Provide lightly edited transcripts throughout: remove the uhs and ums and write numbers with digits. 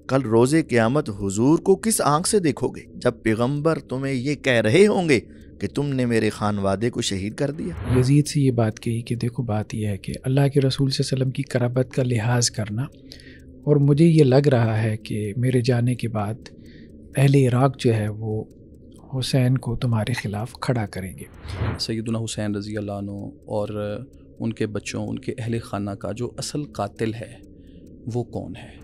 کل روز قیامت حضور کو کس آنکھ سے دیکھو گے جب پیغمبر تمہیں یہ کہہ رہے ہوں گے کہ تم نے میرے خانوادے کو شہید کر دیا؟ یزید سے یہ بات کہی کہ دیکھو بات یہ ہے کہ اللہ کے رسول صلی اللہ علیہ وسلم کی قرابت کا لحاظ کرنا، اور مجھے یہ لگ رہا ہے کہ میرے جانے کے بعد اہل عراق جو ہے وہ حسین کو تمہارے خلاف کھڑا کریں گے۔ سیدنا حسین رضی اللہ عنہ اور ان کے بچوں، ان کے اہل خانہ کا جو اصل قاتل ہے وہ کون ہے؟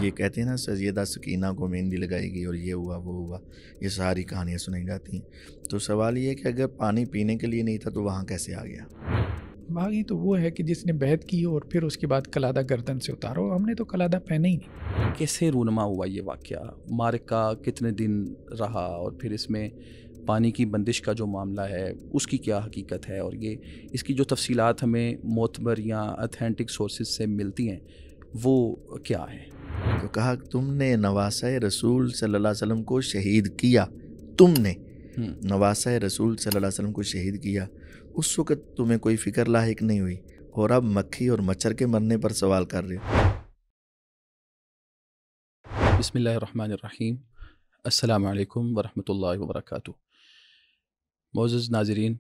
یہ کہتے ہیں نا سیدہ سکینہ کو مہندی لگائی گئی اور یہ ہوا وہ ہوا، یہ ساری کہانیاں سنائی جاتی ہیں۔ تو سوال یہ ہے کہ اگر پانی پینے کے لیے نہیں تھا تو وہاں کیسے آ گیا؟ باقی تو وہ ہے کہ جس نے بیعت کی اور پھر اس کے بعد قلادہ گردن سے اتارو، ہم نے تو قلادہ پہنا ہی نہیں۔ کیسے رونما ہوا یہ واقعہ؟ مارکہ کتنے دن رہا، اور پھر اس میں پانی کی بندش کا جو معاملہ ہے اس کی کیا حقیقت ہے، اور یہ اس کی جو تفصیلات ہمیں معتبر یا اتھینٹک سورسز سے ملتی ہیں وہ کیا ہیں؟ تو کہا تم نے نواسہ رسول صلی اللہ علیہ وسلم کو شہید کیا، تم نے نواسہ رسول صلی اللہ علیہ وسلم کو شہید کیا، اس وقت تمہیں کوئی فکر لاحق نہیں ہوئی، اور اب مکھی اور مچھر کے مرنے پر سوال کر رہے ہو۔ بسم اللہ الرحمن الرحیم، السلام علیکم ورحمۃ اللہ وبرکاتہ۔ معزز ناظرین،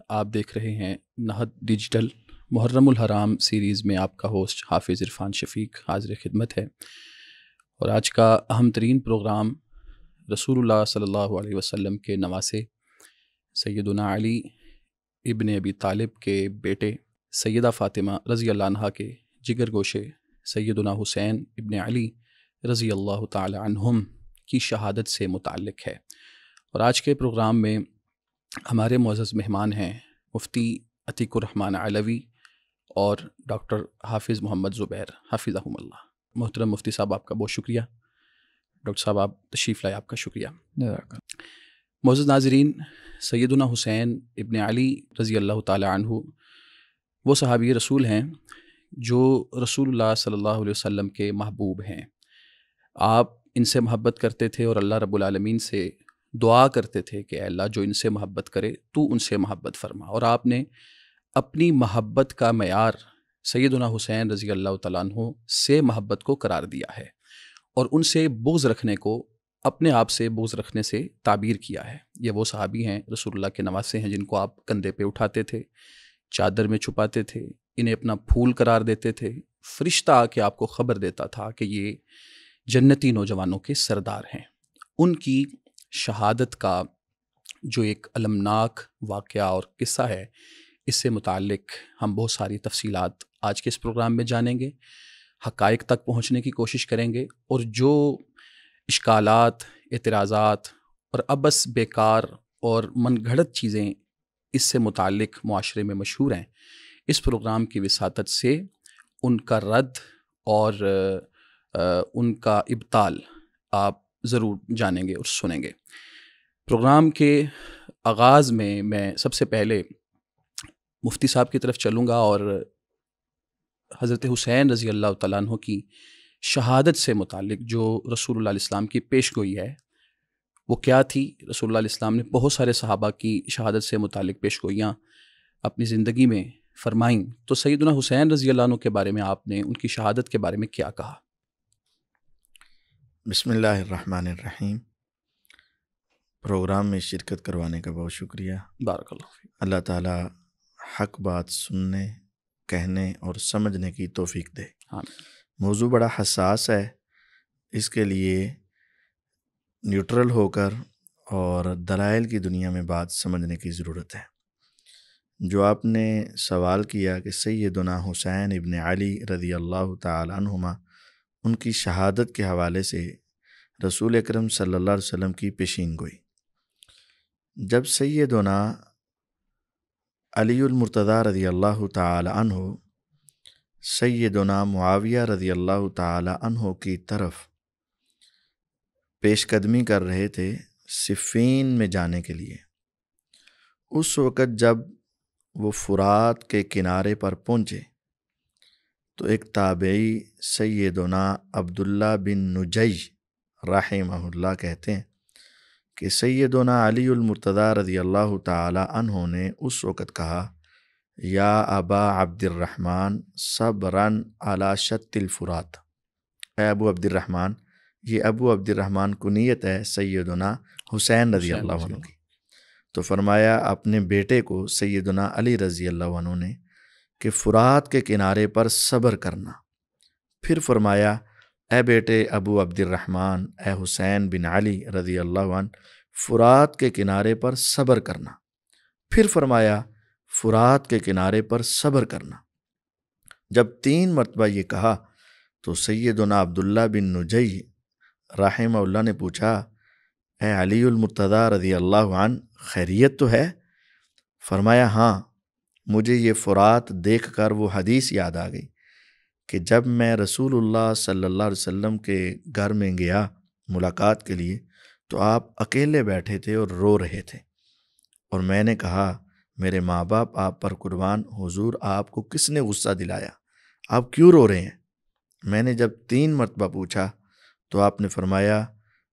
آپ دیکھ رہے ہیں نہد ڈیجیٹل۔ محرم الحرام سیریز میں آپ کا ہوسٹ حافظ عرفان شفیق حاضر خدمت ہے، اور آج کا اہم ترین پروگرام رسول اللہ صلی اللہ علیہ وسلم کے نواسے سیدنا علی ابن ابی طالب کے بیٹے سیدہ فاطمہ رضی اللہ عنہا کے جگر گوشے سیدنا حسین ابن علی رضی اللہ تعالی عنہم کی شہادت سے متعلق ہے۔ اور آج کے پروگرام میں ہمارے معزز مہمان ہیں مفتی عتیق الرحمن علوی اور ڈاکٹر حافظ محمد زبیر حفظہم اللہ۔ محترم مفتی صاحب، آپ کا بہت شکریہ۔ ڈاکٹر صاحب، آپ تشریف لائے، آپ کا شکریہ۔ معزز ناظرین، سیدنا حسین ابن علی رضی اللہ تعالی عنہ وہ صحابی رسول ہیں جو رسول اللہ صلی اللہ علیہ وسلم کے محبوب ہیں۔ آپ ان سے محبت کرتے تھے اور اللہ رب العالمین سے دعا کرتے تھے کہ اے اللہ، جو ان سے محبت کرے تو ان سے محبت فرما، اور آپ نے اپنی محبت کا معیار سیدنا حسین رضی اللہ تعالیٰ عنہ سے محبت کو قرار دیا ہے، اور ان سے بغض رکھنے کو اپنے آپ سے بغض رکھنے سے تعبیر کیا ہے۔ یہ وہ صحابی ہیں، رسول اللہ کے نواسے ہیں، جن کو آپ کندھے پہ اٹھاتے تھے، چادر میں چھپاتے تھے، انہیں اپنا پھول قرار دیتے تھے۔ فرشتہ آ کے آپ کو خبر دیتا تھا کہ یہ جنتی نوجوانوں کے سردار ہیں۔ ان کی شہادت کا جو ایک المناک واقعہ اور قصہ ہے، اس سے متعلق ہم بہت ساری تفصیلات آج کے اس پروگرام میں جانیں گے، حقائق تک پہنچنے کی کوشش کریں گے، اور جو اشکالات، اعتراضات اور ابس بیکار اور من گھڑت چیزیں اس سے متعلق معاشرے میں مشہور ہیں، اس پروگرام کی وساطت سے ان کا رد اور ان کا ابطال آپ ضرور جانیں گے اور سنیں گے۔ پروگرام کے آغاز میں سب سے پہلے مفتی صاحب کی طرف چلوں گا، اور حضرت حسین رضی اللہ تعالیٰ عنہ کی شہادت سے متعلق جو رسول اللہ علیہ السلام کی پیش گوئی ہے وہ کیا تھی۔ رسول اللہ علیہ السلام نے بہت سارے صحابہ کی شہادت سے متعلق پیش گوئیاں اپنی زندگی میں فرمائیں، تو سیدنا حسین رضی اللہ عنہ کے بارے میں آپ نے ان کی شہادت کے بارے میں کیا کہا؟ بسم اللہ الرحمن الرحیم۔ پروگرام میں شرکت کروانے کا بہت شکریہ۔ بارک اللہ فیک۔ اللہ تعالی حق بات سننے، کہنے اور سمجھنے کی توفیق دے۔ موضوع بڑا حساس ہے، اس کے لیے نیوٹرل ہو کر اور دلائل کی دنیا میں بات سمجھنے کی ضرورت ہے۔ جو آپ نے سوال کیا کہ سیدنا حسین ابن علی رضی اللہ تعالی عنہما، ان کی شہادت کے حوالے سے رسول اکرم صلی اللہ علیہ وسلم کی پیشین گوئی۔ جب سیدنا علی المرتضیٰ رضی اللہ تعالی عنہ سیدنا معاویہ رضی اللہ تعالی عنہ کی طرف پیش قدمی کر رہے تھے صفین میں جانے کے لیے، اس وقت جب وہ فرات کے کنارے پر پہنچے تو ایک تابعی سیدنا عبداللہ بن نجیح رحمہ اللہ کہتے ہیں کہ سیدنا علی المرتضیٰ رضی اللہ تعالی عنہ نے اس وقت کہا، یا ابا عبد الرحمن صبراً علی شط الفرات، اے ابو عبد الرحمن یہ ابو عبد الرحمن کنیت ہے سیدنا حسین رضی اللہ عنہ کی۔ تو فرمایا اپنے بیٹے کو سیدنا علی رضی اللہ عنہ نے کہ فرات کے کنارے پر صبر کرنا۔ پھر فرمایا اے بیٹے ابو عبد الرحمن، اے حسین بن علی رضی اللہ عنہ، فرات کے کنارے پر صبر کرنا۔ پھر فرمایا فرات کے کنارے پر صبر کرنا۔ جب 3 مرتبہ یہ کہا تو سیدنا عبداللہ بن نجی رحمہ اللہ نے پوچھا اے علی المرتضیٰ رضی اللہ عنہ، خیریت تو ہے؟ فرمایا ہاں، مجھے یہ فرات دیکھ کر وہ حدیث یاد آ گئی کہ جب میں رسول اللہ صلی اللہ علیہ وسلم کے گھر میں گیا ملاقات کے لیے تو آپ اکیلے بیٹھے تھے اور رو رہے تھے، اور میں نے کہا میرے ماں باپ آپ پر قربان، حضور آپ کو کس نے غصہ دلایا؟ آپ کیوں رو رہے ہیں؟ میں نے جب 3 مرتبہ پوچھا تو آپ نے فرمایا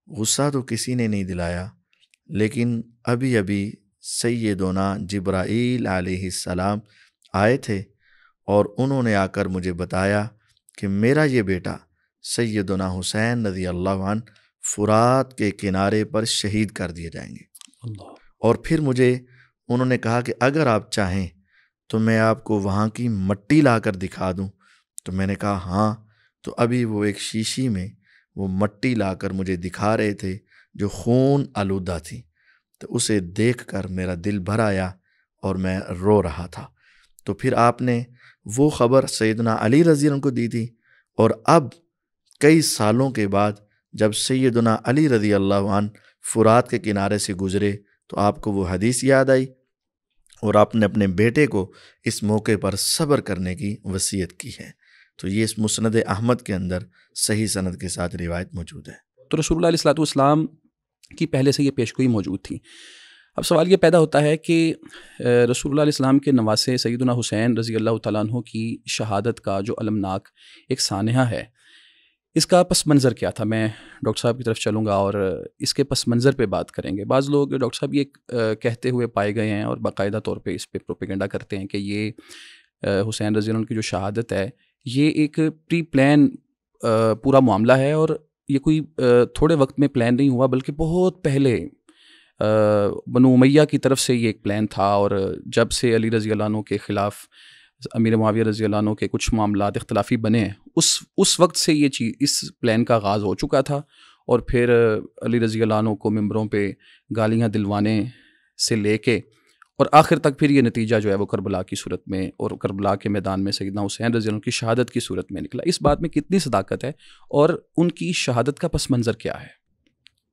غصہ تو کسی نے نہیں دلایا، لیکن ابھی ابھی سیدنا جبرائیل علیہ السلام آئے تھے اور انہوں نے آ کر مجھے بتایا کہ میرا یہ بیٹا سیدنا حسین رضی اللہ عنہ فرات کے کنارے پر شہید کر دیے جائیں گے۔ اللہ۔ اور پھر مجھے انہوں نے کہا کہ اگر آپ چاہیں تو میں آپ کو وہاں کی مٹی لا کر دکھا دوں۔ تو میں نے کہا ہاں۔ تو ابھی وہ ایک شیشی میں وہ مٹی لا کر مجھے دکھا رہے تھے جو خون آلودہ تھی، تو اسے دیکھ کر میرا دل بھر آیا اور میں رو رہا تھا۔ تو پھر آپ نے وہ خبر سیدنا علی رضی اللہ عنہ کو دی تھی، اور اب کئی سالوں کے بعد جب سیدنا علی رضی اللہ عنہ فرات کے کنارے سے گزرے تو آپ کو وہ حدیث یاد آئی، اور آپ نے اپنے بیٹے کو اس موقع پر صبر کرنے کی وصیت کی ہے۔ تو یہ اس مسند احمد کے اندر صحیح سند کے ساتھ روایت موجود ہے۔ تو رسول اللہ علیہ الصلوۃ والسلام کی پہلے سے یہ پیشگوئی موجود تھی۔ اب سوال یہ پیدا ہوتا ہے کہ رسول اللہ علیہ السلام کے نواسے سیدنا حسین رضی اللہ تعالیٰ عنہ کی شہادت کا جو المناک ایک سانحہ ہے، اس کا پس منظر کیا تھا؟ میں ڈاکٹر صاحب کی طرف چلوں گا اور اس کے پس منظر پہ بات کریں گے۔ بعض لوگ ڈاکٹر صاحب یہ کہتے ہوئے پائے گئے ہیں اور باقاعدہ طور پہ اس پہ پروپیگنڈا کرتے ہیں کہ یہ حسین رضی اللہ عنہ کی جو شہادت ہے یہ ایک پری پلان پورا معاملہ ہے، اور یہ کوئی تھوڑے وقت میں پلان نہیں ہوا، بلکہ بہت پہلے بنو امیہ کی طرف سے یہ ایک پلان تھا، اور جب سے علی رضی اللہ عنہ کے خلاف امیر معاویہ رضی اللہ عنہ کے کچھ معاملات اختلافی بنے ہیں، اس وقت سے یہ چیز، اس پلان کا آغاز ہو چکا تھا، اور پھر علی رضی اللہ عنہ کو ممبروں پہ گالیاں دلوانے سے لے کے اور آخر تک پھر یہ نتیجہ جو ہے وہ کربلا کی صورت میں اور کربلا کے میدان میں سیدنا حسین رضی اللہ عنہ کی شہادت کی صورت میں نکلا۔ اس بات میں کتنی صداقت ہے اور ان کی شہادت کا پس منظر کیا ہے؟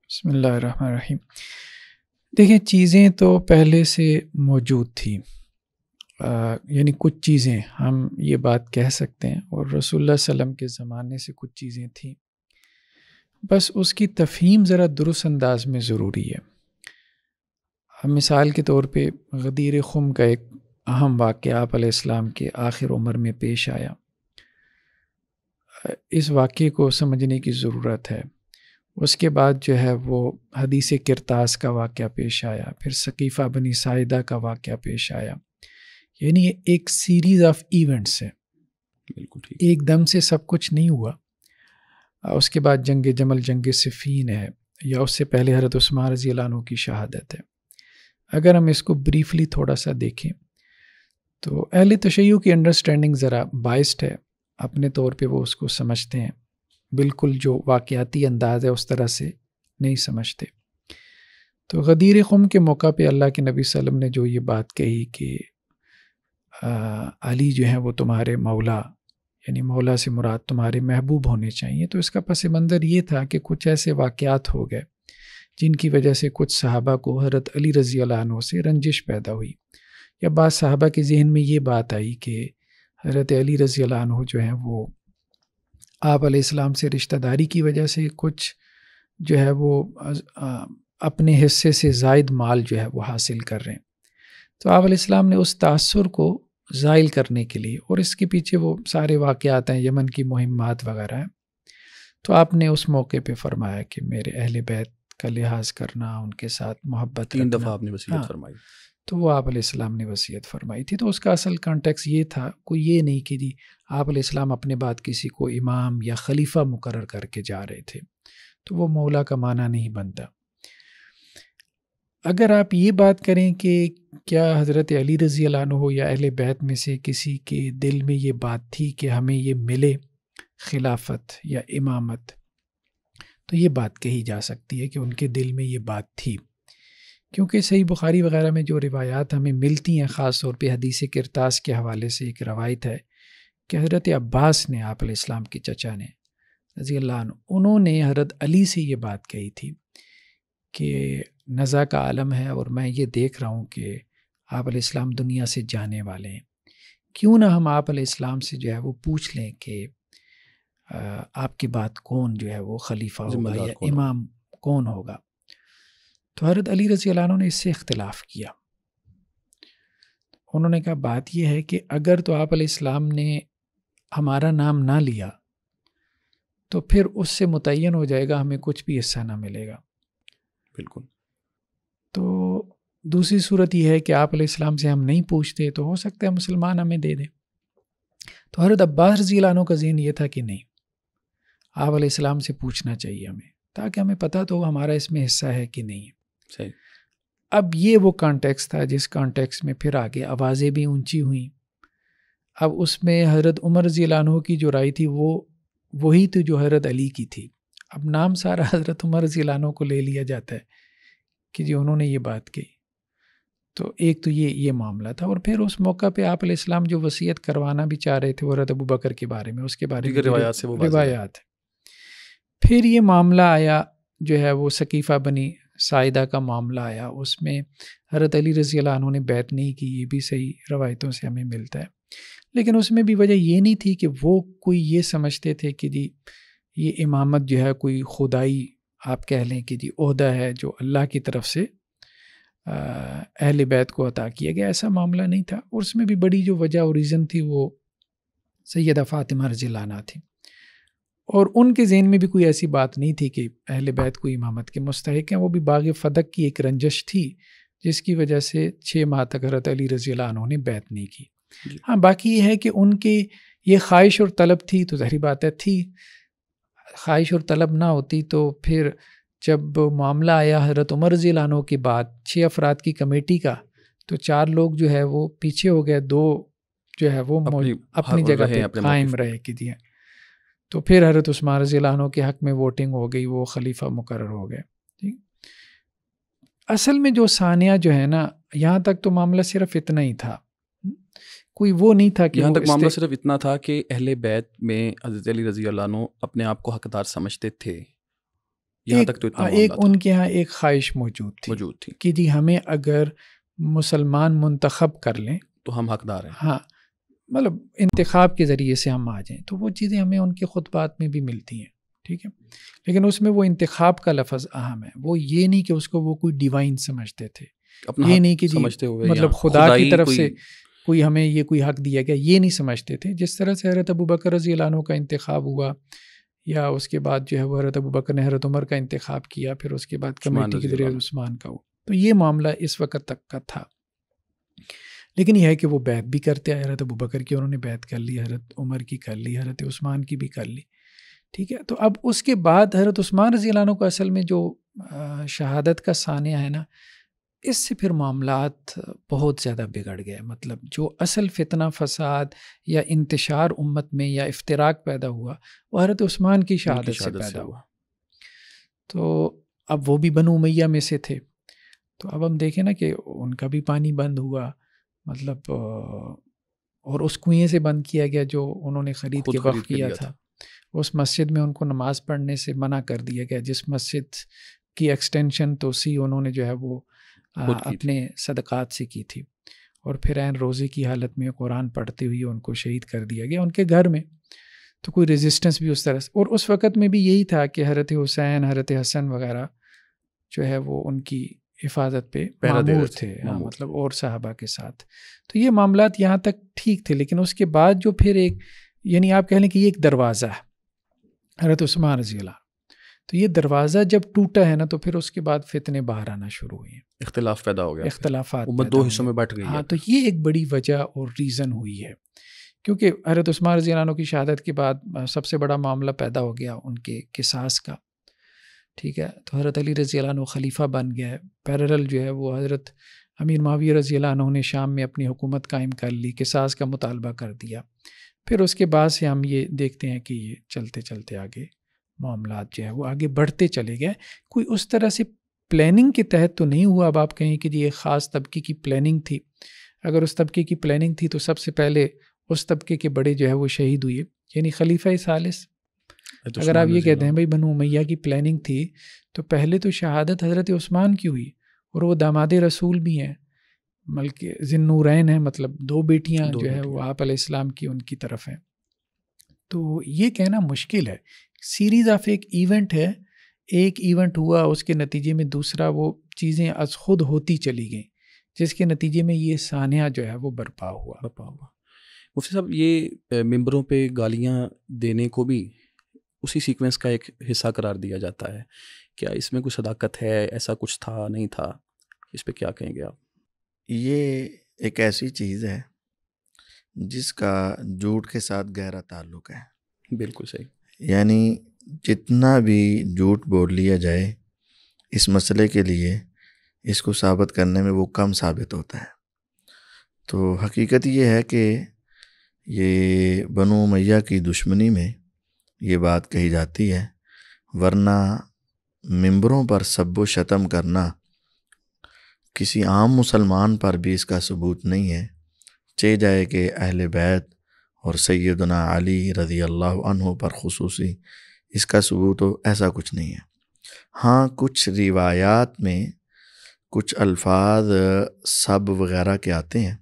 بسم اللہ الرحمن الرحیم۔ دیکھیں، چیزیں تو پہلے سے موجود تھیں، یعنی کچھ چیزیں ہم یہ بات کہہ سکتے ہیں، اور رسول اللہ صلی اللہ علیہ وسلم کے زمانے سے کچھ چیزیں تھیں، بس اس کی تفہیم ذرا درست انداز میں ضروری ہے۔ مثال کے طور پہ غدیر خم کا ایک اہم واقعہ آپ علیہ السلام کے آخر عمر میں پیش آیا۔ اس واقعے کو سمجھنے کی ضرورت ہے۔ اس کے بعد جو ہے وہ حدیث کرتاس کا واقعہ پیش آیا، پھر ثقیفہ بنی ساعدہ کا واقعہ پیش آیا، یعنی ایک سیریز آف ایونٹس ہے، بالکل ٹھیک، ایک دم سے سب کچھ نہیں ہوا۔ اس کے بعد جنگ جمل، جنگ صفین ہے، یا اس سے پہلے حضرت عثمان رضی اللہ عنہ کی شہادت ہے۔ اگر ہم اس کو بریفلی تھوڑا سا دیکھیں تو اہل تشیع کی انڈرسٹینڈنگ ذرا بائسڈ ہے، اپنے طور پہ وہ اس کو سمجھتے ہیں، بالکل جو واقعاتی انداز ہے اس طرح سے نہیں سمجھتے۔ تو غدیر خم کے موقع پہ اللہ کے نبی صلی اللہ علیہ وسلم نے جو یہ بات کہی کہ علی جو ہیں وہ تمہارے مولا، یعنی مولا سے مراد تمہارے محبوب ہونے چاہیے، تو اس کا پس منظر یہ تھا کہ کچھ ایسے واقعات ہو گئے جن کی وجہ سے کچھ صحابہ کو حضرت علی رضی اللہ عنہ سے رنجش پیدا ہوئی، یا بعض صحابہ کے ذہن میں یہ بات آئی کہ حضرت علی رضی اللہ عنہ جو ہیں وہ آپ علیہ السلام سے رشتہ داری کی وجہ سے کچھ جو ہے وہ اپنے حصے سے زائد مال جو ہے وہ حاصل کر رہے ہیں۔ تو آپ علیہ السلام نے اس تاثر کو زائل کرنے کے لیے، اور اس کے پیچھے وہ سارے واقعات ہیں، یمن کی مہمات وغیرہ ہیں، تو آپ نے اس موقع پہ فرمایا کہ میرے اہل بیت کا لحاظ کرنا، ان کے ساتھ محبت 3 رکھنا۔ دفعہ آپ نے وصیت فرمائی۔ تو وہ آپ علیہ السلام نے وصیت فرمائی تھی. تو اس کا اصل کانٹیکس یہ تھا، کوئی یہ نہیں کہ جی آپ علیہ السلام اپنے بعد کسی کو امام یا خلیفہ مقرر کر کے جا رہے تھے، تو وہ مولا کا معنی نہیں بنتا. اگر آپ یہ بات کریں کہ کیا حضرت علی رضی اللہ عنہ یا اہل بیت میں سے کسی کے دل میں یہ بات تھی کہ ہمیں یہ ملے خلافت یا امامت، تو یہ بات کہی جا سکتی ہے کہ ان کے دل میں یہ بات تھی، کیونکہ صحیح بخاری وغیرہ میں جو روایات ہمیں ملتی ہیں، خاص طور پہ حدیث کرتاس کے حوالے سے ایک روایت ہے کہ حضرت عباس نے، آپ علیہ السلام کے چچا نے رضی اللہ عنہ، انہوں نے حضرت علی سے یہ بات کہی تھی کہ نزا کا عالم ہے اور میں یہ دیکھ رہا ہوں کہ آپ علیہ السلام دنیا سے جانے والے ہیں، کیوں نہ ہم آپ علیہ السلام سے جو ہے وہ پوچھ لیں کہ آپ کی بات کون جو ہے وہ خلیفہ ہوگا یا امام کون ہوگا. تو حضرت علی رضی اللہ عنہ نے اس سے اختلاف کیا. انہوں نے کہا بات یہ ہے کہ اگر تو آپ علیہ السلام نے ہمارا نام نہ لیا تو پھر اس سے متعین ہو جائے گا ہمیں کچھ بھی حصہ نہ ملے گا. بالکل. تو دوسری صورت یہ ہے کہ آپ علیہ السلام سے ہم نہیں پوچھتے تو ہو سکتا ہے مسلمان ہمیں دے دیں. تو حضرت عباس رضی اللہ عنہ کا ذہن یہ تھا کہ نہیں، آپ علیہ السلام سے پوچھنا چاہیے ہمیں، تاکہ ہمیں پتہ تو ہمارا اس میں حصہ ہے کہ نہیں. صحیح. اب یہ وہ کانٹیکس تھا جس کانٹیکس میں پھر آگے آوازیں بھی اونچی ہوئیں. اب اس میں حضرت عمر رضی اللہ عنہ کی جو رائے تھی وہ وہی تھی جو حضرت علی کی تھی. اب نام سارا حضرت عمر رضی اللہ عنہ کو لے لیا جاتا ہے کہ جی انہوں نے یہ بات کہی. تو ایک تو یہ معاملہ تھا. اور پھر اس موقع پہ آپ علیہ السلام جو وصیت کروانا بھی چاہ رہے تھے وہ حضرت ابو بکر کے بارے میں، اس کے بارے میں روایات سے وہ روایات. پھر یہ معاملہ آیا جو ہے وہ ثقیفہ بنی ساعدہ کا معاملہ آیا، اس میں حضرت علی رضی اللہ عنہ نے بیعت نہیں کی، یہ بھی صحیح روایتوں سے ہمیں ملتا ہے. لیکن اس میں بھی وجہ یہ نہیں تھی کہ وہ کوئی یہ سمجھتے تھے کہ جی یہ امامت جو ہے کوئی خدائی آپ کہہ لیں کہ جی عہدہ ہے جو اللہ کی طرف سے اہل بیت کو عطا کیا گیا. ایسا معاملہ نہیں تھا. اور اس میں بھی بڑی جو وجہ اور ریزن تھی وہ سیدہ فاطمہ رضی اللہ عنہا تھی، اور ان کے ذہن میں بھی کوئی ایسی بات نہیں تھی کہ اہل بیت کو امامت کے مستحق ہیں. وہ بھی باغ فدق کی ایک رنجش تھی جس کی وجہ سے 6 ماہ تک حضرت علی رضی اللہ عنہ نے بیعت نہیں کی. ہاں باقی یہ ہے کہ ان کے یہ خواہش اور طلب تھی تو ظاہری بات ہے تھی. خواہش اور طلب نہ ہوتی تو پھر جب معاملہ آیا حضرت عمر رضی اللہ عنہ کے بعد 6 افراد کی کمیٹی کا، تو 4 لوگ جو ہے وہ پیچھے ہو گئے، 2 جو ہے وہ اپنی جگہ پہ قائم رہے کہ جی. تو پھر حضرت عثمان رضی اللہ عنہ کے حق میں ووٹنگ ہو گئی، وہ خلیفہ مقرر ہو گئے. اصل میں جو ثانیہ جو ہے نا، یہاں تک تو معاملہ صرف اتنا ہی تھا، کوئی وہ نہیں تھا کہ یہاں تک معاملہ صرف اتنا تھا کہ اہل بیت میں حضرت علی رضی اللہ عنہ اپنے آپ کو حقدار سمجھتے تھے. یہاں تک تو اتنا ایک ان کے ہاں ایک خواہش موجود تھی کہ جی ہمیں اگر مسلمان منتخب کر لیں تو ہم حقدار ہیں. ہاں مطلب انتخاب کے ذریعے سے ہم آ جائیں، تو وہ چیزیں ہمیں ان کے خطبات میں بھی ملتی ہیں. ٹھیک ہے، لیکن اس میں وہ انتخاب کا لفظ اہم ہے. وہ یہ نہیں کہ اس کو وہ کوئی ڈیوائن سمجھتے تھے، یہ نہیں کہ جی مطلب خدا کی طرف سے کوئی ہمیں یہ کوئی حق دیا گیا، یہ نہیں سمجھتے تھے. جس طرح سے حضرت ابو بکر رضی اللہ عنہ کا انتخاب ہوا، یا اس کے بعد جو ہے وہ حضرت ابو بکر نے حضرت عمر کا انتخاب کیا، پھر اس کے بعد کمیٹی کے ذریعے عثمان کا ہو. تو یہ معاملہ اس وقت تک کا تھا. لیکن یہ ہے کہ وہ بیعت بھی کرتے آئے. حضرت ابو بکر کی انہوں نے بیعت کر لی، حضرت عمر کی کر لی، حضرت عثمان کی بھی کر لی. ٹھیک ہے. تو اب اس کے بعد حضرت عثمان رضی اللہ عنہ کو اصل میں جو شہادت کا ثانیہ ہے نا، اس سے پھر معاملات بہت زیادہ بگڑ گئے. مطلب جو اصل فتنہ فساد یا انتشار امت میں یا افتراق پیدا ہوا وہ حضرت عثمان کی شہادت سے پیدا ہوا. تو اب وہ بھی بنو امیہ میں سے تھے. تو اب ہم دیکھیں نا کہ ان کا بھی پانی بند ہوا، مطلب اور اس کنویں سے بند کیا گیا جو انہوں نے خرید کے وقف کیا تھا. اس مسجد میں ان کو نماز پڑھنے سے منع کر دیا گیا، جس مسجد کی ایکسٹینشن توسیع انہوں نے جو ہے وہ اپنے صدقات سے کی تھی. اور پھر عین روزے کی حالت میں قرآن پڑھتے ہوئے ان کو شہید کر دیا گیا ان کے گھر میں. تو کوئی ریزسٹنس بھی اس طرح سے، اور اس وقت میں بھی یہی تھا کہ حضرت حسین، حضرت حسن وغیرہ جو ہے وہ ان کی حفاظت پہ مامور تھے، مطلب اور صحابہ کے ساتھ. تو یہ معاملات یہاں تک ٹھیک تھے. لیکن اس کے بعد جو پھر ایک، یعنی آپ کہہ لیں کہ یہ ایک دروازہ ہے حضرت عثمان رضی اللہ. تو یہ دروازہ جب ٹوٹا ہے نا تو پھر اس کے بعد فتنے باہر آنا شروع ہوئے ہیں، اختلاف پیدا ہو گیا، اختلافات امت دو حصوں میں بٹ گئی ہے۔ ہاں، تو یہ ایک بڑی وجہ اور ریزن ہوئی ہے، کیونکہ حضرت عثمان رضی اللہ عنہ کی شہادت کے بعد سب سے بڑا معاملہ پیدا ہو گیا ان کے قصاص کا، ٹھیک ہے، تو حضرت علی رضی اللہ عنہ خلیفہ بن گیا ہے، پیرلل جو ہے وہ حضرت امیر معاویہ رضی اللہ عنہ نے شام میں اپنی حکومت قائم کر لی، قصاص کا مطالبہ کر دیا، پھر اس کے بعد سے ہم یہ دیکھتے ہیں کہ یہ چلتے چلتے آگے معاملات جو ہے وہ آگے بڑھتے چلے گئے، کوئی اس طرح سے پلاننگ کے تحت تو نہیں ہوا۔ اب آپ کہیں کہ یہ خاص طبقے کی پلاننگ تھی، اگر اس طبقے کی پلاننگ تھی تو سب سے پہلے اس طبقے کے بڑے جو ہے وہ شہید ہوئے، یعنی خلیفہ ثالث۔ اگر آپ یہ کہتے ہیں بھائی بنو امیہ کی پلاننگ تھی تو پہلے تو شہادت حضرت عثمان کی ہوئی، اور وہ داماد رسول بھی ہیں، بلکہ ذی النورین ہیں، مطلب دو بیٹیاں جو ہے وہ آپ علیہ السلام کی ان کی طرف ہیں۔ تو یہ کہنا مشکل ہے، سیریز آف ایک ایونٹ ہے، ایک ایونٹ ہوا، اس کے نتیجے میں دوسرا، وہ چیزیں از خود ہوتی چلی گئیں، جس کے نتیجے میں یہ سانحہ جو ہے وہ برپا ہوا۔ مفتی صاحب، یہ ممبروں پہ گالیاں دینے کو بھی اسی سیکوینس کا ایک حصہ قرار دیا جاتا ہے، کیا اس میں کوئی صداقت ہے؟ ایسا کچھ تھا نہیں تھا؟ اس پہ کیا کہیں گے آپ؟ یہ ایک ایسی چیز ہے جس کا جھوٹ کے ساتھ گہرا تعلق ہے۔ بالکل صحیح۔ یعنی جتنا بھی جھوٹ بول لیا جائے اس مسئلے کے لیے، اس کو ثابت کرنے میں وہ کم ثابت ہوتا ہے۔ تو حقیقت یہ ہے کہ یہ بنو امیہ کی دشمنی میں یہ بات کہی جاتی ہے، ورنہ ممبروں پر سب و شتم کرنا کسی عام مسلمان پر بھی اس کا ثبوت نہیں ہے، چہ جائے کہ اہل بیت اور سیدنا علی رضی اللہ عنہ پر خصوصی اس کا ثبوت ہو، ایسا کچھ نہیں ہے۔ ہاں، کچھ روایات میں کچھ الفاظ سب وغیرہ کے آتے ہیں،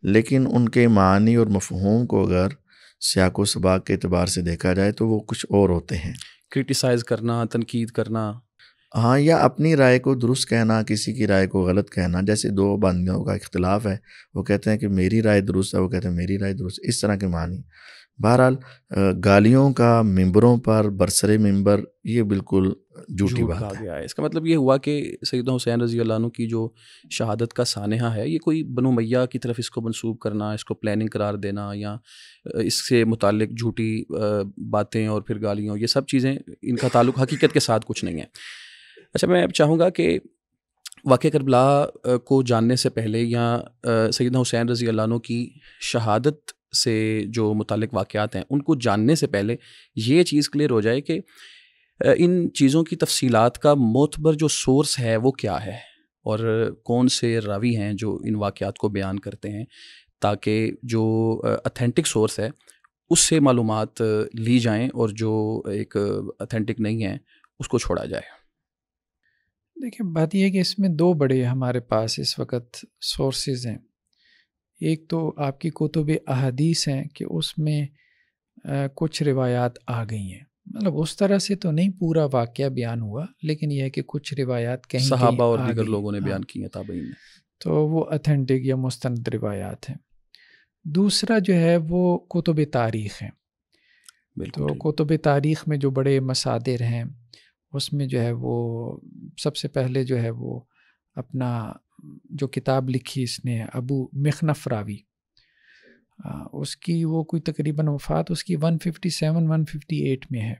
لیکن ان کے معنی اور مفہوم کو اگر سیاق و سباق کے اعتبار سے دیکھا جائے تو وہ کچھ اور ہوتے ہیں۔ کرٹیسائز کرنا، تنقید کرنا، ہاں، یا اپنی رائے کو درست کہنا، کسی کی رائے کو غلط کہنا۔ جیسے دو بندوں کا اختلاف ہے، وہ کہتے ہیں کہ میری رائے درست ہے، وہ کہتے ہیں میری رائے درست، اس طرح کے معنی۔ بہرحال گالیوں کا ممبروں پر برسر ممبر یہ بالکل جھوٹی بات ہے۔ گیا ہے۔ اس کا مطلب یہ ہوا کہ سیدنا حسین رضی اللہ عنہ کی جو شہادت کا سانحہ ہے، یہ کوئی بنو امیہ کی طرف اس کو منسوب کرنا، اس کو پلاننگ قرار دینا، یا اس سے متعلق جھوٹی باتیں اور پھر گالیوں، یہ سب چیزیں، ان کا تعلق حقیقت کے ساتھ کچھ نہیں ہے۔ اچھا، میں اب چاہوں گا کہ واقعہ کربلا کو جاننے سے پہلے، یا سیدنا حسین رضی اللہ عنہ کی شہادت سے جو متعلق واقعات ہیں ان کو جاننے سے پہلے یہ چیز کلیئر ہو جائے کہ ان چیزوں کی تفصیلات کا معتبر جو سورس ہے وہ کیا ہے، اور کون سے راوی ہیں جو ان واقعات کو بیان کرتے ہیں، تاکہ جو اتھینٹک سورس ہے اس سے معلومات لی جائیں اور جو ایک اتھینٹک نہیں ہے اس کو چھوڑا جائے۔ دیکھیں، بات یہ ہے کہ اس میں دو بڑے ہمارے پاس اس وقت سورسز ہیں۔ ایک تو آپ کی کتب احادیث ہیں کہ اس میں کچھ روایات آ گئی ہیں، مطلب اس طرح سے تو نہیں پورا واقعہ بیان ہوا، لیکن یہ ہے کہ کچھ روایات کہیں صحابہ اور آ دیگر گئی، لوگوں نے بیان کی ہیں، تابعین نے، تو وہ اتھینٹک یا مستند روایات ہیں۔ دوسرا جو ہے وہ کتب تاریخ ہیں۔ تو کتب تاریخ میں جو بڑے مصادر ہیں اس میں جو ہے وہ سب سے پہلے جو ہے وہ اپنا جو کتاب لکھی اس نے ابو مخنف راوی، اس کی وہ کوئی تقریباً وفات اس کی 157-158 میں ہے،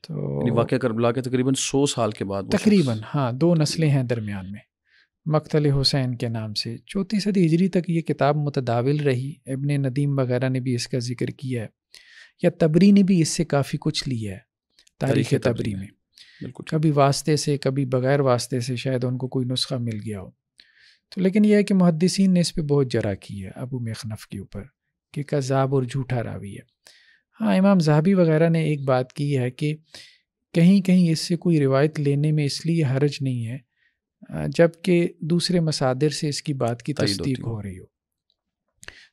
تو واقعہ کربلا کے تقریباً 100 سال کے بعد تقریباً، ہاں، 2 نسلیں ہیں درمیان میں، مقتل حسین کے نام سے 34 صدی ہجری تک یہ کتاب متداول رہی۔ ابن ندیم وغیرہ نے بھی اس کا ذکر کیا ہے، یا تبری نے بھی اس سے کافی کچھ لیا ہے، تاریخ تبری میں، کبھی واسطے سے کبھی بغیر واسطے سے، شاید ان کو کوئی نسخہ مل گیا ہو۔ تو لیکن یہ ہے کہ محدثین نے اس پہ بہت جرح کی ہے ابو مخنف کے اوپر کہ کذاب اور جھوٹا راوی ہے۔ ہاں، امام ذہبی وغیرہ نے ایک بات کی ہے کہ کہیں کہیں اس سے کوئی روایت لینے میں اس لیے حرج نہیں ہے جبکہ دوسرے مصادر سے اس کی بات کی تصدیق ہو رہی ہو۔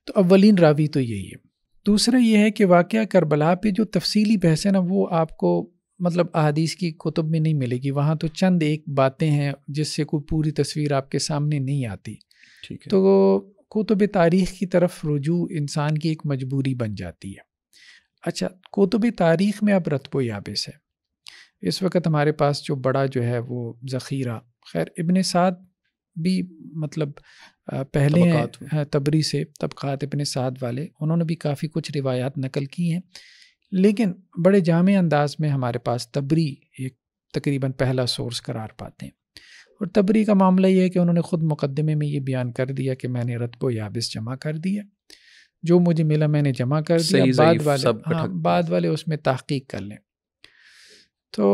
تو اولین راوی تو یہی ہے۔ دوسرا یہ ہے کہ واقعہ کربلا پہ جو تفصیلی بحث ہے نا، وہ آپ کو مطلب احادیث کی کتب میں نہیں ملے گی، وہاں تو چند ایک باتیں ہیں جس سے کوئی پوری تصویر آپ کے سامنے نہیں آتی۔ تو کتب تاریخ کی طرف رجوع انسان کی ایک مجبوری بن جاتی ہے۔ اچھا، کتب تاریخ میں اب رتب و یابس ہے، اس وقت ہمارے پاس جو بڑا جو ہے وہ ذخیرہ، خیر ابن سعد بھی مطلب پہلے ہیں تبری سے، طبقات ابن سعد والے، انہوں نے بھی کافی کچھ روایات نقل کی ہیں، لیکن بڑے جامع انداز میں ہمارے پاس تبری ایک تقریباً پہلا سورس قرار پاتے ہیں۔ اور تبری کا معاملہ یہ ہے کہ انہوں نے خود مقدمے میں یہ بیان کر دیا کہ میں نے رطب و یابس جمع کر دیا، جو مجھے ملا میں نے جمع کر دیا، بعد والے اس میں تحقیق کر لیں۔ تو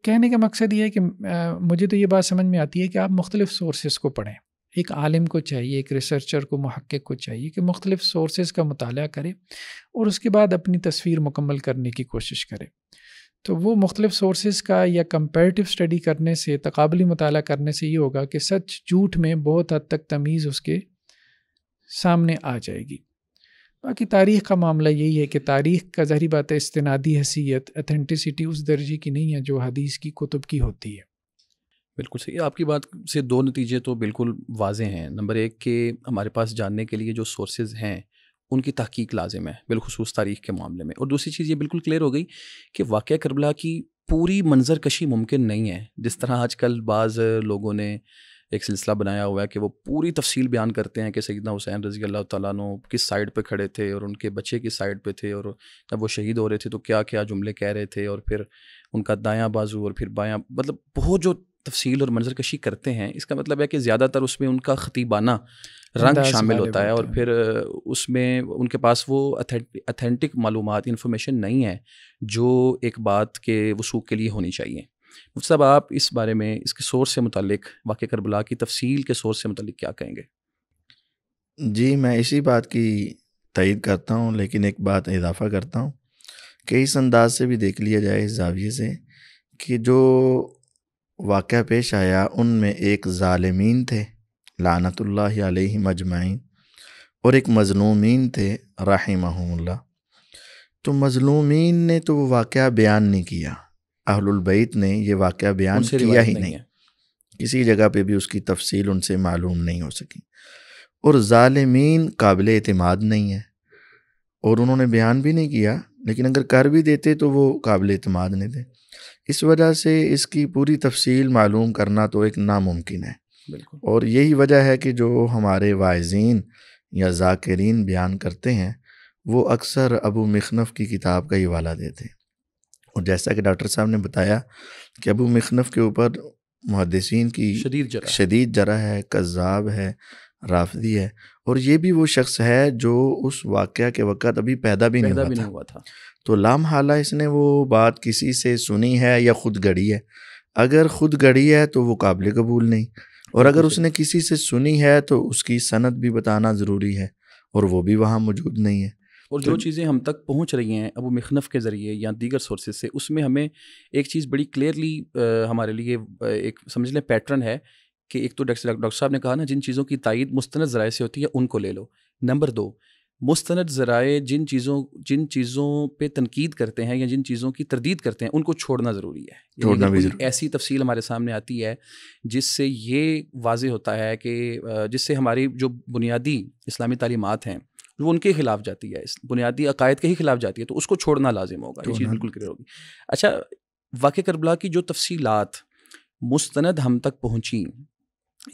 کہنے کا مقصد یہ ہے کہ مجھے تو یہ بات سمجھ میں آتی ہے کہ آپ مختلف سورسز کو پڑھیں۔ ایک عالم کو چاہیے، ایک ریسرچر کو، محقق کو چاہیے کہ مختلف سورسز کا مطالعہ کرے اور اس کے بعد اپنی تصویر مکمل کرنے کی کوشش کرے۔ تو وہ مختلف سورسز کا یا کمپیریٹیو اسٹڈی کرنے سے، تقابلی مطالعہ کرنے سے یہ ہوگا کہ سچ جھوٹ میں بہت حد تک تمیز اس کے سامنے آ جائے گی۔ باقی تاریخ کا معاملہ یہی ہے کہ تاریخ کا ظاہری بات ہے استنادی حیثیت، اتھینٹسٹی اس درجے کی نہیں ہے جو حدیث کی کتب کی ہوتی ہے۔ بالکل صحیح، آپ کی بات سے دو نتیجے تو بالکل واضح ہیں۔ نمبر ایک کہ ہمارے پاس جاننے کے لیے جو سورسز ہیں ان کی تحقیق لازم ہے، بالخصوص تاریخ کے معاملے میں۔ اور دوسری چیز یہ بالکل کلیئر ہو گئی کہ واقعہ کربلا کی پوری منظر کشی ممکن نہیں ہے، جس طرح آج کل بعض لوگوں نے ایک سلسلہ بنایا ہوا ہے کہ وہ پوری تفصیل بیان کرتے ہیں کہ سیدنا حسین رضی اللہ تعالیٰ عنہ کس سائڈ پہ کھڑے تھے اور ان کے بچے کس سائڈ پہ تھے، اور جب وہ شہید ہو رہے تھے تو کیا کیا جملے کہہ رہے تھے، اور پھر ان کا دایاں بازو اور پھر بایاں، مطلب بہت جو تفصیل اور منظر کشی کرتے ہیں۔ اس کا مطلب ہے کہ زیادہ تر اس میں ان کا خطیبانہ رنگ شامل ہوتا ہے، اور پھر اس میں ان کے پاس وہ اتھینٹک معلومات، انفارمیشن نہیں ہے جو ایک بات کے وثوق کے لیے ہونی چاہیے۔ مفتی صاحب، آپ اس بارے میں، اس کے سورس سے متعلق، واقعہ کربلا کی تفصیل کے سورس سے متعلق کیا کہیں گے؟ جی، میں اسی بات کی تائید کرتا ہوں، لیکن ایک بات اضافہ کرتا ہوں کہ اس انداز سے بھی دیکھ لیا جائے، اس زاویے سے، کہ جو واقعہ پیش آیا ان میں ایک ظالمین تھے لعنت اللہ علیہم اجمعین، اور ایک مظلومین تھے رحمہم اللہ۔ تو مظلومین نے تو وہ واقعہ بیان نہیں کیا، اہل البیت نے یہ واقعہ بیان کیا ہی نہیں، کسی جگہ پہ بھی اس کی تفصیل ان سے معلوم نہیں ہو سکی، اور ظالمین قابل اعتماد نہیں ہے اور انہوں نے بیان بھی نہیں کیا، لیکن اگر کر بھی دیتے تو وہ قابل اعتماد نہیں تھے۔ اس وجہ سے اس کی پوری تفصیل معلوم کرنا تو ایک ناممکن ہے۔ بالکل۔ اور یہی وجہ ہے کہ جو ہمارے واعظین یا ذاکرین بیان کرتے ہیں وہ اکثر ابو مخنف کی کتاب کا ہی حوالہ دیتے ہیں، اور جیسا کہ ڈاکٹر صاحب نے بتایا کہ ابو مخنف کے اوپر محدثین کی شدید جرح ہے، کذاب ہے، رافضی ہے، اور یہ بھی وہ شخص ہے جو اس واقعہ کے وقت ابھی پیدا بھی نہیں ہوا تھا۔ تو لامحالہ اس نے وہ بات کسی سے سنی ہے یا خود گڑھی ہے۔ اگر خود گڑھی ہے تو وہ قابل قبول نہیں، اور اگر اس نے کسی سے سنی ہے تو اس کی سند بھی بتانا ضروری ہے، اور وہ بھی وہاں موجود نہیں ہے۔ اور جو چیزیں ہم تک پہنچ رہی ہیں ابو مخنف کے ذریعے یا دیگر سورسز سے، اس میں ہمیں ایک چیز بڑی کلیئرلی ہمارے لیے ایک سمجھ لیں پیٹرن ہے کہ ایک تو ڈاکٹر صاحب نے کہا نا، جن چیزوں کی تائید مستند ذرائع سے ہوتی ہے ان کو لے لو۔ نمبر 2، مستند ذرائع جن چیزوں پہ تنقید کرتے ہیں یا جن چیزوں کی تردید کرتے ہیں ان کو چھوڑنا ضروری ہے۔ کوئی ایسی تفصیل ہمارے سامنے آتی ہے جس سے یہ واضح ہوتا ہے کہ جس سے ہماری جو بنیادی اسلامی تعلیمات ہیں وہ ان کے خلاف جاتی ہے، بنیادی عقائد کے ہی خلاف جاتی ہے، تو اس کو چھوڑنا لازم ہوگا۔ یہ چیز بالکل کلیئر ہوگی۔ اچھا، واقعہ کربلا کی جو تفصیلات مستند ہم تک پہنچیں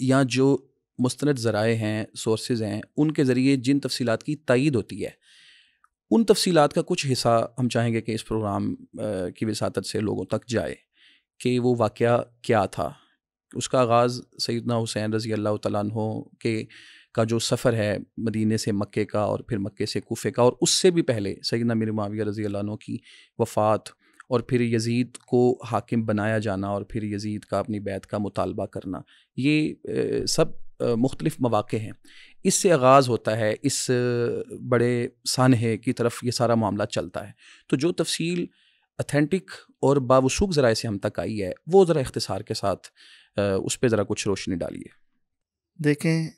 یا جو مستند ذرائع ہیں، سورسز ہیں، ان کے ذریعے جن تفصیلات کی تائید ہوتی ہے، ان تفصیلات کا کچھ حصہ ہم چاہیں گے کہ اس پروگرام کی وساطت سے لوگوں تک جائے کہ وہ واقعہ کیا تھا۔ اس کا آغاز سیدنا حسین رضی اللہ تعالیٰ عنہ کا جو سفر ہے مدینے سے مکے کا، اور پھر مکے سے کوفے کا، اور اس سے بھی پہلے سیدنا امیر معاویہ رضی اللہ عنہ کی وفات، اور پھر یزید کو حاکم بنایا جانا، اور پھر یزید کا اپنی بیعت کا مطالبہ کرنا، یہ سب مختلف مواقع ہیں۔ اس سے آغاز ہوتا ہے، اس بڑے سانحے کی طرف یہ سارا معاملہ چلتا ہے۔ تو جو تفصیل اتھینٹک اور باوثوق ذرائع سے ہم تک آئی ہے وہ ذرا اختصار کے ساتھ اس پہ ذرا کچھ روشنی ڈالیے۔ دیکھیں،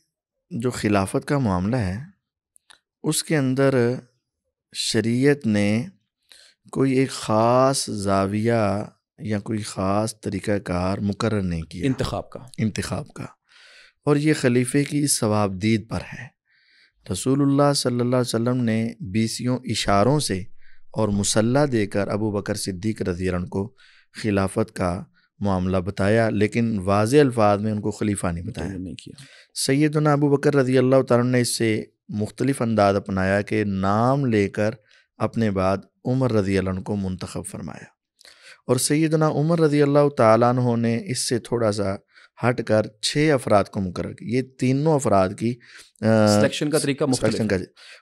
جو خلافت کا معاملہ ہے اس کے اندر شریعت نے کوئی ایک خاص زاویہ یا کوئی خاص طریقہ کار مقرر نہیں کیا انتخاب کا، اور یہ خلیفے کی ثوابدید پر ہے۔ رسول اللہ صلی اللہ علیہ وسلم نے 20 اشاروں سے اور مسلح دے کر ابو بکر صدیق رضی اللہ عنہ کو خلافت کا معاملہ بتایا، لیکن واضح الفاظ میں ان کو خلیفہ نہیں بتایا. نہیں کیا. سیدنا ابو بکر رضی اللہ تعالیٰ عنہ نے اس سے مختلف انداز اپنایا کہ نام لے کر اپنے بعد عمر رضی اللہ عنہ کو منتخب فرمایا، اور سیدنا عمر رضی اللہ تعالیٰ عنہ نے اس سے تھوڑا سا ہٹ کر 6 افراد کو مقرر کیا. یہ تینوں افراد کی سلیکشن کا طریقہ مختلف ہے.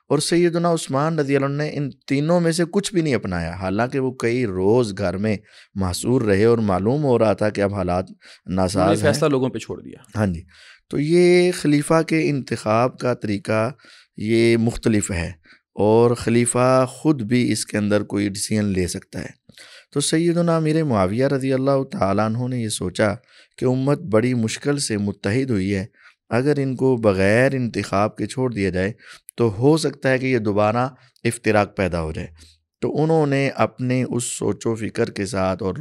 اور سیدنا عثمان رضی اللہ عنہ نے ان تینوں میں سے کچھ بھی نہیں اپنایا، حالانکہ وہ کئی روز گھر میں محصور رہے اور معلوم ہو رہا تھا کہ اب حالات ناساز ہیں. فیصلہ لوگوں پہ چھوڑ دیا. ہاں جی. تو یہ خلیفہ کے انتخاب کا طریقہ یہ مختلف ہے، اور خلیفہ خود بھی اس کے اندر کوئی ڈیسیژن لے سکتا ہے. تو سیدنا امیر معاویہ رضی اللہ تعالیٰ عنہ نے یہ سوچا کہ امت بڑی مشکل سے متحد ہوئی ہے، اگر ان کو بغیر انتخاب کے چھوڑ دیا جائے تو ہو سکتا ہے کہ یہ دوبارہ افتراق پیدا ہو جائے. تو انہوں نے اپنے اس سوچ و فکر کے ساتھ اور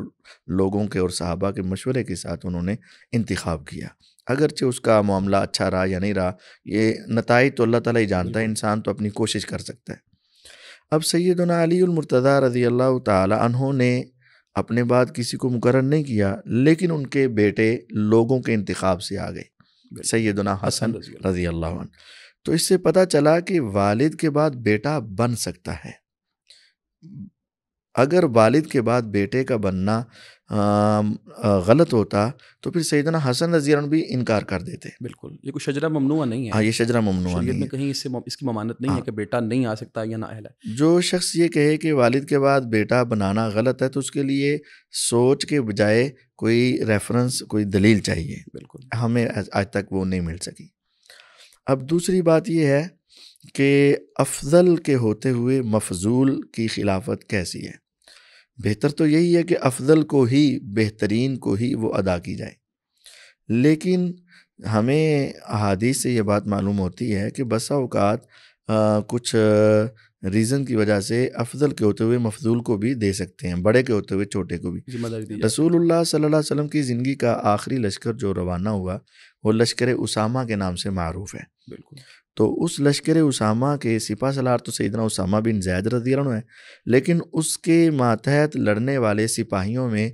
لوگوں کے اور صحابہ کے مشورے کے ساتھ انہوں نے انتخاب کیا. اگرچہ اس کا معاملہ اچھا رہا یا نہیں رہا، یہ نتائج تو اللہ تعالیٰ ہی جانتا ہے، انسان تو اپنی کوشش کر سکتا ہے. اب سیدنا علی المرتضیٰ رضی اللہ تعالی عنہ نے اپنے بعد کسی کو مقرر نہیں کیا، لیکن ان کے بیٹے لوگوں کے انتخاب سے آ گئے، سیدنا حسن رضی اللہ عنہ. تو اس سے پتہ چلا کہ والد کے بعد بیٹا بن سکتا ہے. اگر والد کے بعد بیٹے کا بننا غلط ہوتا تو پھر سیدنا حسن رضی اللہ عنہ بھی انکار کر دیتے. بالکل، یہ کوئی شجرہ ممنوع نہیں ہے. ہاں، یہ شجرہ ممنوع نہیں ہے، کہیں اس کی ممانت نہیں ہے کہ بیٹا نہیں آ سکتا یا نااہل ہے. جو شخص یہ کہے کہ والد کے بعد بیٹا بنانا غلط ہے تو اس کے لیے سوچ کے بجائے کوئی ریفرنس، کوئی دلیل چاہیے. بالکل، ہمیں آج تک وہ نہیں مل سکی. اب دوسری بات یہ ہے کہ افضل کے ہوتے ہوئے مفضول کی خلافت کیسی ہے؟ بہتر تو یہی ہے کہ افضل کو ہی، بہترین کو ہی وہ ادا کی جائے، لیکن ہمیں احادیث سے یہ بات معلوم ہوتی ہے کہ بسا اوقات کچھ ریزن کی وجہ سے افضل کے ہوتے ہوئے مفضول کو بھی دے سکتے ہیں، بڑے کے ہوتے ہوئے چھوٹے کو بھی. رسول اللہ صلی اللہ علیہ وسلم کی زندگی کا آخری لشکر جو روانہ ہوا وہ لشکر اسامہ کے نام سے معروف ہے. بالکل. تو اس لشکر اسامہ کے سپہ سالار تو سیدنا اسامہ بن زید رضی اللہ عنہ ہے، لیکن اس کے ماتحت لڑنے والے سپاہیوں میں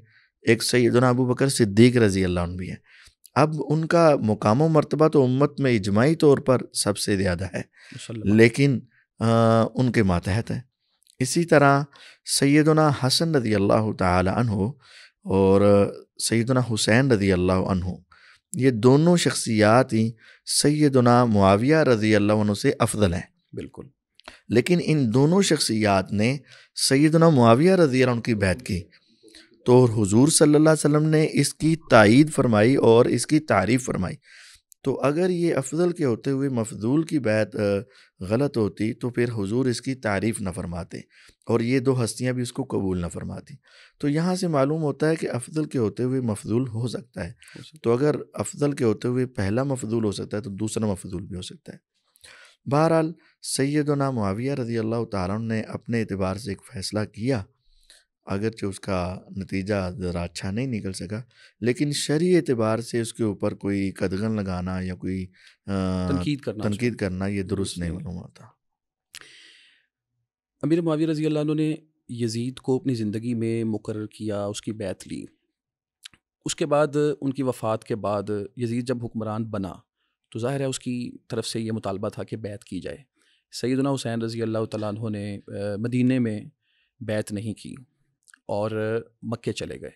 ایک سیدنا ابو بکر صدیق رضی اللہ عنہ بھی ہے. اب ان کا مقام و مرتبہ تو امت میں اجماعی طور پر سب سے زیادہ ہے، لیکن ان کے ماتحت ہے. اسی طرح سیدنا حسن رضی اللہ تعالی عنہ اور سیدنا حسین رضی اللہ عنہ، یہ دونوں شخصیات ہی سیدنا معاویہ رضی اللہ عنہ سے افضل ہیں. بالکل. لیکن ان دونوں شخصیات نے سیدنا معاویہ رضی اللہ عنہ کی بیعت کی، تو حضور صلی اللہ علیہ وسلم نے اس کی تائید فرمائی اور اس کی تعریف فرمائی. تو اگر یہ افضل کے ہوتے ہوئے مفضول کی بیعت غلط ہوتی تو پھر حضور اس کی تعریف نہ فرماتے اور یہ دو ہستیاں بھی اس کو قبول نہ فرماتی. تو یہاں سے معلوم ہوتا ہے کہ افضل کے ہوتے ہوئے مفضول ہو سکتا ہے. تو اگر افضل کے ہوتے ہوئے پہلا مفضول ہو سکتا ہے تو دوسرا مفضول بھی ہو سکتا ہے. بہرحال سیدنا معاویہ رضی اللہ تعالیٰ عنہ نے اپنے اعتبار سے ایک فیصلہ کیا، اگرچہ اس کا نتیجہ ذرا اچھا نہیں نکل سکا، لیکن شرعی اعتبار سے اس کے اوپر کوئی قدغن لگانا یا کوئی تنقید کرنا یہ درست نہیں معلوم ہوتا. امیر معاویہ رضی اللہ عنہ نے یزید کو اپنی زندگی میں مقرر کیا، اس کی بیعت لی. اس کے بعد ان کی وفات کے بعد یزید جب حکمران بنا تو ظاہر ہے اس کی طرف سے یہ مطالبہ تھا کہ بیعت کی جائے. سیدنا حسین رضی اللہ تعالیٰ عنہ نے مدینے میں بیعت نہیں کی اور مکے چلے گئے،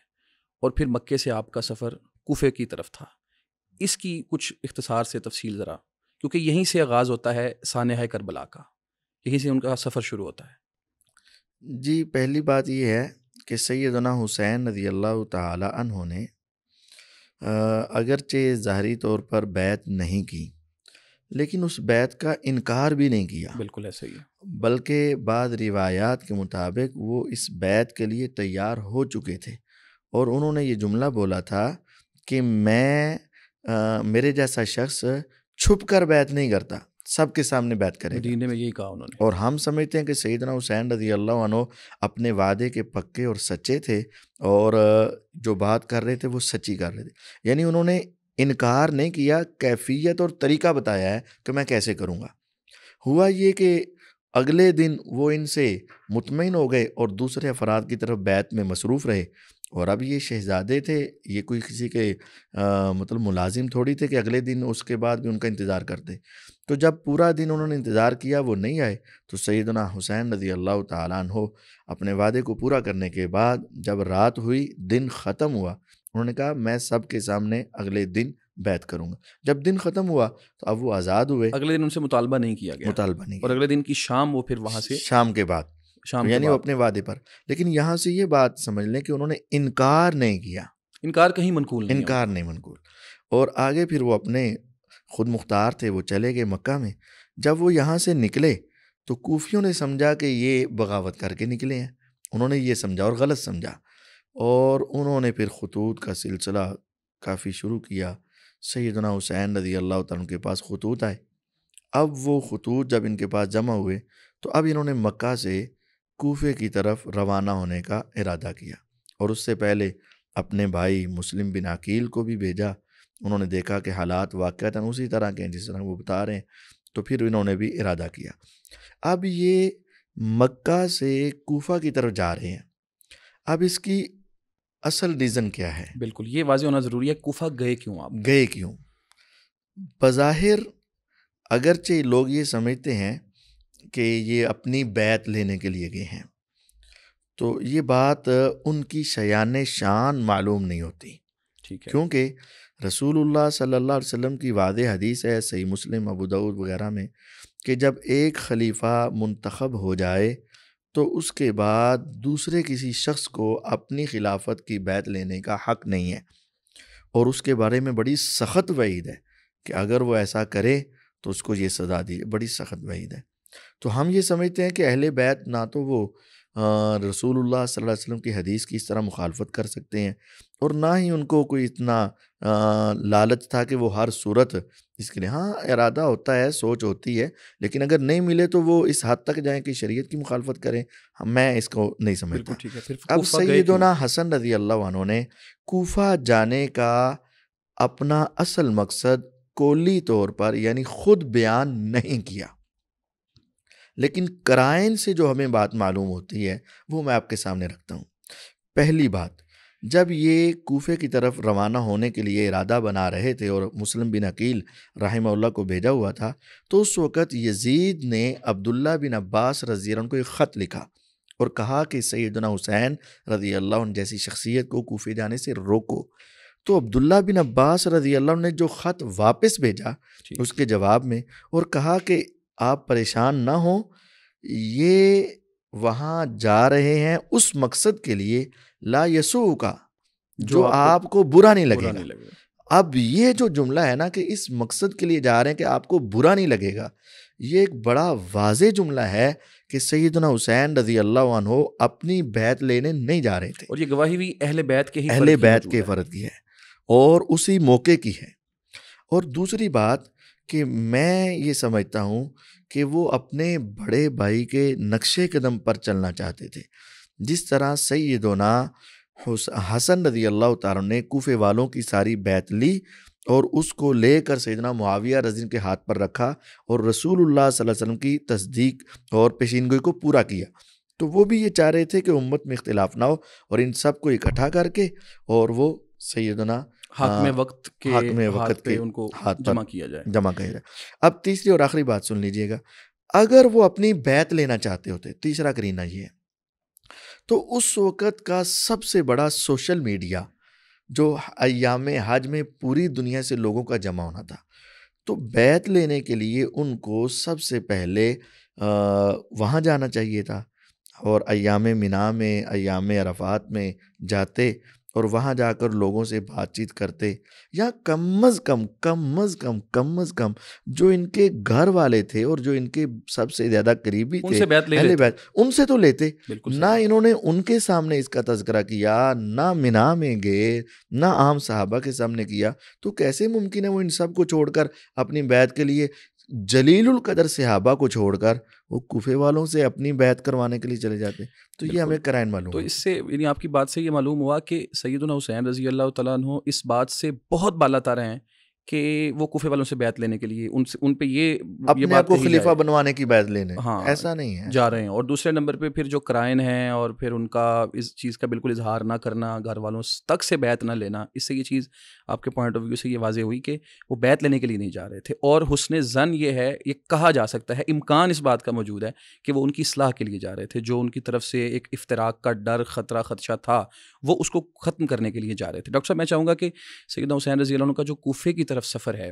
اور پھر مکے سے آپ کا سفر کوفے کی طرف تھا. اس کی کچھ اختصار سے تفصیل ذرا، کیونکہ یہیں سے آغاز ہوتا ہے سانحہ کربلا کا، یہیں سے ان کا سفر شروع ہوتا ہے. جی، پہلی بات یہ ہے کہ سیدنا حسین رضی اللہ تعالی عنہ نے اگرچہ ظاہری طور پر بیعت نہیں کی، لیکن اس بیعت کا انکار بھی نہیں کیا. بالکل ایسا ہی ہے. بلکہ بعض روایات کے مطابق وہ اس بیعت کے لیے تیار ہو چکے تھے، اور انہوں نے یہ جملہ بولا تھا کہ میرے جیسا شخص چھپ کر بیعت نہیں کرتا، سب کے سامنے بیعت کرے گا. مدینے میں یہی کہا انہوں نے. اور ہم سمجھتے ہیں کہ سیدنا حسین رضی اللہ عنہ اپنے وعدے کے پکے اور سچے تھے، اور جو بات کر رہے تھے وہ سچی کر رہے تھے. یعنی انہوں نے انکار نہیں کیا، کیفیت اور طریقہ بتایا ہے کہ میں کیسے کروں گا. ہوا یہ کہ اگلے دن وہ ان سے مطمئن ہو گئے اور دوسرے افراد کی طرف بیعت میں مصروف رہے، اور اب یہ شہزادے تھے، یہ کوئی کسی کے مطلب ملازم تھوڑی تھے کہ اگلے دن اس کے بعد بھی ان کا انتظار کرتے. تو جب پورا دن انہوں نے انتظار کیا وہ نہیں آئے، تو سیدنا حسین رضی اللہ تعالیٰ عنہ اپنے وعدے کو پورا کرنے کے بعد جب رات ہوئی، دن ختم ہوا، انہوں نے کہا میں سب کے سامنے اگلے دن بیعت کروں گا. جب دن ختم ہوا تو اب وہ آزاد ہوئے. اگلے دن ان سے مطالبہ نہیں کیا گیا، مطالبہ نہیں اور کیا. اگلے دن کی شام وہ پھر وہاں سے شام کے بعد، شام یعنی وہ اپنے وعدے پر. لیکن یہاں سے یہ بات سمجھ لیں کہ انہوں نے انکار نہیں کیا. انکار کہیں منقول نہیں، انکار نہیں منقول. اور آگے پھر وہ اپنے خود مختار تھے، وہ چلے گئے مکہ میں. جب وہ یہاں سے نکلے تو کوفیوں نے سمجھا کہ یہ بغاوت کر کے نکلے ہیں. انہوں نے یہ سمجھا اور غلط سمجھا، اور انہوں نے پھر خطوط کا سلسلہ کافی شروع کیا. سیدنا حسین رضی اللہ تعالیٰ کے پاس خطوط آئے. اب وہ خطوط جب ان کے پاس جمع ہوئے تو اب انہوں نے مکہ سے کوفے کی طرف روانہ ہونے کا ارادہ کیا. اور اس سے پہلے اپنے بھائی مسلم بن عقیل کو بھی بھیجا. انہوں نے دیکھا کہ حالات واقعتاً اسی طرح کے ہیں جس طرح وہ بتا رہے ہیں، تو پھر انہوں نے بھی ارادہ کیا. اب یہ مکہ سے کوفہ کی طرف جا رہے ہیں. اب اس کی اصل ریزن کیا ہے؟ بالکل یہ واضح ہونا ضروری ہے. کوفہ گئے کیوں آپ؟ گئے کیوں؟ بظاہر اگرچہ لوگ یہ سمجھتے ہیں کہ یہ اپنی بیعت لینے کے لیے گئے ہیں، تو یہ بات ان کی شیان شان معلوم نہیں ہوتی. ٹھیک ہے. کیونکہ رسول اللہ صلی اللہ علیہ وسلم کی واضح حدیث ہے صحیح مسلم، ابو داؤد وغیرہ میں، کہ جب ایک خلیفہ منتخب ہو جائے تو اس کے بعد دوسرے کسی شخص کو اپنی خلافت کی بیعت لینے کا حق نہیں ہے. اور اس کے بارے میں بڑی سخت وعید ہے کہ اگر وہ ایسا کرے تو اس کو یہ سزا دی. بڑی سخت وعید ہے. تو ہم یہ سمجھتے ہیں کہ اہل بیعت نہ تو وہ رسول اللہ صلی اللہ علیہ وسلم کی حدیث کی اس طرح مخالفت کر سکتے ہیں، اور نہ ہی ان کو کوئی اتنا لالچ تھا کہ وہ ہر صورت اس کے لیے. ہاں ارادہ ہوتا ہے، سوچ ہوتی ہے، لیکن اگر نہیں ملے تو وہ اس حد تک جائیں کہ شریعت کی مخالفت کریں. میں اس کو نہیں سمجھتا. ٹھیک ہے. پھر اب سیدنا حسن رضی اللہ عنہ نے کوفہ جانے کا اپنا اصل مقصد کلی طور پر یعنی خود بیان نہیں کیا، لیکن قرائن سے جو ہمیں بات معلوم ہوتی ہے وہ میں آپ کے سامنے رکھتا ہوں. پہلی بات، جب یہ کوفے کی طرف روانہ ہونے کے لیے ارادہ بنا رہے تھے اور مسلم بن عقیل رحمہ اللہ کو بھیجا ہوا تھا، تو اس وقت یزید نے عبداللہ بن عباس رضی اللہ عنہ کو ایک خط لکھا اور کہا کہ سیدنا حسین رضی اللہ عنہ جیسی شخصیت کو کوفے جانے سے روکو. تو عبداللہ بن عباس رضی اللہ عنہ نے جو خط واپس بھیجا اس کے جواب میں، اور کہا کہ آپ پریشان نہ ہوں، یہ وہاں جا رہے ہیں اس مقصد کے لیے لا یسوء کا جو آپ کو برا نہیں لگے گا. اب یہ جو جملہ ہے نا کہ اس مقصد کے لیے جا رہے ہیں کہ آپ کو برا نہیں لگے گا، یہ ایک بڑا واضح جملہ ہے کہ سیدنا حسین رضی اللہ عنہ اپنی بیعت لینے نہیں جا رہے تھے. اور یہ گواہی بھی اہل بیعت کے فرد کی ہے اور اسی موقع کی ہے. اور دوسری بات کہ میں یہ سمجھتا ہوں کہ وہ اپنے بڑے بھائی کے نقش قدم پر چلنا چاہتے تھے. جس طرح سیدنا حسن رضی اللہ تعالیٰ نے کوفے والوں کی ساری بیعت لی اور اس کو لے کر سیدنا معاویہ رضی اللہ کے ہاتھ پر رکھا اور رسول اللہ صلی اللہ علیہ وسلم کی تصدیق اور پیشینگوئی کو پورا کیا، تو وہ بھی یہ چاہ رہے تھے کہ امت میں اختلاف نہ ہو اور ان سب کو اکٹھا کر کے اور وہ سیدنا حاکم وقت کے ان کو جمع کیا جائے. اب تیسری اور آخری بات سن لیجئے گا. اگر وہ اپنی بیعت لینا چاہتے ہوتے، تیسرا کرینہ یہ ہے، تو اس وقت کا سب سے بڑا سوشل میڈیا جو ایام حج میں پوری دنیا سے لوگوں کا جمع ہونا تھا، تو بیعت لینے کے لیے ان کو سب سے پہلے وہاں جانا چاہیے تھا اور ایام منا میں، ایام عرفات میں جاتے اور وہاں جا کر لوگوں سے بات چیت کرتے، یا کم از کم جو ان کے گھر والے تھے اور جو ان کے سب سے زیادہ قریبی تھے اہل بیت، ان سے تو لیتے. نہ انہوں نے ان کے سامنے اس کا تذکرہ کیا، نہ منا میں گئے، نہ عام صحابہ کے سامنے کیا. تو کیسے ممکن ہے وہ ان سب کو چھوڑ کر اپنی بیعت کے لیے جلیل القدر صحابہ کو چھوڑ کر وہ کوفے والوں سے اپنی بیعت کروانے کے لیے چلے جاتے؟ تو یہ ہمیں قرائن معلوم. تو اس سے یعنی آپ کی بات سے یہ معلوم ہوا کہ سیدنا حسین رضی اللہ تعالیٰ عنہ اس بات سے بہت بالا تر ہیں کہ وہ کوفے والوں سے بیعت لینے کے لیے ان پہ یہ اپنے آپ کو خلیفہ بنوانے کی بیعت لینے، ہاں ایسا نہیں ہے، جا رہے ہیں. اور دوسرے نمبر پہ پھر جو کرائن ہیں اور پھر ان کا اس چیز کا بالکل اظہار نہ کرنا، گھر والوں تک سے بیعت نہ لینا، اس سے یہ چیز آپ کے پوائنٹ آف ویو سے یہ واضح ہوئی کہ وہ بیعت لینے کے لیے نہیں جا رہے تھے. اور حسن ظن یہ ہے، یہ کہا جا سکتا ہے، امکان اس بات کا موجود ہے کہ وہ ان کی اصلاح کے لیے جا رہے تھے. جو ان کی طرف سے ایک افتراق کا ڈر، خطرہ، خدشہ تھا، وہ اس کو ختم کرنے کے لیے جا رہے تھے. ڈاکٹر صاحب میں چاہوں گا کہ سیدنا حسین رضی اللہ عنہ کا جو کوفے کی طرف سفر ہے،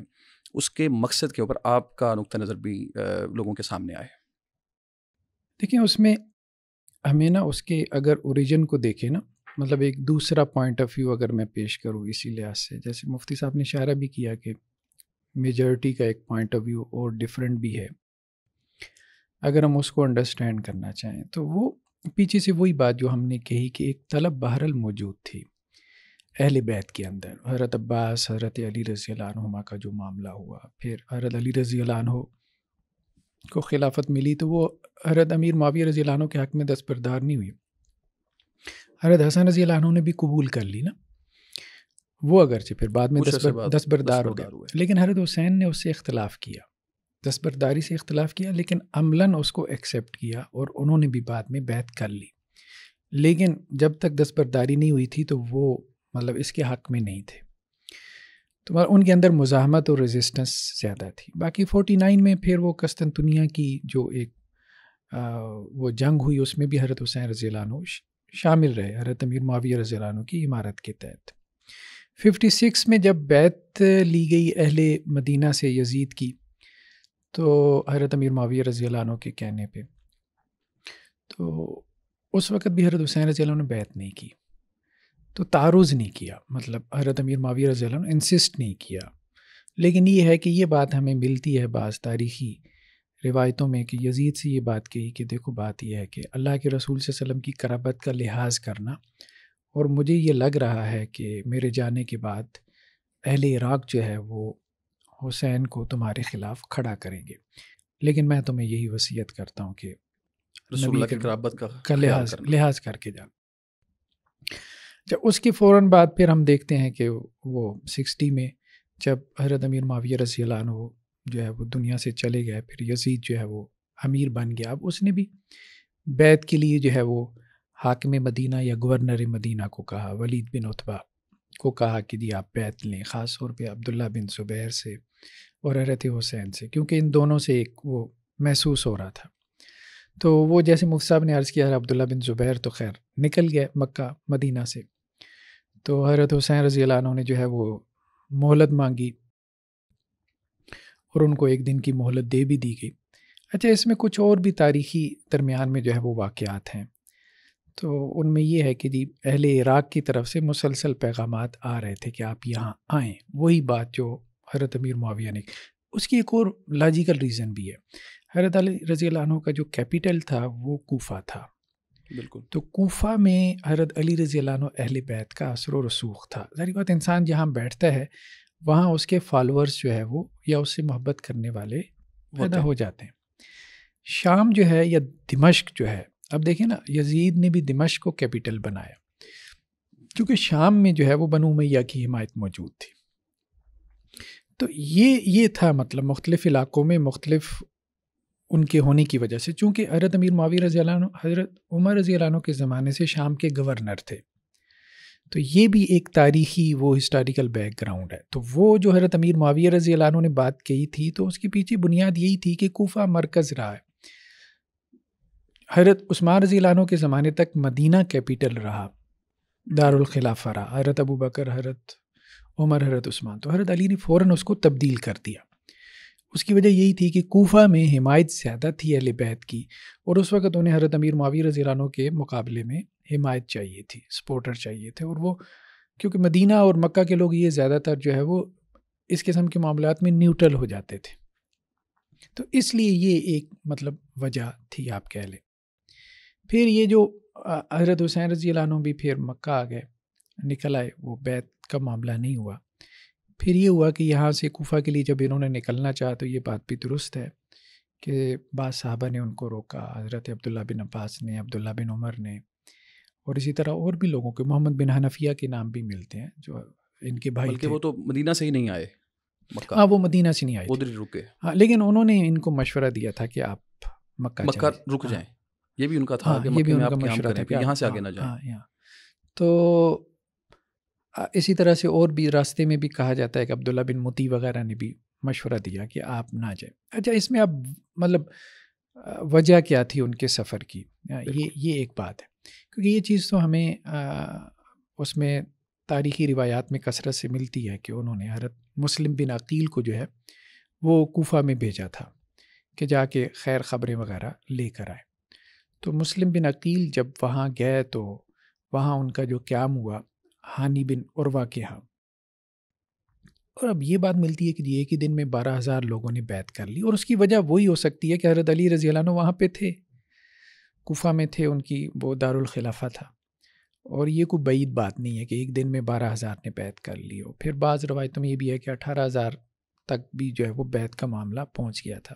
اس کے مقصد کے اوپر آپ کا نقطہ نظر بھی لوگوں کے سامنے آئے. دیکھیں اس میں ہمیں نا اس کے اگر اوریجن کو دیکھیں نا، مطلب ایک دوسرا پوائنٹ آف ویو اگر میں پیش کروں اسی لحاظ سے، جیسے مفتی صاحب نے اشارہ بھی کیا کہ میجورٹی کا ایک پوائنٹ آف ویو اور ڈیفرنٹ بھی ہے. اگر ہم اس کو انڈرسٹینڈ کرنا چاہیں تو وہ پیچھے سے وہی بات جو ہم نے کہی کہ ایک طلب بہرحال موجود تھی اہل بیت کے اندر. حضرت عباس، حضرت علی رضی اللہ عنہما کا جو معاملہ ہوا، پھر حضرت علی رضی اللہ عنہ کو خلافت ملی تو وہ حضرت امیر معاویہ رضی اللہ عنہ کے حق میں دستبردار نہیں ہوئی. حضرت حسن رضی اللہ عنہ نے بھی قبول کر لی نا، وہ اگرچہ پھر بعد میں دستبردار ہو گیا، لیکن حضرت حسین نے اس سے اختلاف کیا، دستبرداری سے اختلاف کیا، لیکن عملاً اس کو ایکسیپٹ کیا اور انہوں نے بھی بعد میں بیعت کر لی. لیکن جب تک دستبرداری نہیں ہوئی تھی تو وہ مطلب اس کے حق میں نہیں تھے، تو ان کے اندر مزاحمت اور ریزسٹنس زیادہ تھی. باقی 49 میں پھر وہ قسطنطنیہ کی جو ایک وہ جنگ ہوئی، اس میں بھی حضرت حسین رضی اللہ عنہ شامل رہے حضرت امیر معاویہ رضی اللہ عنہ کی امارت کے تحت. 56 میں جب بیعت لی گئی اہل مدینہ سے یزید کی، تو حضرت امیر معاویہ رضی اللہ عنہ کے کہنے پہ، تو اس وقت بھی حضرت حسین رضی اللہ عنہ نے بیعت نہیں کی، تو تعرض نہیں کیا، مطلب حضرت امیر معاویہ رضی اللہ عنہ انسسٹ نہیں کیا. لیکن یہ ہے کہ یہ بات ہمیں ملتی ہے بعض تاریخی روایتوں میں کہ یزید سے یہ بات کہی کہ دیکھو بات یہ ہے کہ اللہ کے رسول صلی اللہ علیہ وسلم کی قرابت کا لحاظ کرنا، اور مجھے یہ لگ رہا ہے کہ میرے جانے کے بعد اہل عراق جو ہے وہ حسین کو تمہارے خلاف کھڑا کریں گے، لیکن میں تمہیں یہی وصیت کرتا ہوں کہ رسول اللہ کی قرابت کا لحاظ کر کے جا. جب اس کے فوراً بعد پھر ہم دیکھتے ہیں کہ وہ 60 میں جب حضرت امیر معاویہ رضی اللہ عنہ جو ہے وہ دنیا سے چلے گئے، پھر یزید جو ہے وہ امیر بن گیا. اب اس نے بھی بیعت کے لیے جو ہے وہ حاکم مدینہ یا گورنر مدینہ کو کہا، ولید بن عتبہ کو کہا کہ جی آپ بیعت لیں، خاص طور پہ عبداللہ بن زبیر سے اور حضرت حسین سے، کیونکہ ان دونوں سے ایک وہ محسوس ہو رہا تھا. تو وہ جیسے مفتی صاحب نے عرض کیا، حضرت عبداللہ بن زبیر تو خیر نکل گئے مکہ مدینہ سے، تو حضرت حسین رضی اللہ عنہ نے جو ہے وہ مہلت مانگی اور ان کو 1 دن کی مہلت دے بھی دی گئی. اچھا، اس میں کچھ اور بھی تاریخی درمیان میں جو ہے وہ واقعات ہیں، تو ان میں یہ ہے کہ جی اہل عراق کی طرف سے مسلسل پیغامات آ رہے تھے کہ آپ یہاں آئیں، وہی بات جو حضرت امیر معاویہ نے. اس کی ایک اور لاجیکل ریزن بھی ہے، حضرت علی رضی اللہ عنہ کا جو کیپٹل تھا وہ کوفہ تھا، بالکل، تو کوفہ میں حضرت علی رضی اللہ عنہ اہل بیت کا اثر و رسوخ تھا. ظاہر بات انسان جہاں بیٹھتا ہے وہاں اس کے فالورز جو ہے وہ یا اس سے محبت کرنے والے پیدا ہو جاتے ہیں. شام جو ہے یا دمشق جو ہے، اب دیکھیں نا یزید نے بھی دمشق کو کیپٹل بنایا کیونکہ شام میں جو ہے وہ بنو امیہ کی حمایت موجود تھی. تو یہ تھا مطلب مختلف علاقوں میں مختلف ان کے ہونے کی وجہ سے، چونکہ حضرت امیر معاویہ رضی اللہ عنہ حضرت عمر رضی اللہ عنہ کے زمانے سے شام کے گورنر تھے، تو یہ بھی ایک تاریخی وہ ہسٹوریکل بیک گراؤنڈ ہے. تو وہ جو حضرت امیر معاویہ رضی اللہ عنہ نے بات کہی تھی تو اس کے پیچھے بنیاد یہی تھی کہ کوفہ مرکز رہا ہے. حضرت عثمان رضی اللہ عنہ کے زمانے تک مدینہ کیپٹل رہا، دارالخلافہ رہا، حضرت ابو بکر، حضرت عمر، حضرت عثمان، تو حضرت علی نے فوراً اس کو تبدیل کر دیا. اس کی وجہ یہی تھی کہ کوفہ میں حمایت زیادہ تھی اہل بیت کی، اور اس وقت انہیں حضرت امیر معاویہ رضی اللہ عنہ کے مقابلے میں حمایت چاہیے تھی، سپورٹر چاہیے تھے، اور وہ کیونکہ مدینہ اور مکہ کے لوگ یہ زیادہ تر جو ہے وہ اس قسم کے معاملات میں نیوٹرل ہو جاتے تھے، تو اس لیے یہ ایک مطلب وجہ تھی آپ کہہ لیں. پھر یہ جو حضرت حسین رضی اللہ عنہ بھی پھر مکہ آ گئے، نکل آئے، وہ بیعت کا معاملہ نہیں ہوا. پھر یہ ہوا کہ یہاں سے کوفہ کے لیے جب انہوں نے نکلنا چاہا تو یہ بات بھی درست ہے کہ بعض صحابہ نے ان کو روکا، حضرت عبداللہ بن عباس نے، عبداللہ بن عمر نے، اور اسی طرح اور بھی لوگوں کے، محمد بن حنفیہ کے نام بھی ملتے ہیں جو ان کے بھائی بلکہ تھے. وہ تو مدینہ سے ہی نہیں آئے، مکہ. ہاں وہ مدینہ سے نہیں آئے ادھر رکے. ہاں لیکن انہوں نے ان کو مشورہ دیا تھا کہ آپ مکہ رک جائیں. یہ بھی ان کا تھا کہ یہ بھی مکہ میں ان کا آپ قیام مشورہ کریں، تھا پھر یہاں سے آگے نہ جائیں. ہاں تو اسی طرح سے اور بھی راستے میں بھی کہا جاتا ہے کہ عبداللہ بن مطیع وغیرہ نے بھی مشورہ دیا کہ آپ نہ جائیں. اچھا اس میں اب مطلب وجہ کیا تھی ان کے سفر کی، یہ ایک بات ہے، کیونکہ یہ چیز تو ہمیں اس میں تاریخی روایات میں کثرت سے ملتی ہے کہ انہوں نے حضرت مسلم بن عقیل کو جو ہے وہ کوفہ میں بھیجا تھا کہ جا کے خیر خبریں وغیرہ لے کر آئے. تو مسلم بن عقیل جب وہاں گئے تو وہاں ان کا جو قیام ہوا ہانی بن عروہ کے ہاں، اور اب یہ بات ملتی ہے کہ ایک ہی دن میں 12,000 لوگوں نے بیعت کر لی، اور اس کی وجہ وہی ہو سکتی ہے کہ حضرت علی رضی اللہ عنہ وہاں پہ تھے، کوفہ میں تھے، ان کی وہ دارالخلافہ تھا، اور یہ کوئی بعید بات نہیں ہے کہ ایک دن میں 12,000 نے بیعت کر لی ہو. پھر بعض روایتوں میں یہ بھی ہے کہ 18,000 تک بھی جو ہے وہ بیعت کا معاملہ پہنچ گیا تھا.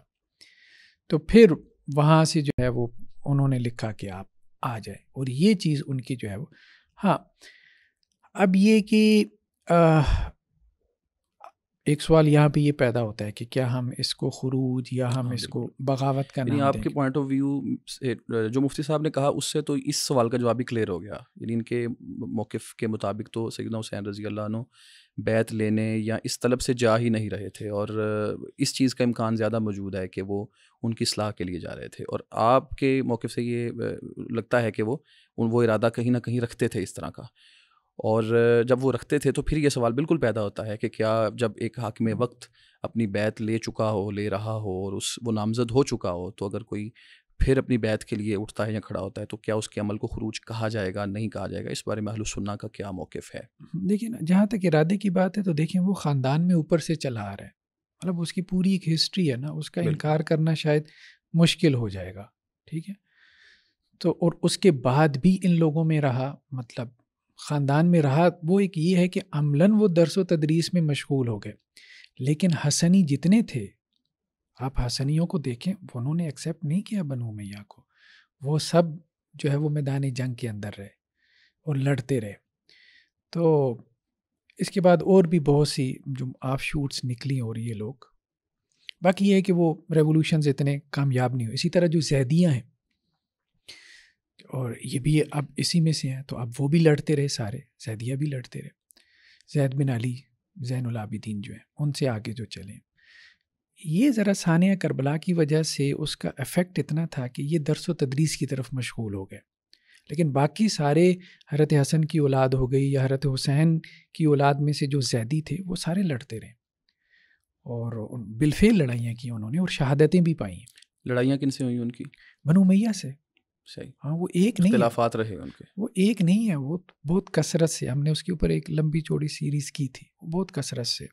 تو پھر وہاں سے جو ہے وہ انہوں نے لکھا کہ آپ آ جائیں، اور یہ چیز ان کی جو ہے وہ ہاں. اب یہ کہ ایک سوال یہاں پہ یہ پیدا ہوتا ہے کہ کیا ہم اس کو خروج یا ہم اس کو بغاوت کا نام دیں گے؟ آپ کے پوائنٹ آف ویو جو مفتی صاحب نے کہا اس سے تو اس سوال کا جواب بھی کلیئر ہو گیا. یعنی ان کے موقف کے مطابق تو سیدنا حسین رضی اللہ عنہ بیعت لینے یا اس طلب سے جا ہی نہیں رہے تھے، اور اس چیز کا امکان زیادہ موجود ہے کہ وہ ان کی اصلاح کے لیے جا رہے تھے. اور آپ کے موقف سے یہ لگتا ہے کہ وہ ارادہ کہیں نہ کہیں رکھتے تھے اس طرح کا، اور جب وہ رکھتے تھے تو پھر یہ سوال بالکل پیدا ہوتا ہے کہ کیا جب ایک حاکم وقت اپنی بیعت لے چکا ہو، لے رہا ہو، اور وہ نامزد ہو چکا ہو، تو اگر کوئی پھر اپنی بیعت کے لیے اٹھتا ہے یا کھڑا ہوتا ہے تو کیا اس کے عمل کو خروج کہا جائے گا، نہیں کہا جائے گا؟ اس بارے میں اہل سنہ کا کیا موقف ہے؟ دیکھیں نا، جہاں تک ارادے کی بات ہے تو دیکھیں وہ خاندان میں اوپر سے چلا آ رہا ہے، مطلب اس کی پوری ایک ہسٹری ہے نا، اس کا انکار کرنا شاید مشکل ہو جائے گا. ٹھیک ہے، تو اور اس کے بعد بھی ان لوگوں میں رہا، مطلب خاندان میں رہا. وہ ایک یہ ہے کہ عملاً وہ درس و تدریس میں مشغول ہو گئے، لیکن حسنی جتنے تھے، آپ حسنیوں کو دیکھیں، انہوں نے ایکسیپٹ نہیں کیا بنو امیہ کو، وہ سب جو ہے وہ میدان جنگ کے اندر رہے اور لڑتے رہے. تو اس کے بعد اور بھی بہت سی جو آف شوٹس نکلی، اور یہ لوگ باقی یہ ہے کہ وہ ریولوشنز اتنے کامیاب نہیں ہوئے. اسی طرح جو زیدیاں ہیں، اور یہ بھی اب اسی میں سے ہیں، تو اب وہ بھی لڑتے رہے، سارے زیدیہ بھی لڑتے رہے. زید بن علی زین العابدین جو ہیں ان سے آگے جو چلیں، یہ ذرا ثانیہ کربلا کی وجہ سے اس کا ایفیکٹ اتنا تھا کہ یہ درس و تدریس کی طرف مشغول ہو گئے. لیکن باقی سارے حضرت حسن کی اولاد ہو گئی یا حضرت حسین کی اولاد میں سے جو زیدی تھے وہ سارے لڑتے رہے، اور بالفعل لڑائیاں کی انہوں نے، اور شہادتیں بھی پائیں. لڑائیاں کن سے ہوئی ان کی؟ بنو امیہ سے. صحیح. ہاں وہ ایک نہیں، اختلافات رہے ان کے، وہ ایک نہیں ہے، وہ بہت کثرت سے. ہم نے اس کے اوپر ایک لمبی چوڑی سیریز کی تھی، بہت کثرت سے.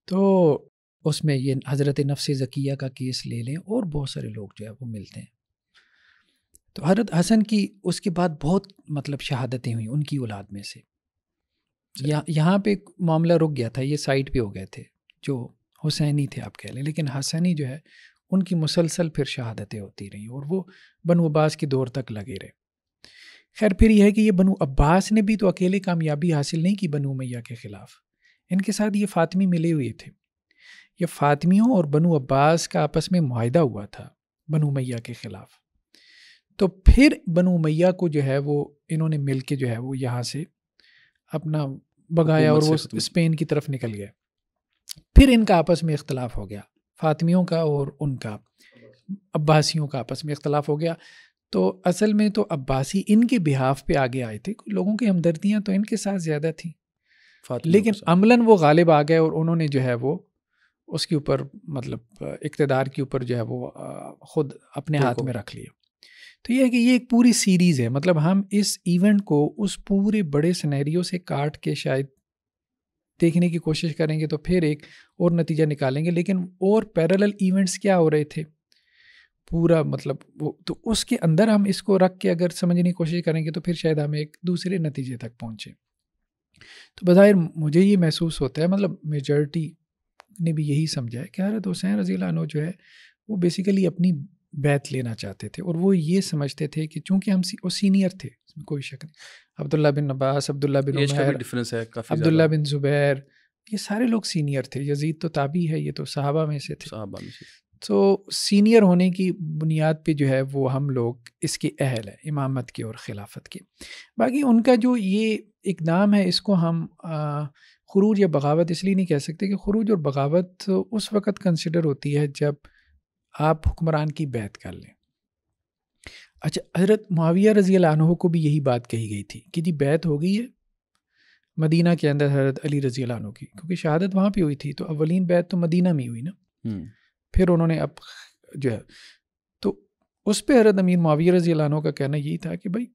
تو اس میں یہ حضرت نفس زکیہ کا کیس لے لیں، اور بہت سارے لوگ جو ہے وہ ملتے ہیں. تو حضرت حسن کی اس کے بعد بہت مطلب شہادتیں ہوئیں ان کی اولاد میں سے. یہاں پہ معاملہ رک گیا تھا، یہ سائڈ پہ ہو گئے تھے جو حسینی تھے آپ کہہ لیں، لیکن حسنی جو ہے ان کی مسلسل پھر شہادتیں ہوتی رہیں، اور وہ بنو عباس کے دور تک لگے رہے. خیر پھر یہ ہے کہ یہ بنو عباس نے بھی تو اکیلے کامیابی حاصل نہیں کی بنو امیہ کے خلاف، ان کے ساتھ یہ فاطمی ملے ہوئے تھے. یہ فاطمیوں اور بنو عباس کا آپس میں معاہدہ ہوا تھا بنو امیہ کے خلاف. تو پھر بنو امیہ کو جو ہے وہ انہوں نے مل کے جو ہے وہ یہاں سے اپنا بگایا، اور وہ اسپین کی طرف نکل گئے. پھر ان کا آپس میں اختلاف ہو گیا، فاطمیوں کا اور ان کا عباسیوں کا آپس میں اختلاف ہو گیا. تو اصل میں تو عباسی ان کے بہاف پہ آگے آئے تھے، لوگوں کی ہمدردیاں تو ان کے ساتھ زیادہ تھیں، لیکن عملاً وہ غالب آ گئے، اور انہوں نے جو ہے وہ اس کے اوپر مطلب اقتدار کے اوپر جو ہے وہ خود اپنے ہاتھ میں رکھ لیا. تو یہ ہے کہ یہ ایک پوری سیریز ہے، مطلب ہم اس ایونٹ کو اس پورے بڑے سینیریو سے کاٹ کے شاید دیکھنے کی کوشش کریں گے تو پھر ایک اور نتیجہ نکالیں گے. لیکن اور پیرالل ایونٹس کیا ہو رہے تھے پورا، مطلب وہ تو اس کے اندر ہم اس کو رکھ کے اگر سمجھنے کی کوشش کریں گے تو پھر شاید ہم ایک دوسرے نتیجے تک پہنچیں. تو بظاہر مجھے یہ محسوس ہوتا ہے، مطلب میجورٹی نے بھی یہی سمجھا ہے کہ حضرت حسین رضی اللہ عنہ جو ہے وہ بیسیکلی اپنی بیعت لینا چاہتے تھے، اور وہ یہ سمجھتے تھے کہ چونکہ ہم وہ سینئر تھے، کوئی شک نہیں، عبداللہ بن عباس، عبداللہ بن عمر، عبداللہ بن زبیر، یہ سارے لوگ سینئر تھے. یزید تو تابعی ہے, یہ تو صحابہ میں سے تھے. صحابہ میں سے. تو سینئر ہونے کی بنیاد پہ جو ہے وہ ہم لوگ اس کے اہل ہیں امامت کے اور خلافت کے. باقی ان کا جو یہ اقدام ہے اس کو ہم خروج یا بغاوت اس لیے نہیں کہہ سکتے کہ خروج اور بغاوت اس وقت کنسیڈر ہوتی ہے جب آپ حکمران کی بیعت کر لیں. اچھا, حضرت معاویہ رضی اللہ عنہ کو بھی یہی بات کہی گئی تھی کہ جی بیعت ہو گئی ہے مدینہ کے اندر حضرت علی رضی اللہ عنہ کی, کیونکہ شہادت وہاں پہ ہوئی تھی, تو اولین بیعت تو مدینہ میں ہوئی نا. پھر انہوں نے اب جو ہے تو اس پہ حضرت امیر معاویہ رضی اللہ عنہ کا کہنا یہی تھا کہ بھائی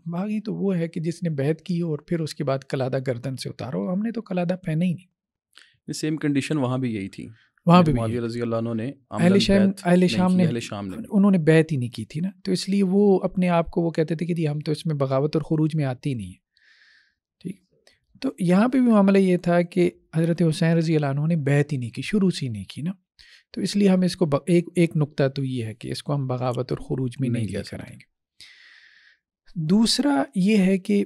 باغی تو وہ ہے کہ جس نے بیعت کی اور پھر اس کے بعد قلادہ گردن سے اتارو, ہم نے تو قلادہ پہنا ہی نہیں. سیم کنڈیشن وہاں بھی یہی تھی, وہاں پہ معاویہ رضی اللہ عنہ نے اہل شام نے انہوں نے بیعت ہی نہیں کی تھی نا, تو اس لیے وہ اپنے آپ کو وہ کہتے تھے کہ جی ہم تو اس میں بغاوت اور خروج میں آتی نہیں ہے. ٹھیک, تو یہاں پہ بھی معاملہ یہ تھا کہ حضرت حسین رضی اللہ عنہ نے بیعت ہی نہیں کی, شروع سے ہی نہیں کی نا, تو اس لیے ہم اس کو ایک نقطہ تو یہ ہے کہ اس کو ہم بغاوت اور خروج میں نہیں لے کر آئیں گے. دوسرا یہ ہے کہ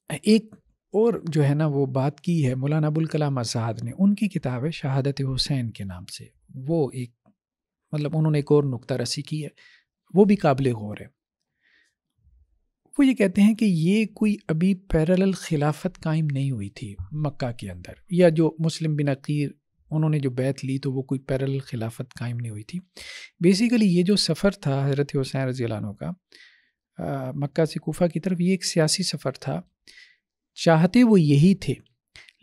ایک اور جو ہے نا وہ بات کی ہے مولانا ابوالکلام آزاد نے, ان کی کتاب ہے شہادت حسین کے نام سے, وہ ایک مطلب انہوں نے ایک اور نقطہ رسی کی ہے, وہ بھی قابل غور ہے. وہ یہ کہتے ہیں کہ یہ کوئی ابھی پیرالل خلافت قائم نہیں ہوئی تھی مکہ کے اندر, یا جو مسلم بن عقیل انہوں نے جو بیعت لی تو وہ کوئی پیرالل خلافت قائم نہیں ہوئی تھی. بیسیکلی یہ جو سفر تھا حضرت حسین رضی اللہ عنہ کا مکہ سے کوفہ کی طرف, یہ ایک سیاسی سفر تھا. چاہتے وہ یہی تھے,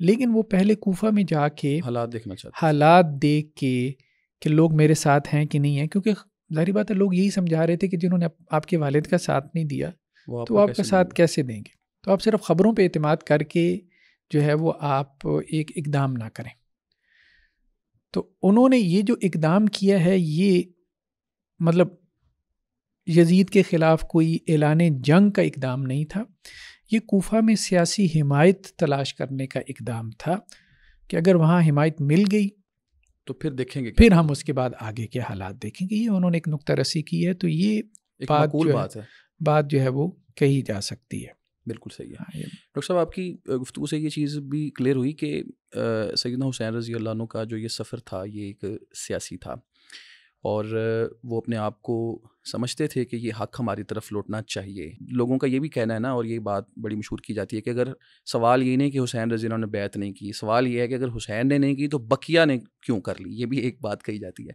لیکن وہ پہلے کوفہ میں جا کے حالات دیکھنا چاہتے, حالات دیکھ کے کہ لوگ میرے ساتھ ہیں کہ نہیں ہیں, کیونکہ ظاہری بات ہے لوگ یہی سمجھا رہے تھے کہ جنہوں نے آپ کے والد کا ساتھ نہیں دیا تو آپ کا ساتھ کیسے دیں گے. تو آپ صرف خبروں پہ اعتماد کر کے جو ہے وہ آپ ایک اقدام نہ کریں. تو انہوں نے یہ جو اقدام کیا ہے یہ مطلب یزید کے خلاف کوئی اعلان جنگ کا اقدام نہیں تھا, یہ کوفہ میں سیاسی حمایت تلاش کرنے کا اقدام تھا کہ اگر وہاں حمایت مل گئی تو پھر دیکھیں گے, پھر ہم اس کے بعد آگے کے حالات دیکھیں گے. یہ انہوں نے ایک نقطہ رسی کی ہے, تو یہ ایک معقول بات جو ہے وہ کہی جا سکتی ہے. بالکل صحیح ہے. ڈاکٹر صاحب آپ کی گفتگو سے یہ چیز بھی کلیئر ہوئی کہ سیدنا حسین رضی اللہ عنہ کا جو یہ سفر تھا یہ ایک سیاسی تھا, اور وہ اپنے آپ کو سمجھتے تھے کہ یہ حق ہماری طرف لوٹنا چاہیے. لوگوں کا یہ بھی کہنا ہے نا, اور یہ بات بڑی مشہور کی جاتی ہے کہ اگر سوال یہ نہیں کہ حسین رضی اللہ عنہ نے بیعت نہیں کی, سوال یہ ہے کہ اگر حسین نے نہیں کی تو بقیہ نے کیوں کر لی, یہ بھی ایک بات کہی جاتی ہے.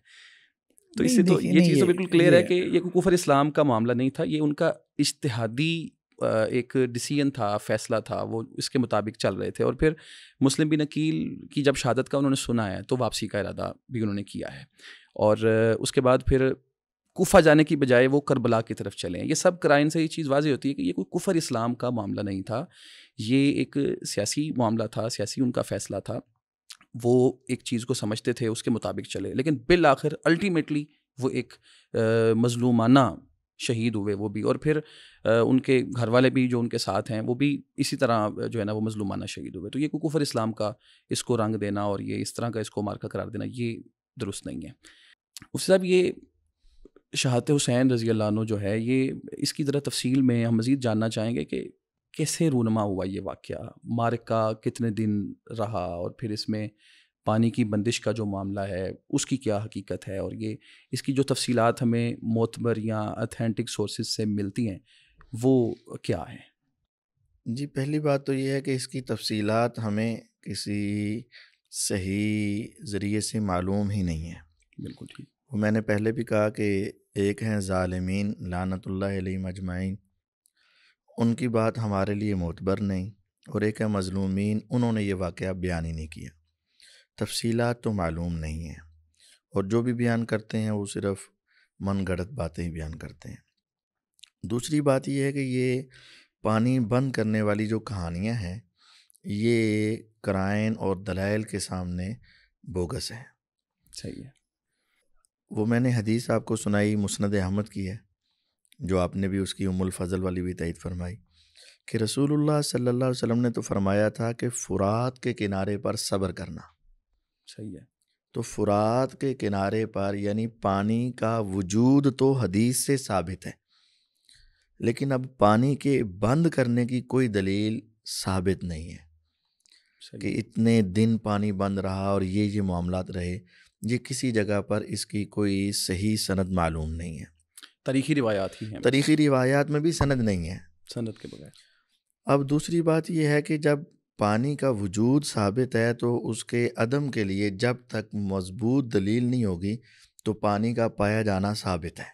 تو اس سے تو یہ چیز تو بالکل کلیئر ہے کہ یہ کوئی کفر اسلام کا معاملہ نہیں تھا, یہ ان کا اجتہادی ایک ڈیسیژن تھا, فیصلہ تھا, وہ اس کے مطابق چل رہے تھے. اور پھر مسلم بن عقیل کی جب شہادت کا انہوں نے سنا ہے تو واپسی کا ارادہ بھی انہوں نے کیا ہے, اور اس کے بعد پھر کوفہ جانے کی بجائے وہ کربلا کی طرف چلے ہیں. یہ سب قرائن سے یہ چیز واضح ہوتی ہے کہ یہ کوئی کفر اسلام کا معاملہ نہیں تھا, یہ ایک سیاسی معاملہ تھا, سیاسی ان کا فیصلہ تھا. وہ ایک چیز کو سمجھتے تھے, اس کے مطابق چلے, لیکن بالآخر الٹیمیٹلی وہ ایک مظلومانہ شہید ہوئے وہ بھی, اور پھر ان کے گھر والے بھی جو ان کے ساتھ ہیں وہ بھی اسی طرح جو ہے نا وہ مظلومانہ شہید ہوئے. تو یہ کوئی کفر اسلام کا اس کو رنگ دینا اور یہ اس طرح کا اس کو مارکا قرار دینا یہ درست نہیں ہے. مفتی صاحب یہ شہادت حسین رضی اللہ عنہ جو ہے یہ اس کی ذرا تفصیل میں ہم مزید جاننا چاہیں گے کہ کیسے رونما ہوا یہ واقعہ, مارکہ کتنے دن رہا, اور پھر اس میں پانی کی بندش کا جو معاملہ ہے اس کی کیا حقیقت ہے, اور یہ اس کی جو تفصیلات ہمیں معتبر یا اتھینٹک سورسز سے ملتی ہیں وہ کیا ہیں؟ جی پہلی بات تو یہ ہے کہ اس کی تفصیلات ہمیں کسی صحیح ذریعے سے معلوم ہی نہیں ہے. بالکل ٹھیک. وہ میں نے پہلے بھی کہا کہ ایک ہیں ظالمین لعنت اللہ علیہم اجمعین, ان کی بات ہمارے لیے معتبر نہیں, اور ایک ہے مظلومین, انہوں نے یہ واقعہ بیان ہی نہیں کیا, تفصیلات تو معلوم نہیں ہیں, اور جو بھی بیان کرتے ہیں وہ صرف من گھڑت باتیں ہی بیان کرتے ہیں. دوسری بات یہ ہے کہ یہ پانی بند کرنے والی جو کہانیاں ہیں یہ قرائن اور دلائل کے سامنے بوگس ہیں. صحیح ہے. وہ میں نے حدیث آپ کو سنائی مسند احمد کی ہے, جو آپ نے بھی اس کی ام الفضل والی بھی تائید فرمائی کہ رسول اللہ صلی اللہ علیہ وسلم نے تو فرمایا تھا کہ فرات کے کنارے پر صبر کرنا. صحیح ہے. تو فرات کے کنارے پر یعنی پانی کا وجود تو حدیث سے ثابت ہے, لیکن اب پانی کے بند کرنے کی کوئی دلیل ثابت نہیں ہے. کہ اتنے دن پانی بند رہا اور یہ معاملات رہے، یہ کسی جگہ پر اس کی کوئی صحیح سند معلوم نہیں ہے. تاریخی روایات ہی ہیں، تاریخی روایات میں بھی سند نہیں ہے، سند کے بغیر. اب دوسری بات یہ ہے کہ جب پانی کا وجود ثابت ہے تو اس کے عدم کے لیے جب تک مضبوط دلیل نہیں ہوگی تو پانی کا پایا جانا ثابت ہے.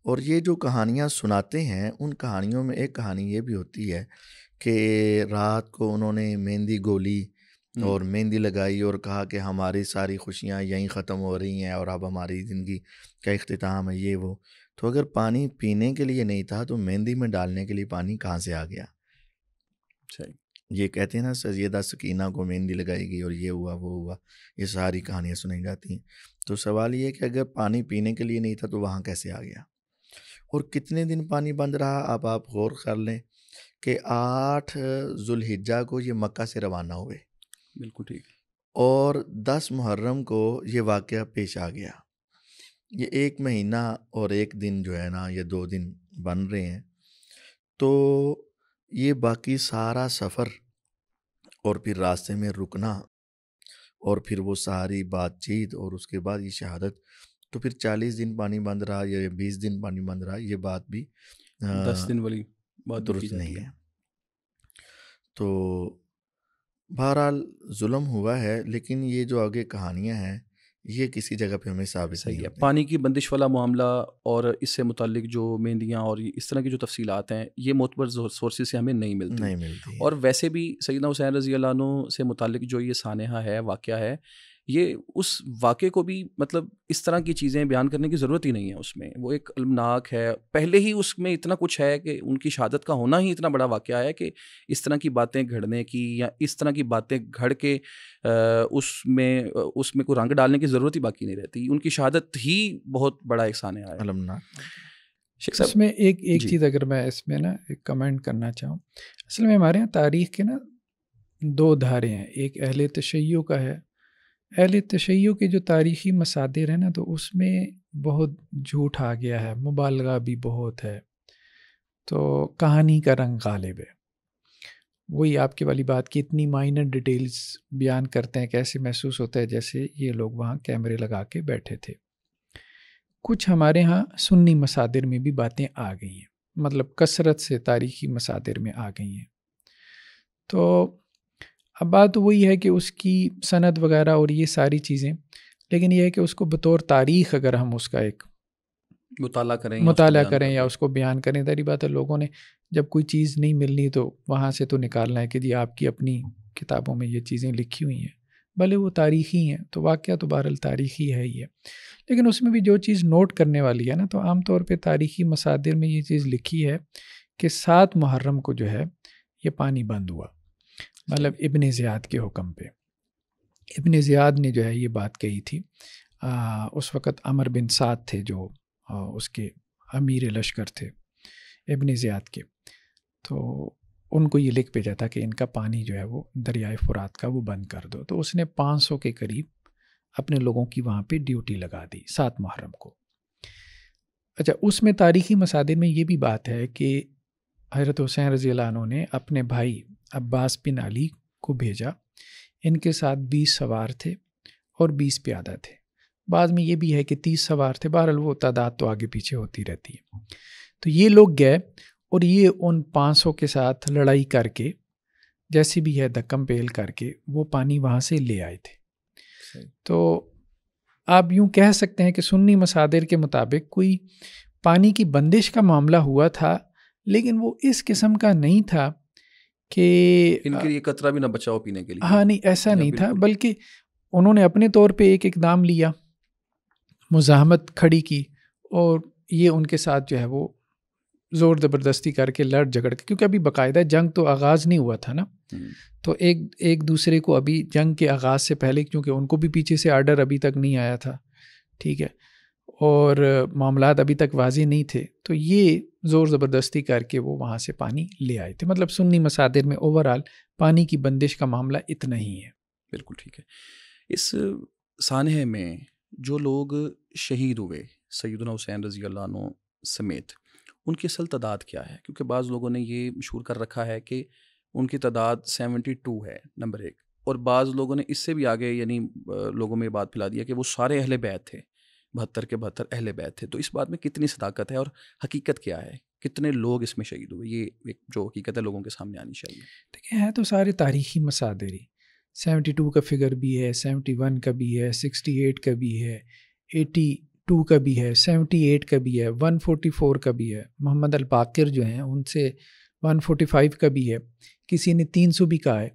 اور یہ جو کہانیاں سناتے ہیں ان کہانیوں میں ایک کہانی یہ بھی ہوتی ہے کہ رات کو انہوں نے مہندی گولی اور مہندی لگائی اور کہا کہ ہماری ساری خوشیاں یہیں ختم ہو رہی ہیں اور اب ہماری زندگی کا اختتام ہے، یہ وہ. تو اگر پانی پینے کے لیے نہیں تھا تو مہندی میں ڈالنے کے لیے پانی کہاں سے آ گیا؟ یہ کہتے ہیں نا سیدہ سکینہ کو مہندی لگائی گئی اور یہ ہوا وہ ہوا، یہ ساری کہانیاں سنائی جاتی ہیں. تو سوال یہ ہے کہ اگر پانی پینے کے لیے نہیں تھا تو وہاں کیسے آ گیا؟ اور کتنے دن پانی بند رہا؟ اب آپ غور کر لیں کہ 8 ذوالحجہ کو یہ مکہ سے روانہ ہوئے، بالکل ٹھیک، اور 10 محرم کو یہ واقعہ پیش آ گیا. یہ 1 مہینہ اور 1 دن جو ہے نا، یہ 2 دن بن رہے ہیں. تو یہ باقی سارا سفر اور پھر راستے میں رکنا اور پھر وہ ساری بات چیت اور اس کے بعد یہ شہادت، تو پھر 40 دن پانی بند رہا یا 20 دن پانی بند رہا، یہ بات بھی 10 دن والی بات درست نہیں ہے. تو بہرحال ظلم ہوا ہے، لیکن یہ جو آگے کہانیاں ہیں یہ کسی جگہ پہ ہمیں ثابت نہیں ہوتی. پانی کی بندش والا معاملہ اور اس سے متعلق جو مہندیاں اور اس طرح کی جو تفصیلات ہیں یہ معتبر سورسز سے ہمیں نہیں ملتی. اور ویسے بھی سیدنا حسین رضی اللہ عنہ سے متعلق جو یہ سانحہ ہے، واقعہ ہے، یہ اس واقعے کو بھی مطلب اس طرح کی چیزیں بیان کرنے کی ضرورت ہی نہیں ہے. اس میں وہ ایک المناک ہے، پہلے ہی اس میں اتنا کچھ ہے کہ ان کی شہادت کا ہونا ہی اتنا بڑا واقعہ ہے کہ اس طرح کی باتیں گھڑنے کی یا اس طرح کی باتیں گھڑ کے اس میں کوئی رنگ ڈالنے کی ضرورت ہی باقی نہیں رہتی. ان کی شہادت ہی بہت بڑا ایک سانحہ ہے. المناک. اس میں ایک چیز اگر میں اس میں نا ایک کمنٹ کرنا چاہوں، اصل میں ہمارے یہاں تاریخ کے نا 2 دھارے ہیں. ایک اہل تشیع کا ہے. اہل تشیع کے جو تاریخی مصادر ہیں نا تو اس میں بہت جھوٹ آ گیا ہے، مبالغہ بھی بہت ہے، تو کہانی کا رنگ غالب ہے. وہی آپ کی والی بات کی اتنی مائنر ڈیٹیلز بیان کرتے ہیں کہ ایسے محسوس ہوتا ہے جیسے یہ لوگ وہاں کیمرے لگا کے بیٹھے تھے. کچھ ہمارے ہاں سنی مصادر میں بھی باتیں آ گئی ہیں، مطلب کثرت سے تاریخی مصادر میں آ گئی ہیں. تو اب بات وہی ہے کہ اس کی سند وغیرہ اور یہ ساری چیزیں، لیکن یہ ہے کہ اس کو بطور تاریخ اگر ہم اس کا ایک مطالعہ کریں یا اس کو بیان کریں، تاری بات ہے لوگوں نے جب کوئی چیز نہیں ملنی تو وہاں سے تو نکالنا ہے کہ جی آپ کی اپنی کتابوں میں یہ چیزیں لکھی ہوئی ہیں، بھلے وہ تاریخی ہیں، تو واقعہ تو بہرحال تاریخی ہے ہی ہے. لیکن اس میں بھی جو چیز نوٹ کرنے والی ہے نا، تو عام طور پہ تاریخی مصادر میں یہ چیز لکھی ہے کہ 7 محرم کو جو ہے یہ پانی بند ہوا، مطلب ابن زیاد کے حکم پہ. ابن زیاد نے جو ہے یہ بات کہی تھی. اس وقت عمر بن سعد تھے جو اس کے امیر لشکر تھے ابن زیاد کے، تو ان کو یہ لکھ بھیجا تھا کہ ان کا پانی جو ہے وہ دریائے فرات کا وہ بند کر دو. تو اس نے 500 کے قریب اپنے لوگوں کی وہاں پہ ڈیوٹی لگا دی 7 محرم کو. اچھا، اس میں تاریخی مصادر میں یہ بھی بات ہے کہ حضرت حسین رضی اللہ عنہ نے اپنے بھائی عباس بن علی کو بھیجا. ان کے ساتھ 20 سوار تھے اور 20 پیادہ تھے. بعد میں یہ بھی ہے کہ 30 سوار تھے. بہرحال وہ تعداد تو آگے پیچھے ہوتی رہتی ہے. تو یہ لوگ گئے اور یہ ان 500 کے ساتھ لڑائی کر کے جیسی بھی ہے دھکم پیل کر کے وہ پانی وہاں سے لے آئے تھے. تو آپ یوں کہہ سکتے ہیں کہ سنی مصادر کے مطابق کوئی پانی کی بندش کا معاملہ ہوا تھا، لیکن وہ اس قسم کا نہیں تھا کہ ان کے لیے قطرہ بھی نہ بچاؤ پینے کے لیے. ہاں نہیں، ایسا نہیں تھا، بلکہ انہوں نے اپنے طور پہ ایک اقدام لیا، مزاحمت کھڑی کی، اور یہ ان کے ساتھ جو ہے وہ زور زبردستی کر کے لڑ جھگڑ کے، کیونکہ ابھی باقاعدہ جنگ تو آغاز نہیں ہوا تھا نا، تو ایک دوسرے کو ابھی جنگ کے آغاز سے پہلے، کیونکہ ان کو بھی پیچھے سے آرڈر ابھی تک نہیں آیا تھا، ٹھیک ہے، اور معاملات ابھی تک واضح نہیں تھے، تو یہ زور زبردستی کر کے وہ وہاں سے پانی لے آئے تھے. مطلب سنی مصادر میں اوورآل پانی کی بندش کا معاملہ اتنا ہی ہے. بالکل ٹھیک ہے. اس سانحے میں جو لوگ شہید ہوئے سیدنا حسین رضی اللہ عنہ سمیت، ان کی اصل تعداد کیا ہے؟ کیونکہ بعض لوگوں نے یہ مشہور کر رکھا ہے کہ ان کی تعداد 72 ہے، نمبر 1. اور بعض لوگوں نے اس سے بھی آگے یعنی لوگوں میں یہ بات پھیلا دیا کہ وہ سارے اہل بیت تھے، 72 کے 72 اہل بیت تھے. تو اس بات میں کتنی صداقت ہے اور حقیقت کیا ہے؟ کتنے لوگ اس میں شہید ہوئے؟ یہ ایک جو حقیقت ہے لوگوں کے سامنے آنی چاہیے. دیکھیں ہے تو سارے تاریخی مصادر ہی، 72 کا فگر بھی ہے، 71 کا بھی ہے، 68 کا بھی ہے، 82 کا بھی ہے، 78 کا بھی ہے، 144 کا بھی ہے. محمد الباقر جو ہیں ان سے 145 کا بھی ہے، کسی نے 300 بھی کہا ہے.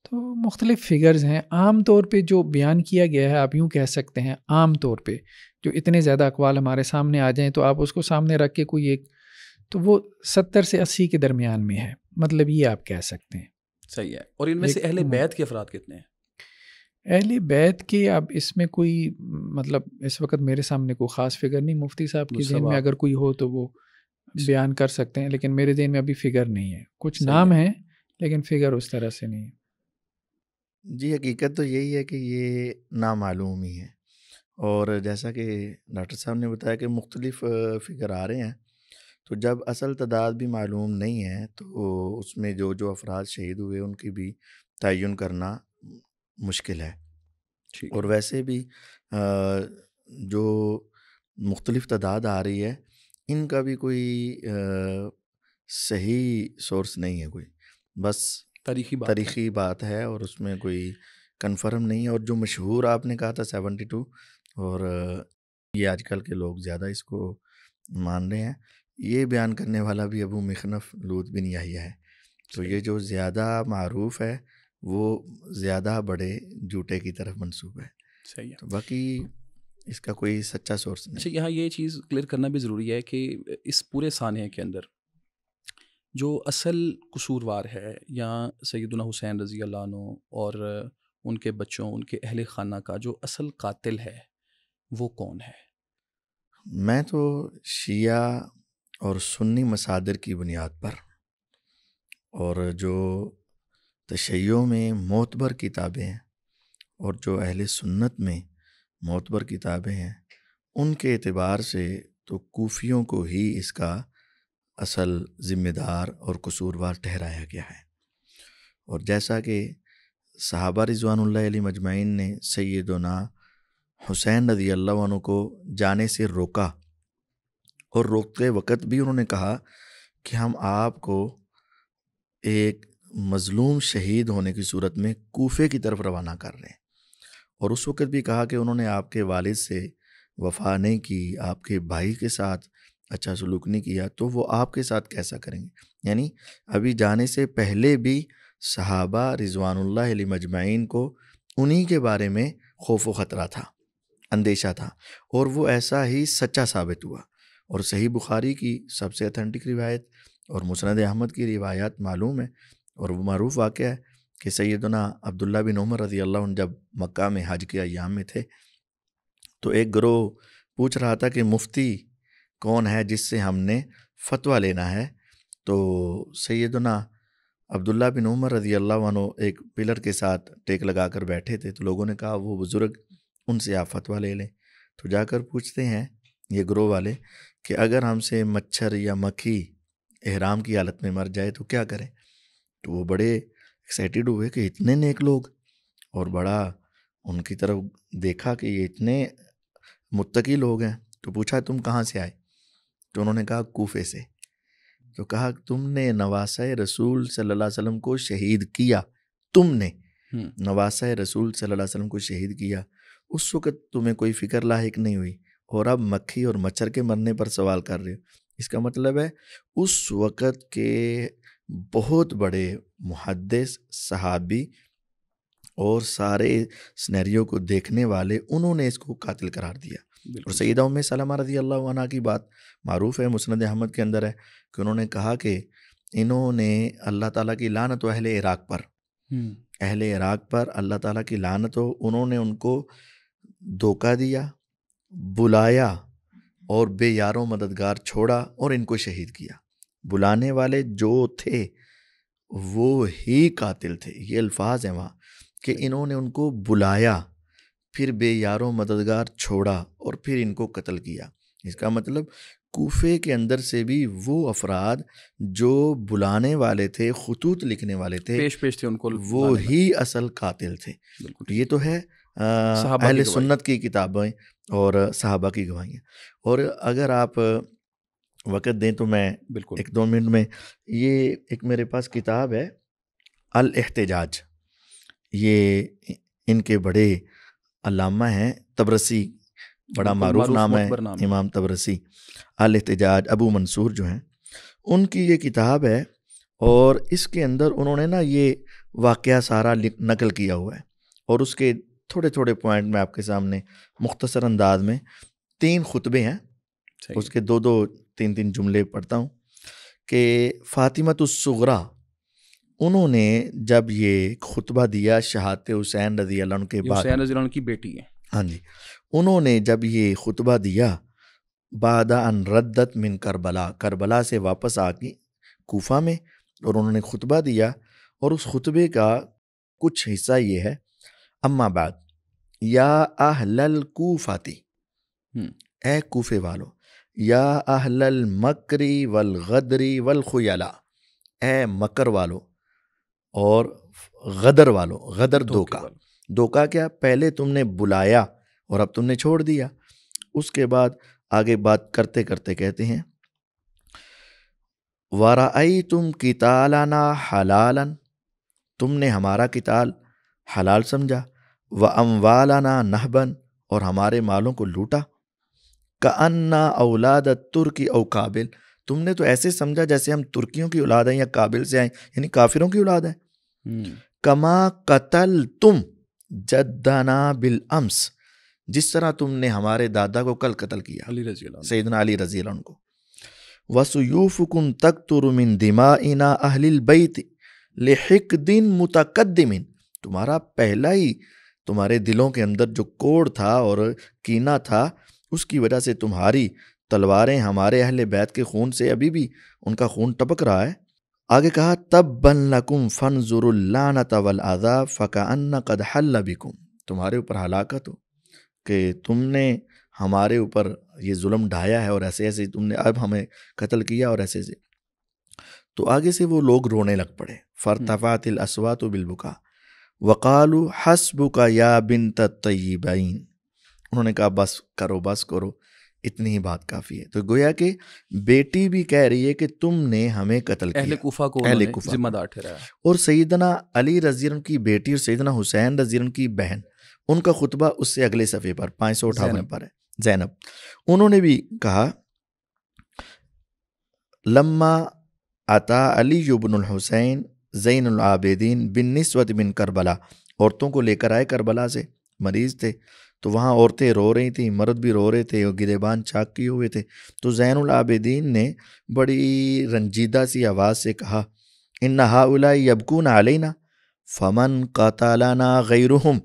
تو مختلف فگرز ہیں. عام طور پہ جو بیان کیا گیا ہے، آپ یوں کہہ سکتے ہیں عام طور پہ جو اتنے زیادہ اقوال ہمارے سامنے آ جائیں تو آپ اس کو سامنے رکھ کے کوئی ایک، تو وہ 70 سے 80 کے درمیان میں ہے، مطلب یہ آپ کہہ سکتے ہیں. صحیح ہے. اور ان میں سے اہل بیت کے افراد کتنے ہیں؟ اہل بیت کے اب اس میں کوئی مطلب اس وقت میرے سامنے کوئی خاص فگر نہیں، مفتی صاحب کے ذہن میں اگر کوئی ہو تو وہ بیان کر سکتے ہیں، لیکن میرے ذہن میں ابھی فگر نہیں ہے. کچھ نام ہیں لیکن فگر اس طرح سے نہیں ہے. جی حقیقت تو یہی ہے کہ یہ نامعلوم ہی ہے، اور جیسا کہ ڈاکٹر صاحب نے بتایا کہ مختلف فگر آ رہے ہیں، تو جب اصل تعداد بھی معلوم نہیں ہے تو اس میں جو جو افراد شہید ہوئے ان کی بھی تعین کرنا مشکل ہے. اور ویسے بھی جو مختلف تعداد آ رہی ہے ان کا بھی کوئی صحیح سورس نہیں ہے، کوئی بس تاریخی بات ہے اور اس میں کوئی کنفرم نہیں ہے. اور جو مشہور آپ نے کہا تھا 72، اور یہ آج کل کے لوگ زیادہ اس کو مان رہے ہیں. یہ بیان کرنے والا بھی ابو مخنف لوط بن یحییٰ ہے. تو یہ جو زیادہ معروف ہے وہ زیادہ بڑے جھوٹے کی طرف منسوب ہے. صحیح ہے. تو باقی اس کا کوئی سچا سورس نہیں. اچھا، یہاں یہ چیز کلیئر کرنا بھی ضروری ہے کہ اس پورے سانحے کے اندر جو اصل قصوروار ہے یا سیدنا حسین رضی اللہ عنہ اور ان کے بچوں، ان کے اہل خانہ کا جو اصل قاتل ہے وہ کون ہے؟ میں تو شیعہ اور سنی مصادر کی بنیاد پر اور جو تشیع میں معتبر کتابیں ہیں اور جو اہل سنت میں معتبر کتابیں ہیں ان کے اعتبار سے تو کوفیوں کو ہی اس کا اصل ذمہ دار اور قصوروار ٹھہرایا گیا ہے. اور جیسا کہ صحابہ رضوان اللہ علیہ مجمعین نے سیدنا حسین رضی اللہ عنہ کو جانے سے روکا، اور روکتے وقت بھی انہوں نے کہا کہ ہم آپ کو ایک مظلوم شہید ہونے کی صورت میں کوفے کی طرف روانہ کر رہے ہیں. اور اس وقت بھی کہا کہ انہوں نے آپ کے والد سے وفا نہیں کی، آپ کے بھائی کے ساتھ اچھا سلوک نہیں کیا، تو وہ آپ کے ساتھ کیسا کریں گے. یعنی ابھی جانے سے پہلے بھی صحابہ رضوان اللہ علیہ مجمعین کو انہی کے بارے میں خوف و خطرہ تھا، اندیشہ تھا، اور وہ ایسا ہی سچا ثابت ہوا. اور صحیح بخاری کی سب سے اتھینٹک روایت اور مسند احمد کی روایات معلوم ہے، اور وہ معروف واقعہ ہے کہ سیدنا عبداللہ بن عمر رضی اللہ عنہ جب مکہ میں حج کے ایام میں تھے تو ایک گروہ پوچھ رہا تھا کہ مفتی کون ہے جس سے ہم نے فتویٰ لینا ہے. تو سیدنا عبداللہ بن عمر رضی اللہ عنہ ایک پلر کے ساتھ ٹیک لگا کر بیٹھے تھے، تو لوگوں نے کہا وہ بزرگ، ان سے آپ فتویٰ لے لیں. تو جا کر پوچھتے ہیں یہ گروہ والے کہ اگر ہم سے مچھر یا مکھی احرام کی حالت میں مر جائے تو کیا کریں. تو وہ بڑے ایکسائٹیڈ ہوئے کہ اتنے نیک لوگ، اور بڑا ان کی طرف دیکھا کہ یہ اتنے متقی لوگ ہیں. تو پوچھا تم کہاں سے آئے؟ تو انہوں نے کہا کوفے سے. تو کہا تم نے نواسہ رسول صلی اللہ علیہ وسلم کو شہید کیا، تم نے نواسہ رسول صلی اللہ علیہ وسلم کو شہید کیا، اس وقت تمہیں کوئی فکر لاحق نہیں ہوئی، اور اب مکھی اور مچھر کے مرنے پر سوال کر رہے ہو. اس کا مطلب ہے اس وقت کے بہت بڑے محدث، صحابی اور سارے سنیریو کو دیکھنے والے، انہوں نے اس کو قاتل قرار دیا. اور سیدہ ام سلمہ رضی اللہ عنہ کی بات معروف ہے، مسند احمد کے اندر ہے کہ انہوں نے کہا کہ انہوں نے اللہ تعالیٰ کی لعنت ہو اہل عراق پر، اہل عراق پر اللہ تعالیٰ کی لعنت ہو، انہوں نے ان کو دھوکہ دیا، بلایا اور بے یاروں مددگار چھوڑا اور ان کو شہید کیا. بلانے والے جو تھے وہ ہی قاتل تھے. یہ الفاظ ہیں وہاں کہ انہوں نے ان کو بلایا، پھر بے یاروں مددگار چھوڑا اور پھر ان کو قتل کیا. اس کا مطلب کوفے کے اندر سے بھی وہ افراد جو بلانے والے تھے، خطوط لکھنے والے تھے، پیش تھے ان کو، وہ ہی اصل قاتل تھے۔ یہ تو ہے اہل سنت کی کتابیں اور صحابہ کی گواہیاں۔ اور اگر آپ وقت دیں تو میں بالکل 1-2 منٹ میں، یہ ایک میرے پاس کتاب ہے الاحتجاج، یہ ان کے بڑے علامہ ہیں، طبرسی، بڑا معروف نام ہے امام طبرسی، الاحتجاج ابو منصور جو ہیں، ان کی یہ کتاب ہے، اور اس کے اندر انہوں نے نا یہ واقعہ سارا نقل کیا ہوا ہے، اور اس کے تھوڑے تھوڑے پوائنٹ میں آپ کے سامنے مختصر انداز میں 3 خطبے ہیں، اس کے 2-3 جملے پڑھتا ہوں کہ فاطمۃ الصغریٰ انہوں نے جب یہ خطبہ دیا شہادت حسین رضی اللہ عنہ کے بعد، حسین رضی اللہ عنہ کی بیٹی ہے، ہاں جی، انہوں نے جب یہ خطبہ دیا بعد ان ردت من کربلا، کربلا سے واپس آ کے کوفہ میں، اور انہوں نے خطبہ دیا، اور اس خطبے کا کچھ حصہ یہ ہے، اما بعد یا اہل الکوفاتی، اے کوفے والو، یا اہل المکری والغدری والخیلا، اے مکر والو اور غدر والو، غدر دھوکا کیا، پہلے تم نے بلایا اور اب تم نے چھوڑ دیا۔ اس کے بعد آگے بات کرتے کرتے کہتے ہیں وَرَأَيْتُمْ قِتَالَنَا حَلَالًا، تم نے ہمارا قتال حلال سمجھا، وَأَمْوَالَنَا نَهْبًا، اور ہمارے مالوں کو لوٹا، كَأَنَّا أَوْلَادَ التُّرْكِ أَوْ قابل، تم نے تو ایسے سمجھا جیسے ہم ترکیوں کی اولاد ہیں یا قابل سے آئیں، یعنی کافروں کی اولاد ہیں۔ کما قتلتم جدنا بالامس، جس طرح تم نے ہمارے دادا کو کل قتل کیا، سیدنا علی رضی اللہ عنہ کو۔ وسیوفکم تقطر من دمائنا اہل البیت لحقد متقدم، تمہارا پہلا ہی تمہارے دلوں کے اندر جو کوڑ تھا اور کینہ تھا، اس کی وجہ سے تمہاری تلواریں ہمارے اہل بیت کے خون سے ابھی بھی ان کا خون ٹپک رہا ہے۔ آگے کہا تبًّا لکم فانظروا اللعنۃ والعذاب فکأن قد حل بکم، تمہارے اوپر ہلاکت ہو کہ تم نے ہمارے اوپر یہ ظلم ڈھایا ہے، اور ایسے ایسے تم نے اب ہمیں قتل کیا، اور ایسے ایسے۔ تو آگے سے وہ لوگ رونے لگ پڑے، فارتفعت الاصوات بالبکاء وقالوا حسبک یا بنت الطیبین، انہوں نے کہا بس کرو، اتنی ہی بات کافی ہے۔ تو گویا کہ بیٹی بھی کہہ رہی ہے کہ تم نے ہمیں قتل کیا، اہل کوفہ کو ذمہ دار ٹھہرایا، اور سیدنا علی رضی اللہ عنہ کی بیٹی اور سیدنا حسین رضی اللہ عنہ کی بہن، ان کا خطبہ اس سے اگلے صفحے پر 558 پر ہے، زینب، انہوں نے بھی کہا لما عطا علی بن الحسین زین العابدین بالنسبۃ من کربلا، عورتوں کو لے کر آئے کربلا سے، مریض تھے، تو وہاں عورتیں رو رہی تھیں، مرد بھی رو رہے تھے، اور گریبان چاک کیے ہوئے تھے، تو زین العابدین نے بڑی رنجیدہ سی آواز سے کہا ان ہؤلاء یبکون علینا فمن قتلنا غیرہم،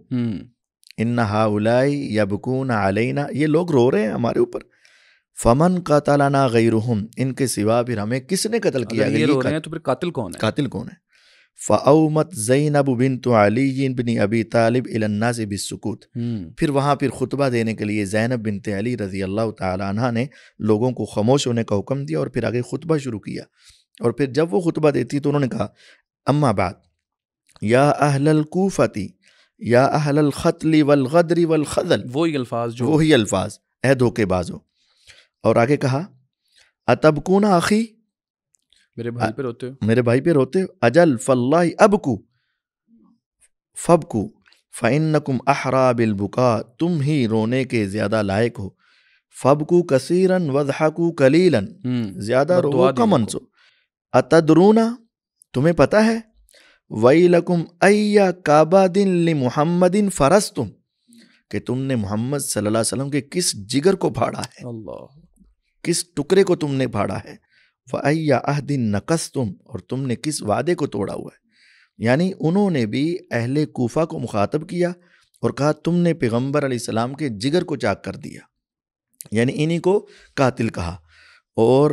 ان ہؤلاء یبکون علینا، یہ لوگ رو رہے ہیں ہمارے اوپر، فمن قتلنا غیرہم، ان کے سوا پھر ہمیں کس نے قتل کیا؟ اگر یہ رو رہے ہیں تو پھر قاتل کون ہے؟ قاتل کون ہے؟ فاومت زینب بنت علی بن ابی طالب الی الناس بالسکوت، پھر وہاں خطبہ دینے کے لیے زینب بنت علی رضی اللہ تعالی عنہ نے لوگوں کو خاموش ہونے کا حکم دیا، اور پھر آگے خطبہ شروع کیا، اور پھر جب وہ خطبہ دیتی تو انہوں نے کہا اما بعد یا اہل الکوفتی یا اہل الخطل والغدر والخذل، وہی الفاظ، اے دھوکے بازو، اور آگے کہا اتبکون اخی، میرے بھائی پہ روتے ہو، میرے بھائی پہ روتے ہو، اجل فاللہ ابکو فبکو فانکم احری بالبکاء، تم ہی رونے کے زیادہ لائق ہو، فبکو کثیرا وضحکو قلیلا، زیادہ رو کم ہنسو، اتدرون، تمہیں پتہ ہے، ویلکم ای کابد لمحمد فرستم، کہ تم نے محمد صلی اللہ علیہ وسلم کے کس جگر کو پھاڑا ہے، کس ٹکڑے کو تم نے پھاڑا ہے، وَأَيَّ عَهْدٍ نَقَصْتُمْ، اور تم نے کس وعدے کو توڑا ہوا ہے۔ یعنی انہوں نے بھی اہل کوفہ کو مخاطب کیا اور کہا تم نے پیغمبر علیہ السلام کے جگر کو چاک کر دیا، یعنی انہی کو قاتل کہا۔ اور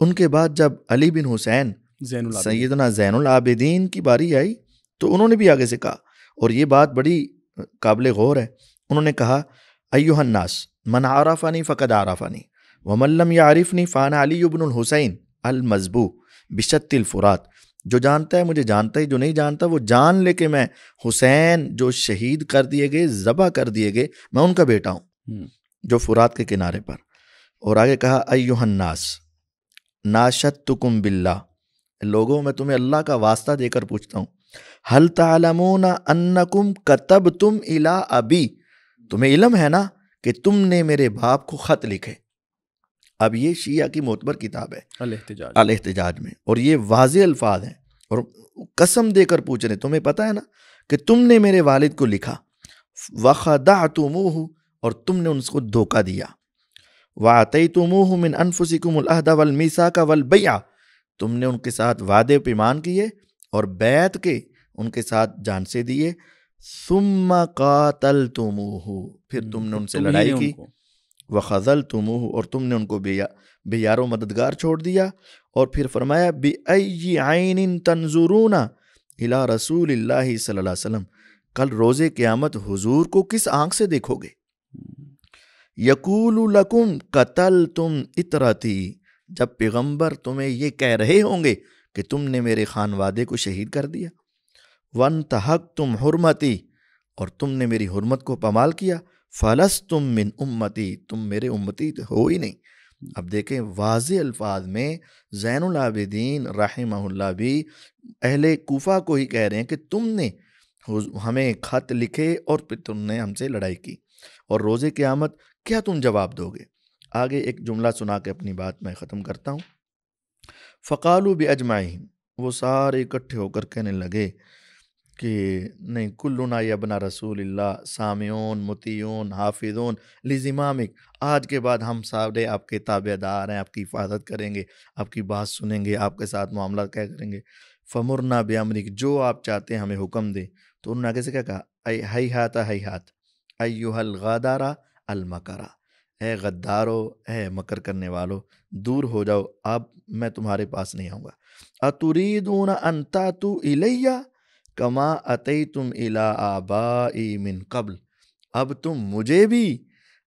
ان کے بعد جب علی بن حسین سیدنا زین العابدین کی باری آئی تو انہوں نے بھی آگے سے کہا، اور یہ بات بڑی قابل غور ہے، انہوں نے کہا ایھا الناس من عرفنی فقد عرفنی، ومن لم یعرفنی فانا علی بن الحسین المذبوح بشط الفرات، جو جانتا ہے مجھے جانتا ہے، جو نہیں جانتا وہ جان لے کہ میں حسین جو شہید کر دیے گئے، ذبح کر دیے گئے، میں ان کا بیٹا ہوں جو فرات کے کنارے پر۔ اور آگے کہا ایھا الناس ناشدتکم باللہ، لوگوں میں تمہیں اللہ کا واسطہ دے کر پوچھتا ہوں، هل تعلمون انکم کتبتم الی ابی، تمہیں علم ہے نا کہ تم نے میرے باپ کو خط لکھے۔ اب یہ شیعہ کی معتبر کتاب ہے الاحتجاج میں، اور یہ واضح الفاظ ہیں، اور قسم دے کر پوچھ رہے ہیں تمہیں پتہ ہے نا کہ تم نے میرے والد کو لکھا، وخدعتموہ، اور تم نے ان کو دھوکہ دیا، وَآتَيْتُمُوهُ مِنْ أَنفُسِكُمُ الْعَهْدَ وَالْمِيثَاقَ وَالْبَيْعَ، تم نے ان کے ساتھ وعدے پیمان کیے اور بیعت کے ان کے ساتھ جان سے دیے، ثُمَّ قَاتَلْتُمُوهُ، پھر تم نے ان سے لڑائی کی، وَخَذَلْتُمُوهُ، اور تم نے ان کو بے یار و مددگار چھوڑ دیا، اور پھر فرمایا بِأَيِّ عَيْنٍ تَنْظُرُونَ إِلَىٰ رَسُولِ اللَّهِ صلی اللہ علیہ وسلم، کل روز قیامت حضور کو کس آنکھ سے دیکھو گے؟ یقول لکم قتلتم اطرتی، جب پیغمبر تمہیں یہ کہہ رہے ہوں گے کہ تم نے میرے خانوادے کو شہید کر دیا، وانتہکتم حرمتی، اور تم نے میری حرمت کو پامال کیا، فلستم من امتی، تم میرے امتی ہو ہی نہیں۔ اب دیکھیں واضح الفاظ میں زین العابدین رحمہ اللہ بھی اہل کوفہ کو ہی کہہ رہے ہیں کہ تم نے ہمیں خط لکھے اور پھر تم نے ہم سے لڑائی کی، اور روز قیامت کیا تم جواب دو گے؟ آگے ایک جملہ سنا کے اپنی بات میں ختم کرتا ہوں۔ فقالوا باجمعین، وہ سارے اکٹھے ہو کر کہنے لگے کہ نہیں، کلنا یا ابن رسول اللہ سامعون مطیعون حافظون لزمامک، آج کے بعد ہم سارے آپ کے تابع دار ہیں، آپ کی حفاظت کریں گے، آپ کی بات سنیں گے، آپ کے ساتھ معاملہ کیا کریں گے، فمرنا بامرک، جو آپ چاہتے ہیں ہمیں حکم دیں۔ تو انہوں نے آگے سے کیا کہا، ہیہات ہیہات ایھا الغدارہ المکرہ، اے غدارو، اے مکر کرنے والو، دور ہو جاؤ، اب میں تمہارے پاس نہیں آؤں گا۔ اتریدون ان تاتوا الی کما اتیتم الی آبائی من قبل، اب تم مجھے بھی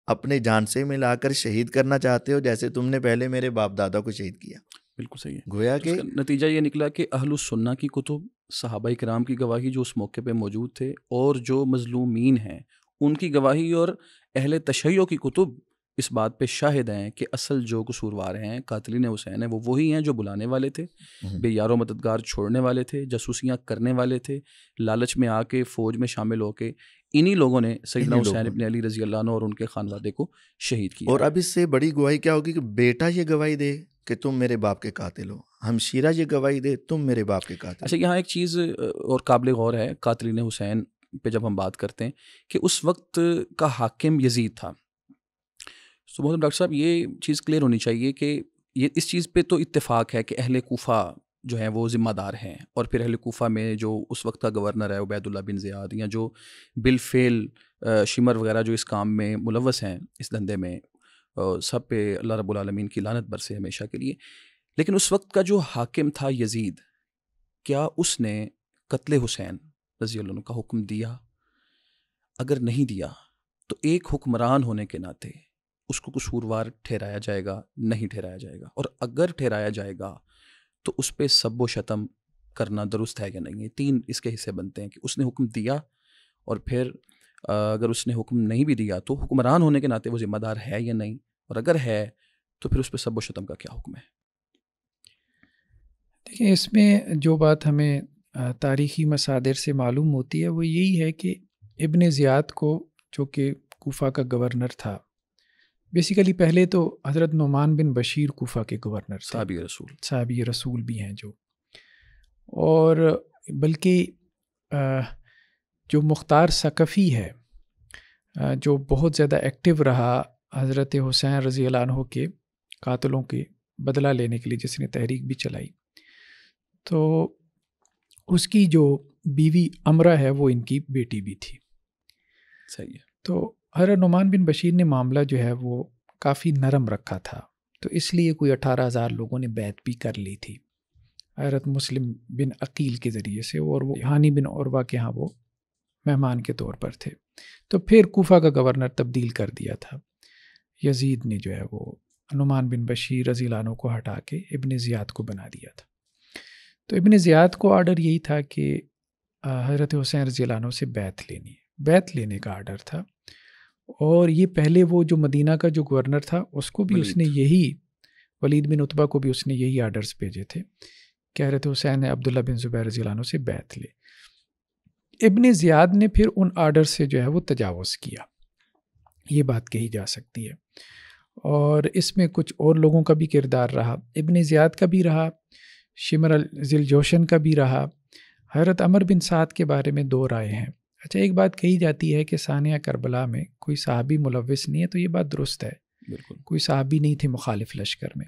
اپنے جان سے ملا کر شہید کرنا چاہتے ہو جیسے تم نے پہلے میرے باپ دادا کو شہید کیا۔ بالکل صحیح ہے، گویا کہ نتیجہ یہ نکلا کہ اہل السنہ کی کتب، صحابہ کرام کی گواہی جو اس موقع پہ موجود تھے، اور جو مظلومین ہیں ان کی گواہی، اور اہل تشیع کی کتب اس بات پہ شاہد ہیں کہ اصل جو قصوروار ہیں، قاتلین حسین ہیں، وہ وہی ہیں جو بلانے والے تھے، بے یار و مددگار چھوڑنے والے تھے، جاسوسیاں کرنے والے تھے، لالچ میں آ کے فوج میں شامل ہو کے انہی لوگوں نے سیدنا حسین ابن علی رضی اللہ عنہ اور ان کے خانوادے کو شہید کیا۔ اور اب اس سے بڑی گواہی کیا ہوگی کہ بیٹا یہ گواہی دے کہ تم میرے باپ کے قاتل ہو، ہمشیرہ یہ گواہی دے تم میرے باپ کے قاتل۔ اچھا، یہاں ایک چیز اور قابل غور ہے قاتلین حسین پہ جب ہم بات کرتے ہیں کہ اس وقت کا حاکم یزید تھا۔ تو محترم ڈاکٹر صاحب یہ چیز کلیئر ہونی چاہیے کہ یہ اس چیز پہ تو اتفاق ہے کہ اہل کوفہ جو ہیں وہ ذمہ دار ہیں، اور پھر اہل کوفہ میں جو اس وقت کا گورنر ہے عبید اللہ بن زیاد، یا جو بالفعل شمر وغیرہ جو اس کام میں ملوث ہیں، اس دھندے میں، سب پہ اللہ رب العالمین کی لعنت برسے ہمیشہ کے لیے۔ لیکن اس وقت کا جو حاکم تھا یزید، کیا اس نے قتل حسین رضی اللہ عنہ کا حکم دیا؟ اگر نہیں دیا تو ایک حکمران ہونے کے ناطے اس کو قصوروار ٹھہرایا جائے گا، نہیں ٹھہرایا جائے گا؟ اور اگر ٹھہرایا جائے گا تو اس پہ سب و شتم کرنا درست ہے یا نہیں؟ تین اس کے حصے بنتے ہیں کہ اس نے حکم دیا، اور پھر اگر اس نے حکم نہیں بھی دیا تو حکمران ہونے کے ناطے وہ ذمہ دار ہے یا نہیں، اور اگر ہے تو پھر اس پہ سب و شتم کا کیا حکم ہے؟ دیکھیں، اس میں جو بات ہمیں تاریخی مصادر سے معلوم ہوتی ہے وہ یہی ہے کہ ابن زیاد کو، جو کہ کوفہ کا گورنر تھا، بیسیکلی پہلے تو حضرت نعمان بن بشیر کوفہ کے گورنر تھے، صحابی رسول بھی ہیں جو، اور بلکہ جو مختار ثقفی ہے جو بہت زیادہ ایکٹیو رہا حضرت حسین رضی اللہ عنہ کے قاتلوں کے بدلہ لینے کے لیے، جس نے تحریک بھی چلائی، تو اس کی جو بیوی امرہ ہے وہ ان کی بیٹی بھی تھی۔ صحیح ہے۔ تو حضرت نعمان بن بشیر نے معاملہ جو ہے وہ کافی نرم رکھا تھا، تو اس لیے کوئی 18,000 لوگوں نے بیعت بھی کر لی تھی حضرت مسلم بن عقیل کے ذریعے سے، اور وہ ہانی بن عروہ کے ہاں وہ مہمان کے طور پر تھے۔ تو پھر کوفہ کا گورنر تبدیل کر دیا تھا یزید نے، جو ہے وہ نعمان بن بشیر رضی اللہ عنہ کو ہٹا کے ابن زیاد کو بنا دیا تھا۔ تو ابن زیاد کو آرڈر یہی تھا کہ حضرت حسین رضی اللہ عنہ سے بیعت لینی ہے، بیعت لینے کا آرڈر تھا۔ اور یہ پہلے وہ جو مدینہ کا جو گورنر تھا اس کو بھی اس نے یہی، ولید بن عتبہ کو بھی اس نے یہی آرڈرز بھیجے تھے کہ حضرت حسین نے عبداللہ بن زبیر رضی اللہ عنہ سے بیعت لے۔ ابن زیاد نے پھر ان آرڈر سے جو ہے وہ تجاوز کیا، یہ بات کہی جا سکتی ہے۔ اور اس میں کچھ اور لوگوں کا بھی کردار رہا، ابن زیاد کا بھی رہا، شمر ذیل جوشن کا بھی رہا۔ حضرت عمر بن سعد کے بارے میں دو رائے ہیں۔ اچھا، ایک بات کہی جاتی ہے کہ ثانیہ کربلا میں کوئی صحابی ملوث نہیں ہے، تو یہ بات درست ہے، بالکل کوئی صحابی نہیں تھے مخالف لشکر میں۔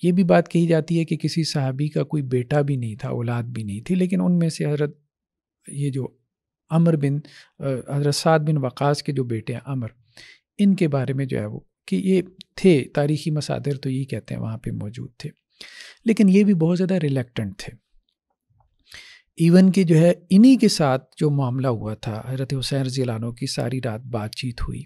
یہ بھی بات کہی جاتی ہے کہ کسی صحابی کا کوئی بیٹا بھی نہیں تھا، اولاد بھی نہیں تھی، لیکن ان میں سے حضرت یہ جو حضرت سعد بن وقاص کے جو بیٹے ہیں عمر، ان کے بارے میں جو ہے وہ کہ یہ تھے، تاریخی مصادر تو یہی کہتے ہیں وہاں پہ موجود تھے، لیکن یہ بھی بہت زیادہ ریلیکٹنٹ تھے۔ ایون کہ جو ہے انہی کے ساتھ جو معاملہ ہوا تھا، حضرت حسین رضی اللہ عنہ کی ساری رات بات چیت ہوئی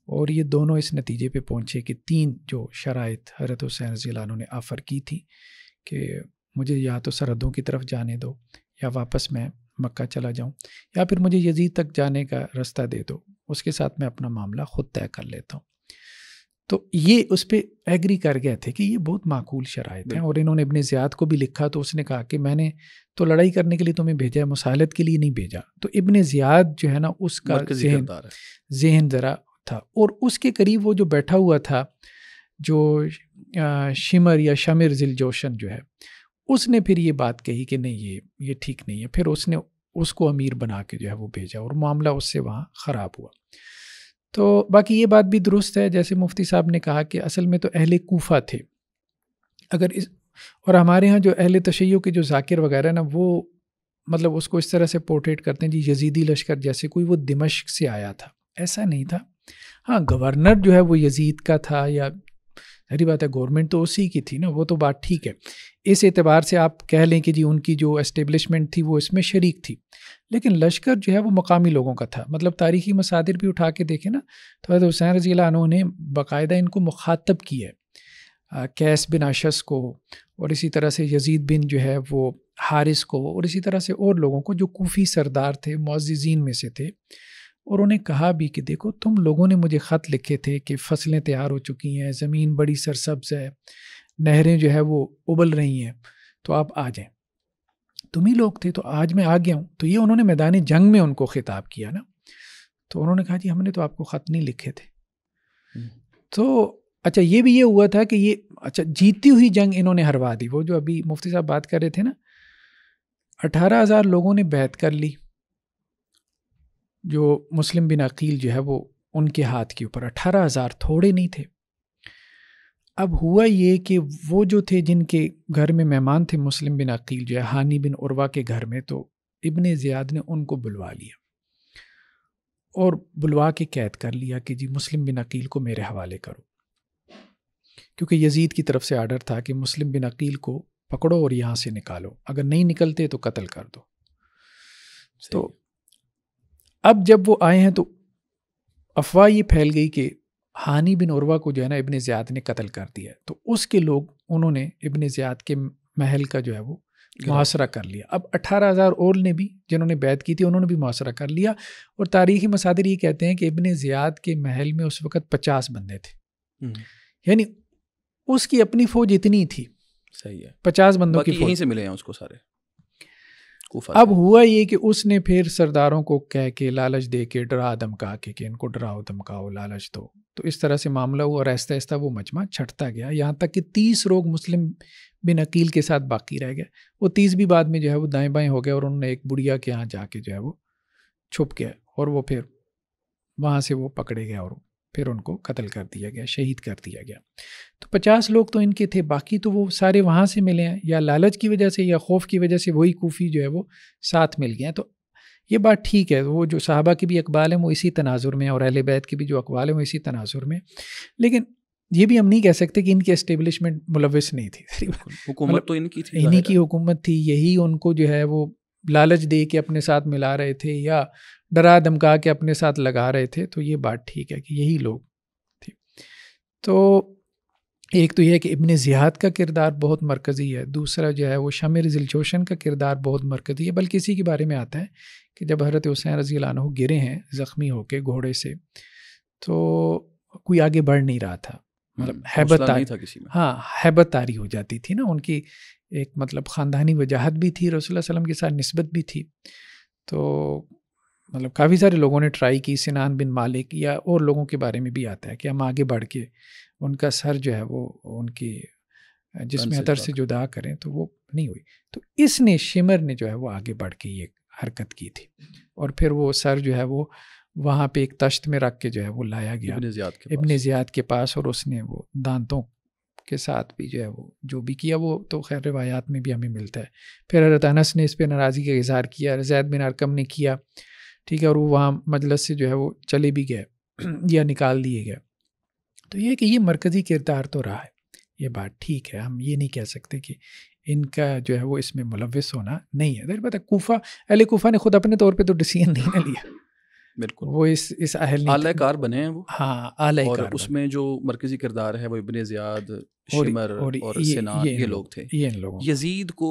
اور یہ دونوں اس نتیجے پہ پہنچے کہ 3 جو شرائط حضرت حسین رضی اللہ عنہ نے آفر کی تھی کہ مجھے یا تو سرحدوں کی طرف جانے دو، یا واپس میں مکہ چلا جاؤں، یا پھر مجھے یزید تک جانے کا رستہ دے دو، اس کے ساتھ میں اپنا معاملہ خود طے کر لیتا ہوں۔ تو یہ اس پہ ایگری کر گئے تھے کہ یہ بہت معقول شرائط ہیں۔ اور انہوں نے ابن زیاد کو بھی لکھا تو اس نے کہا کہ میں نے تو لڑائی کرنے کے لیے تمہیں بھیجا ہے، مسالت کے لیے نہیں بھیجا۔ تو ابن زیاد جو ہے نا اس کا ذہن ذرا تھا، اور اس کے قریب وہ جو بیٹھا ہوا تھا جو شمر یا شمر ذیل جوشن جو ہے، اس نے پھر یہ بات کہی کہ نہیں یہ ٹھیک نہیں ہے، پھر اس نے اس کو امیر بنا کے جو ہے وہ بھیجا اور معاملہ اس سے وہاں خراب ہوا۔ تو باقی یہ بات بھی درست ہے جیسے مفتی صاحب نے کہا کہ اصل میں تو اہل کوفہ تھے، اور ہمارے ہاں جو اہل تشیع کے جو ذاکر وغیرہ نا وہ مطلب اس کو اس طرح سے پورٹریٹ کرتے ہیں جی یزیدی لشکر جیسے کوئی وہ دمشق سے آیا تھا، ایسا نہیں تھا۔ ہاں گورنر جو ہے وہ یزید کا تھا، یا ظاہری بات ہے گورنمنٹ تو اسی کی تھی نا، وہ تو بات ٹھیک ہے، اس اعتبار سے آپ کہہ لیں کہ جی ان کی جو اسٹیبلشمنٹ تھی وہ اس میں شریک تھی، لیکن لشکر جو ہے وہ مقامی لوگوں کا تھا۔ مطلب تاریخی مصادر بھی اٹھا کے دیکھیں نا تو حضرت حسین رضی اللہ عنہ نے باقاعدہ ان کو مخاطب کیا ہے، قیس بن اشعث کو، اور اسی طرح سے یزید بن جو ہے وہ حارث کو، اور اسی طرح سے اور لوگوں کو جو کوفی سردار تھے، معززین میں سے تھے، اور انہیں کہا بھی کہ دیکھو تم لوگوں نے مجھے خط لکھے تھے کہ فصلیں تیار ہو چکی ہیں، زمین بڑی سرسبز ہے، نہریں جو ہے وہ ابل رہی ہیں، تو آپ آ جائیں، تم ہی لوگ تھے، تو آج میں آ گیا ہوں۔ تو یہ انہوں نے میدان جنگ میں ان کو خطاب کیا نا، تو انہوں نے کہا جی ہم نے تو آپ کو خط نہیں لکھے تھے۔ تو اچھا یہ بھی یہ ہوا تھا کہ یہ اچھا جیتی ہوئی جنگ انہوں نے ہروا دی۔ وہ جو ابھی مفتی صاحب بات کر رہے تھے نا، 18,000 لوگوں نے بیعت کر لی، جو مسلم بن عقیل جو ہے وہ ان کے ہاتھ کے اوپر 18,000 تھوڑے نہیں تھے۔ اب ہوا یہ کہ وہ جو تھے جن کے گھر میں مہمان تھے مسلم بن عقیل جو ہے ہانی بن عروہ کے گھر میں، تو ابن زیاد نے ان کو بلوا لیا اور بلوا کے قید کر لیا کہ جی مسلم بن عقیل کو میرے حوالے کرو، کیونکہ یزید کی طرف سے آرڈر تھا کہ مسلم بن عقیل کو پکڑو اور یہاں سے نکالو، اگر نہیں نکلتے تو قتل کر دو۔ تو اب جب وہ آئے ہیں تو افواہ یہ پھیل گئی کہ ہانی بن عروہ کو جو ہے نا ابن زیاد نے قتل کر دیا، تو اس کے لوگ انہوں نے ابن زیاد کے محل کا جو ہے وہ محاصرہ کر لیا۔ اب 18,000 اور نے بھی جنہوں نے بیعت کی تھی انہوں نے بھی محاصرہ کر لیا، اور تاریخی مصادر یہ کہتے ہیں کہ ابن زیاد کے محل میں اس وقت 50 بندے تھے، یعنی اس کی اپنی فوج اتنی تھی، صحیح ہے، 50 بندوں کی فوج، یہیں سے ملے ہیں اس کو سارے۔ اب ہوا یہ کہ اس نے پھر سرداروں کو کہہ کے لالچ دے کے ڈرا دھمکا کے کہ ان کو ڈراؤ دھمکاؤ لالچ دو، تو اس طرح سے معاملہ ہوا اور آہستہ آہستہ وہ مجمع چھٹتا گیا، یہاں تک کہ 30 لوگ مسلم بن عقیل کے ساتھ باقی رہ گئے۔ وہ 30 بھی بعد میں جو ہے وہ دائیں بائیں ہو گئے، اور انہوں نے ایک بڑھیا کے ہاں جا کے جو ہے وہ چھپ گیا، اور وہ پھر وہاں سے وہ پکڑے گئے اور پھر ان کو قتل کر دیا گیا، شہید کر دیا گیا۔ تو 50 لوگ تو ان کے تھے، باقی تو وہ سارے وہاں سے ملے ہیں، یا لالچ کی وجہ سے یا خوف کی وجہ سے وہی کوفی جو ہے وہ ساتھ مل گئے ہیں۔ تو یہ بات ٹھیک ہے، وہ جو صحابہ کے بھی اقوال ہیں وہ اسی تناظر میں، اور اہل بیت کے بھی جو اقوال ہیں وہ اسی تناظر میں، لیکن یہ بھی ہم نہیں کہہ سکتے کہ ان کی اسٹیبلشمنٹ ملوث نہیں تھی، حکومت تو ان کی تھی، انہی کی حکومت تھی، یہی ان کو جو ہے وہ لالچ دے کے اپنے ساتھ ملا رہے تھے یا ڈرا دھمکا کے اپنے ساتھ لگا رہے تھے، تو یہ بات ٹھیک ہے کہ یہی لوگ تھے۔ تو ایک تو یہ ہے کہ ابن زیاد کا کردار بہت مرکزی ہے، دوسرا جو ہے وہ شامر ذی الجوشن کا کردار بہت مرکزی ہے، بلکہ اسی کے بارے میں آتا ہے کہ جب حضرت حسین رضی اللہ عنہ گرے ہیں زخمی ہو کے گھوڑے سے، تو کوئی آگے بڑھ نہیں رہا تھا، مطلب ہیبت طاری ہو جاتی تھی نا ان کی، ایک مطلب خاندانی وجاہت بھی تھی، رسول اللہ علیہ وسلم کے ساتھ نسبت بھی تھی، تو مطلب کافی سارے لوگوں نے ٹرائی کی، سنان بن مالک یا اور لوگوں کے بارے میں بھی آتا ہے کہ ہم آگے بڑھ کے ان کا سر جو ہے وہ ان کی جسم عطر سے جدا کریں، تو وہ نہیں ہوئی، تو اس نے شمر نے جو ہے وہ آگے بڑھ کے یہ حرکت کی تھی، اور پھر وہ سر جو ہے وہ وہاں پہ ایک تشت میں رکھ کے جو ہے وہ لایا گیا ابن زیاد کے پاس، اور اس نے وہ دانتوں کے ساتھ بھی جو ہے وہ جو بھی کیا، وہ تو خیر روایات میں بھی ہمیں ملتا ہے۔ پھر حضرت انس نے اس پہ ناراضی کا اظہار کیا، زید بن ارقم نے کیا، ٹھیک ہے، اور وہ وہاں مجلس سے جو ہے وہ چلے بھی گئے یا نکال دیے گئے۔ تو یہ کہ یہ مرکزی کردار تو رہا ہے، یہ بات ٹھیک ہے، ہم یہ نہیں کہہ سکتے کہ ان کا جو ہے وہ اس میں ملوث ہونا نہیں ہے۔ دیر بات ہے کوفہ، اہل کوفہ نے خود اپنے طور پہ تو ڈیسیژن نہیں نہ لیا، بالکل وہ اس اہل اعلی کار بنے ہیں وہ، ہاں اعلی کار، اور اس میں جو مرکزی کردار ہے وہ ابن زیاد، شمر اور سنان، یہ لوگ تھے۔ یزید کو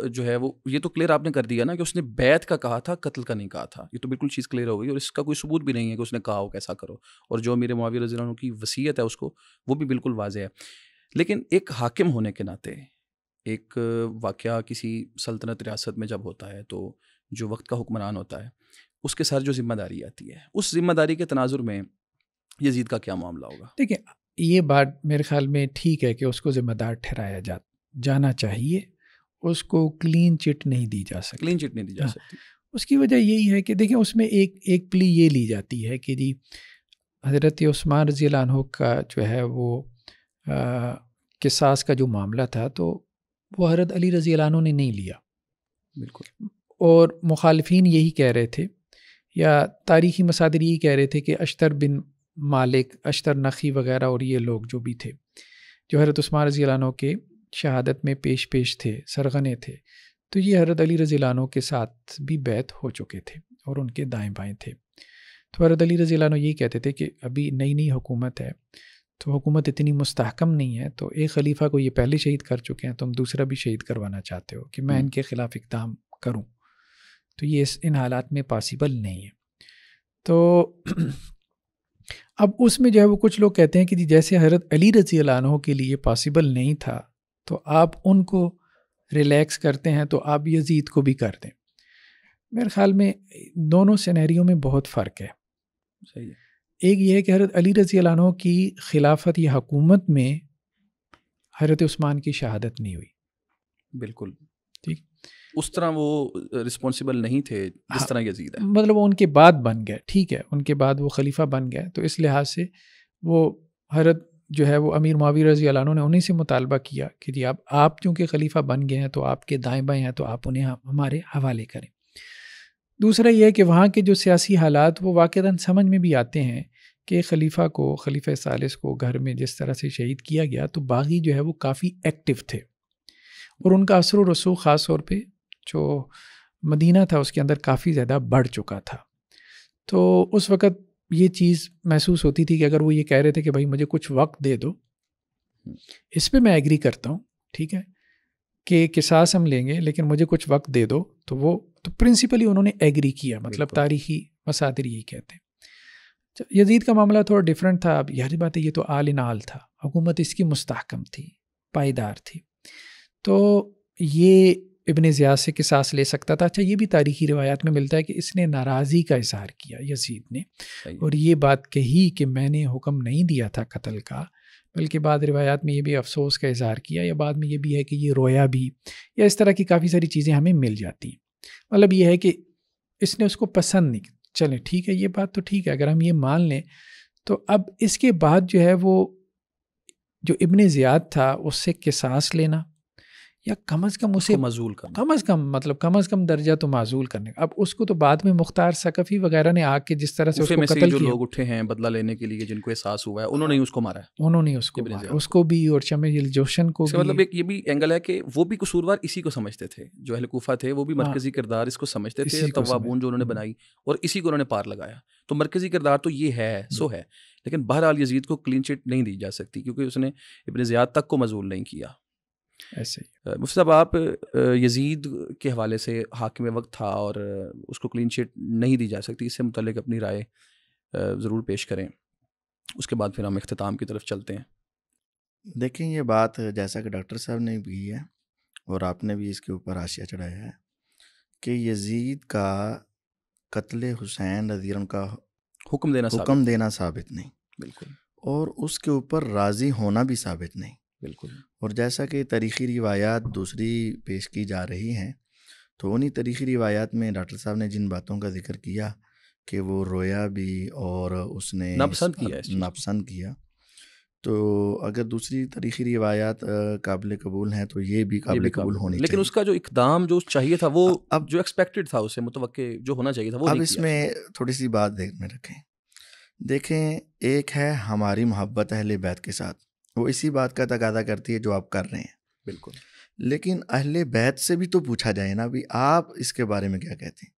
جو ہے وہ یہ تو کلیئر آپ نے کر دیا نا کہ اس نے بیعت کا کہا تھا، قتل کا نہیں کہا تھا، یہ تو بالکل چیز کلیئر ہو گئی، اور اس کا کوئی ثبوت بھی نہیں ہے کہ اس نے کہا ہو کیسا کرو، اور جو امیر معاویہ رضی اللہ عنہ کی وصیت ہے اس کو، وہ بھی بالکل واضح ہے۔ لیکن ایک حاکم ہونے کے ناطے ایک واقعہ کسی سلطنت ریاست میں جب ہوتا ہے تو جو وقت کا حکمران ہوتا ہے اس کے سر جو ذمہ داری آتی ہے، اس ذمہ داری کے تناظر میں یزید کا کیا معاملہ ہوگا؟ دیکھیں یہ بات میرے خیال میں ٹھیک ہے کہ اس کو ذمہ دار ٹھہرایا جانا چاہیے، اس کو کلین چٹ نہیں دی جا سکتی، کلین چٹ نہیں دی جا سکتی۔ اس کی وجہ یہی ہے کہ دیکھیں اس میں ایک پلی یہ لی جاتی ہے کہ جی حضرت عثمان رضی اللہ عنہ کا جو ہے وہ قصاص کا جو معاملہ تھا تو وہ حضرت علی رضی اللہ عنہ نے نہیں لیا، بالکل، اور مخالفین یہی کہہ رہے تھے، یا تاریخی مصادر یہی کہہ رہے تھے کہ اشتر بن مالک، اشتر نخی وغیرہ اور یہ لوگ جو بھی تھے جو حضرت عثمان رضی اللہ عنہ کے شہادت میں پیش تھے، سرغنے تھے، تو یہ حضرت علی رضی اللہ عنہ کے ساتھ بھی بیعت ہو چکے تھے اور ان کے دائیں بائیں تھے۔ تو حضرت علی رضی اللہ عنہ یہ کہتے تھے کہ ابھی نئی حکومت ہے تو حکومت اتنی مستحکم نہیں ہے، تو ایک خلیفہ کو یہ پہلے شہید کر چکے ہیں، تم دوسرا بھی شہید کروانا چاہتے ہو کہ میں ان کے خلاف اقدام کروں، تو یہ ان حالات میں پاسبل نہیں ہے۔ تو اب اس میں جو ہے وہ کچھ لوگ کہتے ہیں کہ جیسے حضرت علی رضی اللہ عنہ کے لیے پاسبل نہیں تھا تو آپ ان کو ریلیکس کرتے ہیں تو آپ یزید کو بھی کر دیں۔ میرے خیال میں دونوں سینیریو میں بہت فرق ہے۔ صحیح ہے۔ ایک یہ ہے کہ حضرت علی رضی اللہ عنہ کی خلافت یا حکومت میں حضرت عثمان کی شہادت نہیں ہوئی، بالکل ٹھیک، اس طرح وہ رسپانسیبل نہیں تھے جس طرح یزید ہے، مطلب وہ ان کے بعد بن گئے، ٹھیک ہے، ان کے بعد وہ خلیفہ بن گئے، تو اس لحاظ سے وہ حضرت جو ہے وہ امیر معاویہ رضی اللہ عنہ نے انہیں سے مطالبہ کیا کہ جی آپ چونکہ خلیفہ بن گئے ہیں تو آپ کے دائیں بائیں ہیں تو آپ انہیں ہمارے حوالے کریں۔ دوسرا یہ ہے کہ وہاں کے جو سیاسی حالات وہ واقعتاً سمجھ میں بھی آتے ہیں کہ خلیفہ ثالث کو گھر میں جس طرح سے شہید کیا گیا تو باغی جو ہے وہ کافی ایکٹیو تھے، اور ان کا اثر و رسوخ خاص طور پہ جو مدینہ تھا اس کے اندر کافی زیادہ بڑھ چکا تھا۔ تو اس وقت یہ چیز محسوس ہوتی تھی کہ اگر وہ یہ کہہ رہے تھے کہ بھائی مجھے کچھ وقت دے دو، اس پہ میں ایگری کرتا ہوں، ٹھیک ہے کہ قصاص ہم لیں گے لیکن مجھے کچھ وقت دے دو، تو وہ تو پرنسپلی انہوں نے ایگری کیا، مطلب تاریخی مصادر یہی کہتے ہیں۔ یزید کا معاملہ تھوڑا ڈیفرنٹ تھا، اب یہی بات ہے یہ تو آل ان آل تھا، حکومت اس کی مستحکم تھی، پائیدار تھی، تو یہ ابن زیاد سے قصاص لے سکتا تھا۔ اچھا یہ بھی تاریخی روایات میں ملتا ہے کہ اس نے ناراضی کا اظہار کیا یزید نے، اور یہ بات کہی کہ میں نے حکم نہیں دیا تھا قتل کا، بلکہ بعض روایات میں یہ بھی افسوس کا اظہار کیا، یا بعد میں یہ بھی ہے کہ یہ رویا بھی، یا اس طرح کی کافی ساری چیزیں ہمیں مل جاتی ہیں۔ مطلب یہ ہے کہ اس نے اس کو پسند نہیں، چلیں ٹھیک ہے یہ بات تو ٹھیک ہے، اگر ہم یہ مان لیں تو اب اس کے بعد جو ہے وہ جو ابن زیاد تھا اس سے قصاص لینا یا کم از کم اسے معزول کرنا، کم از کم درجہ تو معزول کرنے کا. اب اس کو تو بعد میں مختار ثقفی وغیرہ نے آ کے جس طرح سے اس کو قتل کیا، جو لوگ اٹھے ہیں بدلہ لینے کے لیے، جن کو احساس ہوا ہے، انہوں نے اس کو مارا ہے، انہوں نے اس کو مارا، اس کو بھی اور شمع الجوشن کو بھی. مطلب ایک یہ بھی اینگل ہے کہ وہ بھی قصوروار اسی کو سمجھتے تھے، جو اہل کوفہ تھے وہ بھی مرکزی کردار اس کو سمجھتے تھے، توابون جو انہوں نے بنائی اور اسی کو انہوں نے پار لگایا. تو مرکزی کردار تو یہ ہے ہے، لیکن بہرحال یزید کو کلین چٹ نہیں دی جا سکتی کیونکہ اس نے ابن زیاد تک کو معزول نہیں کیا. ایسے مفتی صاحب، آپ یزید کے حوالے سے حاکم وقت تھا اور اس کو کلین چٹ نہیں دی جا سکتی، اس سے متعلق اپنی رائے ضرور پیش کریں، اس کے بعد پھر ہم اختتام کی طرف چلتے ہیں. دیکھیں یہ بات جیسا کہ ڈاکٹر صاحب نے بھی کی ہے اور آپ نے بھی اس کے اوپر حاشیہ چڑھایا ہے کہ یزید کا قتل حسین رضی اللہ عنہ کا حکم دینا ثابت نہیں، بالکل، اور اس کے اوپر راضی ہونا بھی ثابت نہیں، بالکل. اور جیسا کہ تاریخی روایات دوسری پیش کی جا رہی ہیں، تو انہی تاریخی روایات میں ڈاکٹر صاحب نے جن باتوں کا ذکر کیا کہ وہ رویا بھی اور اس نے ناپسند کیا، تو اگر دوسری تاریخی روایات قابل قبول ہیں تو یہ بھی قابل قبول ہونی چاہیے. لیکن اس کا جو اقدام جو چاہیے تھا، وہ اب جو ایکسپیکٹڈ تھا، اسے متوقع جو ہونا چاہیے تھا، وہ اب اس میں تھوڑی سی بات میں رکھیں. دیکھیں، ایک ہے ہماری محبت اہل بیت کے ساتھ، وہ اسی بات کا تقاضا کرتی ہے جو آپ کر رہے ہیں، بالکل. لیکن اہل بیت سے بھی تو پوچھا جائے نا بھی آپ اس کے بارے میں کیا کہتے ہیں.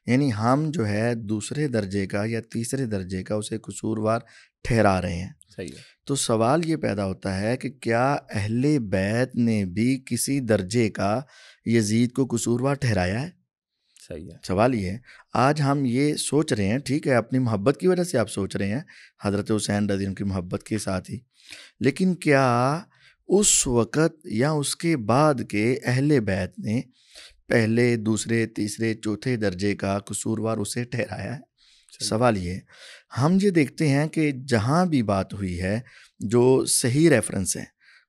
یعنی ہم جو ہے دوسرے درجے کا یا تیسرے درجے کا اسے قصوروار ٹھہرا رہے ہیں. صحیح ہے. تو سوال یہ پیدا ہوتا ہے کہ کیا اہل بیت نے بھی کسی درجے کا یزید کو قصوروار ٹھہرایا ہے؟ صحیح ہے. سوال یہ ہے. آج ہم یہ سوچ رہے ہیں، ٹھیک ہے، اپنی محبت کی وجہ سے آپ سوچ رہے ہیں حضرت حسین رضی اللہ عنہ کی محبت کے ساتھ ہی، لیکن کیا اس وقت یا اس کے بعد کے اہل بیت نے پہلے، دوسرے، تیسرے، چوتھے درجے کا قصوروار اسے ٹھہرایا ہے؟ سوال یہ ہے. ہم یہ دیکھتے ہیں کہ جہاں بھی بات ہوئی ہے جو صحیح ریفرنس ہے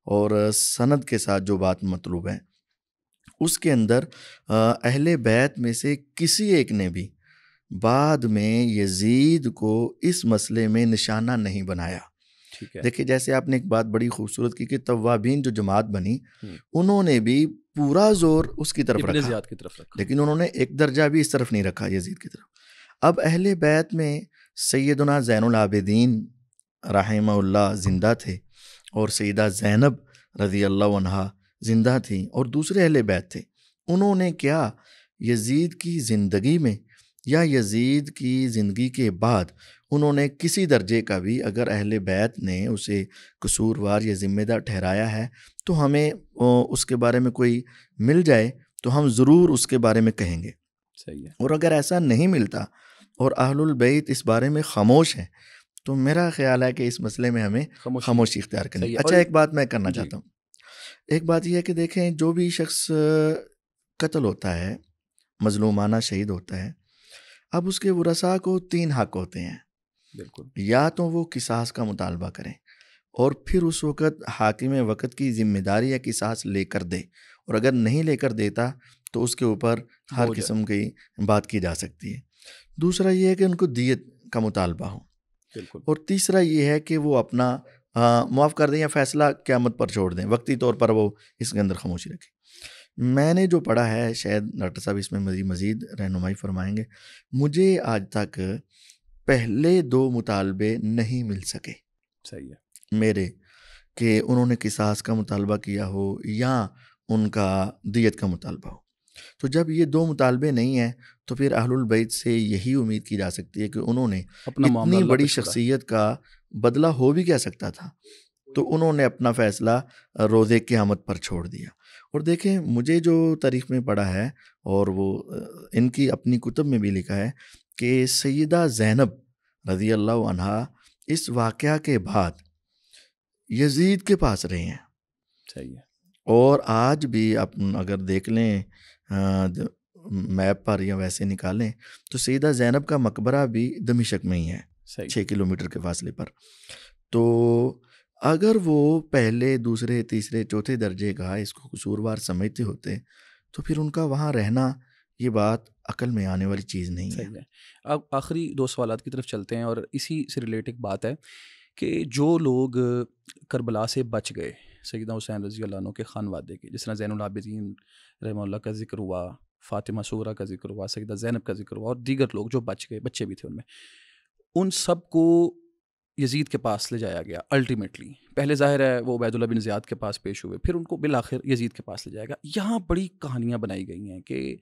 اور سند کے ساتھ جو بات مطلوب ہے، اس کے اندر اہل بیت میں سے کسی ایک نے بھی بعد میں یزید کو اس مسئلے میں نشانہ نہیں بنایا. دیکھیں، جیسے آپ نے ایک بات بڑی خوبصورت کی کہ توابین جو جماعت بنی، انہوں نے بھی پورا زور اس کی طرف رکھا، لیکن انہوں نے ایک درجہ بھی اس طرف نہیں رکھا یزید کی طرف. اب اہل بیت میں سیدنا زین العابدین رحمہ اللہ زندہ تھے اور سیدہ زینب رضی اللہ عنہا زندہ تھیں، اور دوسرے اہل بیت تھے. انہوں نے کیا یزید کی زندگی میں یا یزید کی زندگی کے بعد انہوں نے کسی درجے کا بھی اگر اہل بیت نے اسے قصوروار یا ذمہ دار ٹھہرایا ہے تو ہمیں اس کے بارے میں کوئی مل جائے تو ہم ضرور اس کے بارے میں کہیں گے. صحیح ہے. اور اگر ایسا نہیں ملتا اور اہل البیت اس بارے میں خاموش ہیں تو میرا خیال ہے کہ اس مسئلے میں ہمیں خاموشی اختیار کرنی. اچھا، ایک بات میں کرنا چاہتا ہوں. ایک بات یہ ہے کہ دیکھیں، جو بھی شخص قتل ہوتا ہے، مظلومانہ شہید ہوتا ہے، اب اس کے ورثاء کو 3 حق ہوتے ہیں. بالکل. یا تو وہ قصاص کا مطالبہ کریں اور پھر اس وقت حاکم وقت کی ذمہ داری یا قصاص لے کر دے، اور اگر نہیں لے کر دیتا تو اس کے اوپر ہر قسم کی بات کی جا سکتی ہے. دوسرا یہ ہے کہ ان کو دیت کا مطالبہ ہو. بالکل. اور تیسرا یہ ہے کہ وہ اپنا معاف کر دیں یا فیصلہ قیامت پر چھوڑ دیں، وقتی طور پر وہ اس کے اندر خاموشی رکھیں. میں نے جو پڑھا ہے، شاید ڈاکٹر صاحب اس میں مزید رہنمائی فرمائیں گے، مجھے آج تک پہلے 2 مطالبے نہیں مل سکے. صحیح ہے. میرے کہ انہوں نے قصاص کا مطالبہ کیا ہو یا ان کا دیت کا مطالبہ ہو. تو جب یہ 2 مطالبے نہیں ہیں تو پھر اہل البیت سے یہی امید کی جا سکتی ہے کہ انہوں نے اتنی بڑی شخصیت کا بدلہ ہو بھی کیا سکتا تھا، تو انہوں نے اپنا فیصلہ روز قیامت پر چھوڑ دیا. اور دیکھیں، مجھے جو تاریخ میں پڑھا ہے اور وہ ان کی اپنی کتب میں بھی لکھا ہے کہ سیدہ زینب رضی اللہ عنہا اس واقعہ کے بعد یزید کے پاس رہے ہیں. صحیح ہے. اور آج بھی اگر دیکھ لیں میپ پر یا ویسے نکالیں تو سیدہ زینب کا مقبرہ بھی دمشق میں ہی ہے، 6 کلومیٹر کے فاصلے پر. تو اگر وہ پہلے، دوسرے، تیسرے، چوتھے درجے کا اس کو قصوروار سمجھتے ہوتے تو پھر ان کا وہاں رہنا یہ بات عقل میں آنے والی چیز نہیں ہے. اب آخری 2 سوالات کی طرف چلتے ہیں، اور اسی سے ریلیٹ ایک بات ہے کہ جو لوگ کربلا سے بچ گئے، سیدنا حسین رضی اللہ عنہ کے خانوادے کے، جس طرح زین العابدین رحمہ اللہ کا ذکر ہوا، فاطمہ صغریٰ کا ذکر ہوا، سیدہ زینب کا ذکر ہوا، اور دیگر لوگ جو بچ گئے، بچے بھی تھے ان میں، ان سب کو یزید کے پاس لے جایا گیا الٹیمیٹلی. پہلے ظاہر ہے وہ عبید اللہ بن زیاد کے پاس پیش ہوئے، پھر ان کو بالآخر یزید کے پاس لے جائے گا. یہاں بڑی کہانیاں بنائی گئی ہیں کہ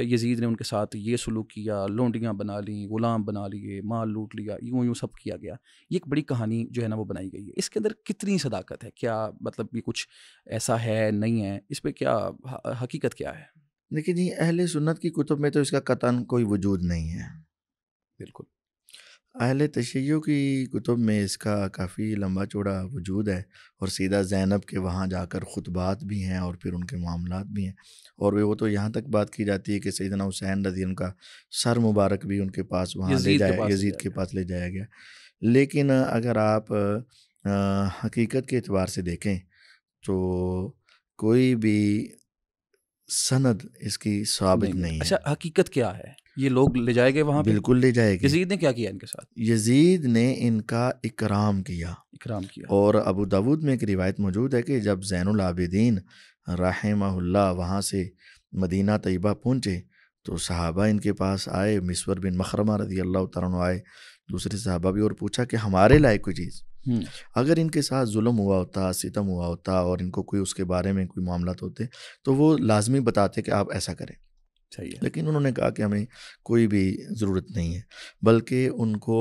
یزید نے ان کے ساتھ یہ سلوک کیا، لونڈیاں بنا لیں، غلام بنا لیے، مال لوٹ لیا، یوں سب کیا گیا. یہ ایک بڑی کہانی جو ہے نا وہ بنائی گئی ہے. اس کے اندر کتنی صداقت ہے؟ کیا مطلب یہ کچھ ایسا ہے نہیں ہے؟ اس پہ کیا حقیقت کیا ہے؟ لیکن جی اہل سنت کی کتب میں تو اس کا قطعاً کوئی وجود نہیں ہے. بالکل. اہل تشیع کی کتب میں اس کا کافی لمبا چوڑا وجود ہے، اور سیدہ زینب کے وہاں جا کر خطبات بھی ہیں اور پھر ان کے معاملات بھی ہیں، اور وہ تو یہاں تک بات کی جاتی ہے کہ سیدنا حسین رضی اللہ عنہ کا سر مبارک بھی ان کے پاس وہاں یزید کے پاس لے جایا گیا. لیکن اگر آپ حقیقت کے اعتبار سے دیکھیں تو کوئی بھی سند اس کی ثابت نہیں ہے. اچھا حقیقت کیا ہے؟ یہ لوگ لے جائے گئے وہاں پہ؟ بالکل لے جائے گے. یزید نے کیا کیا ان کے ساتھ؟ یزید نے ان کا اکرام کیا. اور ابو داود میں ایک روایت موجود ہے کہ جب زین العابدین رحمہ اللہ وہاں سے مدینہ طیبہ پہنچے تو صحابہ ان کے پاس آئے، مسور بن مخرمہ رضی اللہ تعالیٰ عنہ آئے، دوسرے صحابہ بھی، اور پوچھا کہ ہمارے لائق کوئی چیز، اگر ان کے ساتھ ظلم ہوا ہوتا، ستم ہوا ہوتا، اور ان کو کوئی اس کے بارے میں کوئی معاملات ہوتے تو وہ لازمی بتاتے کہ آپ ایسا کریں. لیکن انہوں نے کہا کہ ہمیں کوئی بھی ضرورت نہیں ہے، بلکہ ان کو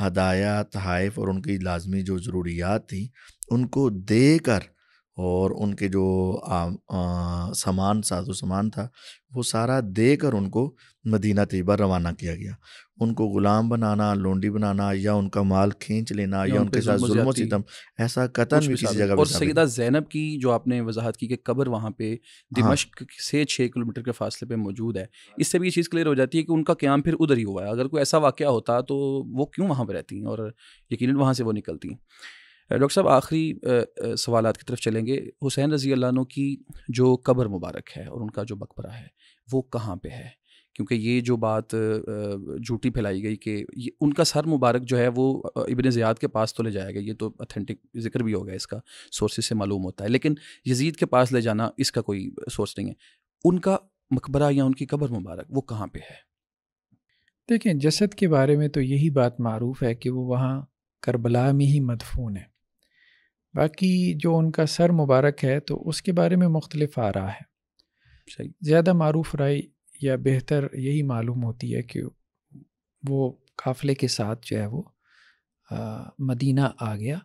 ہدایہ، تحائف اور ان کی لازمی جو ضروریات تھیں ان کو دے کر، اور ان کے جو سامان، ساز و سامان تھا وہ سارا دے کر ان کو مدینہ طیبہ روانہ کیا گیا. ان کو غلام بنانا، لونڈی بنانا، یا ان کا مال کھینچ لینا، یا ان کے ساتھ ظلم و ستم، ایسا قطعاً بھی کسی جگہ پہ. اور سیدہ زینب کی جو آپ نے وضاحت کی کہ قبر وہاں پہ دمشق سے 6 کلومیٹر کے فاصلے پہ موجود ہے، اس سے بھی یہ چیز کلیئر ہو جاتی ہے کہ ان کا قیام پھر ادھر ہی ہوا ہے. اگر کوئی ایسا واقعہ ہوتا تو وہ کیوں وہاں پہ رہتی ہیں، اور یقیناً وہاں سے وہ نکلتی ہیں. ڈاکٹر صاحب آخری سوالات کی طرف چلیں گے. حسین رضی اللہ عنہ کی جو قبر مبارک ہے اور ان کا جو مقبرہ ہے وہ کہاں پہ ہے؟ کیونکہ یہ جو بات جھوٹی پھیلائی گئی کہ ان کا سر مبارک جو ہے وہ ابن زیاد کے پاس تو لے جایا گیا، یہ تو اتھینٹک ذکر بھی ہو گیا، اس کا سورسز سے معلوم ہوتا ہے، لیکن یزید کے پاس لے جانا اس کا کوئی سورس نہیں ہے. ان کا مقبرہ یا ان کی قبر مبارک وہ کہاں پہ ہے؟ دیکھیں، جسد کے بارے میں تو یہی بات معروف ہے کہ وہ وہاں کربلا میں ہی مدفون ہے. باقی جو ان کا سر مبارک ہے تو اس کے بارے میں مختلف آراء ہے. صحیح. زیادہ معروف رائے یا بہتر یہی معلوم ہوتی ہے کہ وہ قافلے کے ساتھ جو ہے وہ مدینہ آ گیا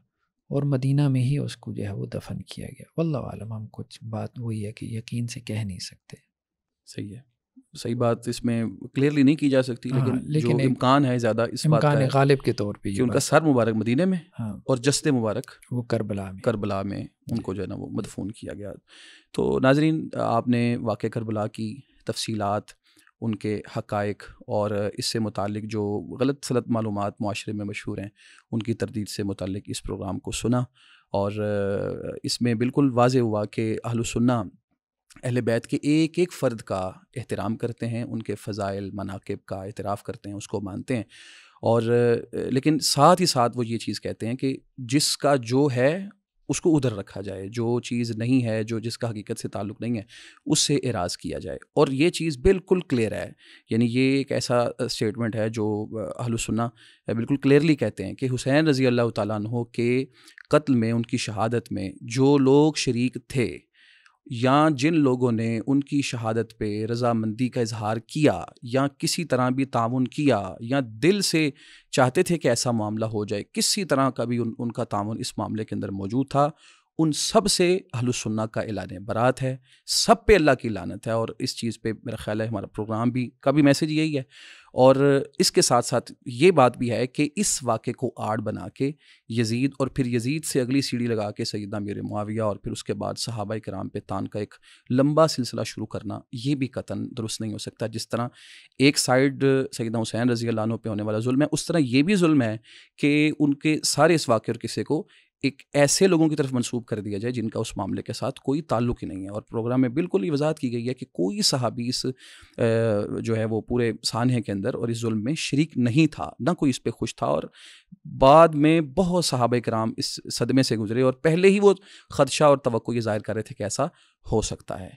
اور مدینہ میں ہی اس کو جو ہے وہ دفن کیا گیا. واللہ عالم، ہم کچھ بات وہی ہے کہ یقین سے کہہ نہیں سکتے. صحیح ہے، صحیح بات اس میں کلیئرلی نہیں کی جا سکتی، لیکن جو امکان ہے زیادہ اس بات کا، امکان غالب کے طور پہ کہ ان کا سر مبارک مدینے میں اور جسد مبارک وہ کربلا میں ان کو جو ہے نا وہ مدفون کیا گیا. تو ناظرین، آپ نے واقعہ کربلا کی تفصیلات، ان کے حقائق اور اس سے متعلق جو غلط سلط معلومات معاشرے میں مشہور ہیں ان کی تردید سے متعلق اس پروگرام کو سنا، اور اس میں بالکل واضح ہوا کہ اہل السنہ اہل بیت کے ایک ایک فرد کا احترام کرتے ہیں، ان کے فضائل مناقب کا اعتراف کرتے ہیں، اس کو مانتے ہیں، اور لیکن ساتھ ہی ساتھ وہ یہ چیز کہتے ہیں کہ جس کا جو ہے اس کو ادھر رکھا جائے، جو چیز نہیں ہے، جس کا حقیقت سے تعلق نہیں ہے، اس سے اعراض کیا جائے. اور یہ چیز بالکل کلیئر ہے، یعنی یہ ایک ایسا اسٹیٹمنٹ ہے جو اہل السنہ بالکل کلیئرلی کہتے ہیں کہ حسین رضی اللہ تعالیٰ عنہ کے قتل میں، ان کی شہادت میں جو لوگ شریک تھے، یا جن لوگوں نے ان کی شہادت پہ رضامندی کا اظہار کیا، یا کسی طرح بھی تعاون کیا، یا دل سے چاہتے تھے کہ ایسا معاملہ ہو جائے، کسی طرح کا بھی ان کا تعاون اس معاملے کے اندر موجود تھا، ان سب سے اہل السنہ کا اعلان برات ہے، سب پہ اللہ کی لعنت ہے. اور اس چیز پہ میرا خیال ہے ہمارا پروگرام بھی کا بھی میسیج یہی ہے. اور اس کے ساتھ ساتھ یہ بات بھی ہے کہ اس واقعے کو آڑ بنا کے یزید، اور پھر یزید سے اگلی سیڑھی لگا کے سیدنا امیر معاویہ، اور پھر اس کے بعد صحابہ کرام پہ تان کا ایک لمبا سلسلہ شروع کرنا، یہ بھی قطعاً درست نہیں ہو سکتا. جس طرح ایک سائیڈ سیدنا حسین رضی اللہ عنہ پہ ہونے والا ظلم ہے، اس طرح یہ بھی ظلم ہے کہ ان کے سارے اس واقعے اور قصے کو ایک ایسے لوگوں کی طرف منسوب کر دیا جائے جن کا اس معاملے کے ساتھ کوئی تعلق ہی نہیں ہے. اور پروگرام میں بالکل یہ وضاحت کی گئی ہے کہ کوئی صحابی اس جو ہے وہ پورے سانحے کے اندر اور اس ظلم میں شریک نہیں تھا, نہ کوئی اس پہ خوش تھا. اور بعد میں بہت صحابہ کرام اس صدمے سے گزرے اور پہلے ہی وہ خدشہ اور توقع یہ ظاہر کر رہے تھے کہ ایسا ہو سکتا ہے.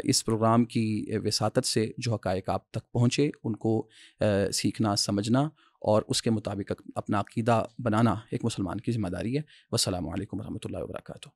اس پروگرام کی وساطت سے جو حقائق آپ تک پہنچے ان کو سیکھنا, سمجھنا اور اس کے مطابق اپنا عقیدہ بنانا ایک مسلمان کی ذمہ داری ہے. والسلام علیکم ورحمۃ اللہ وبرکاتہ.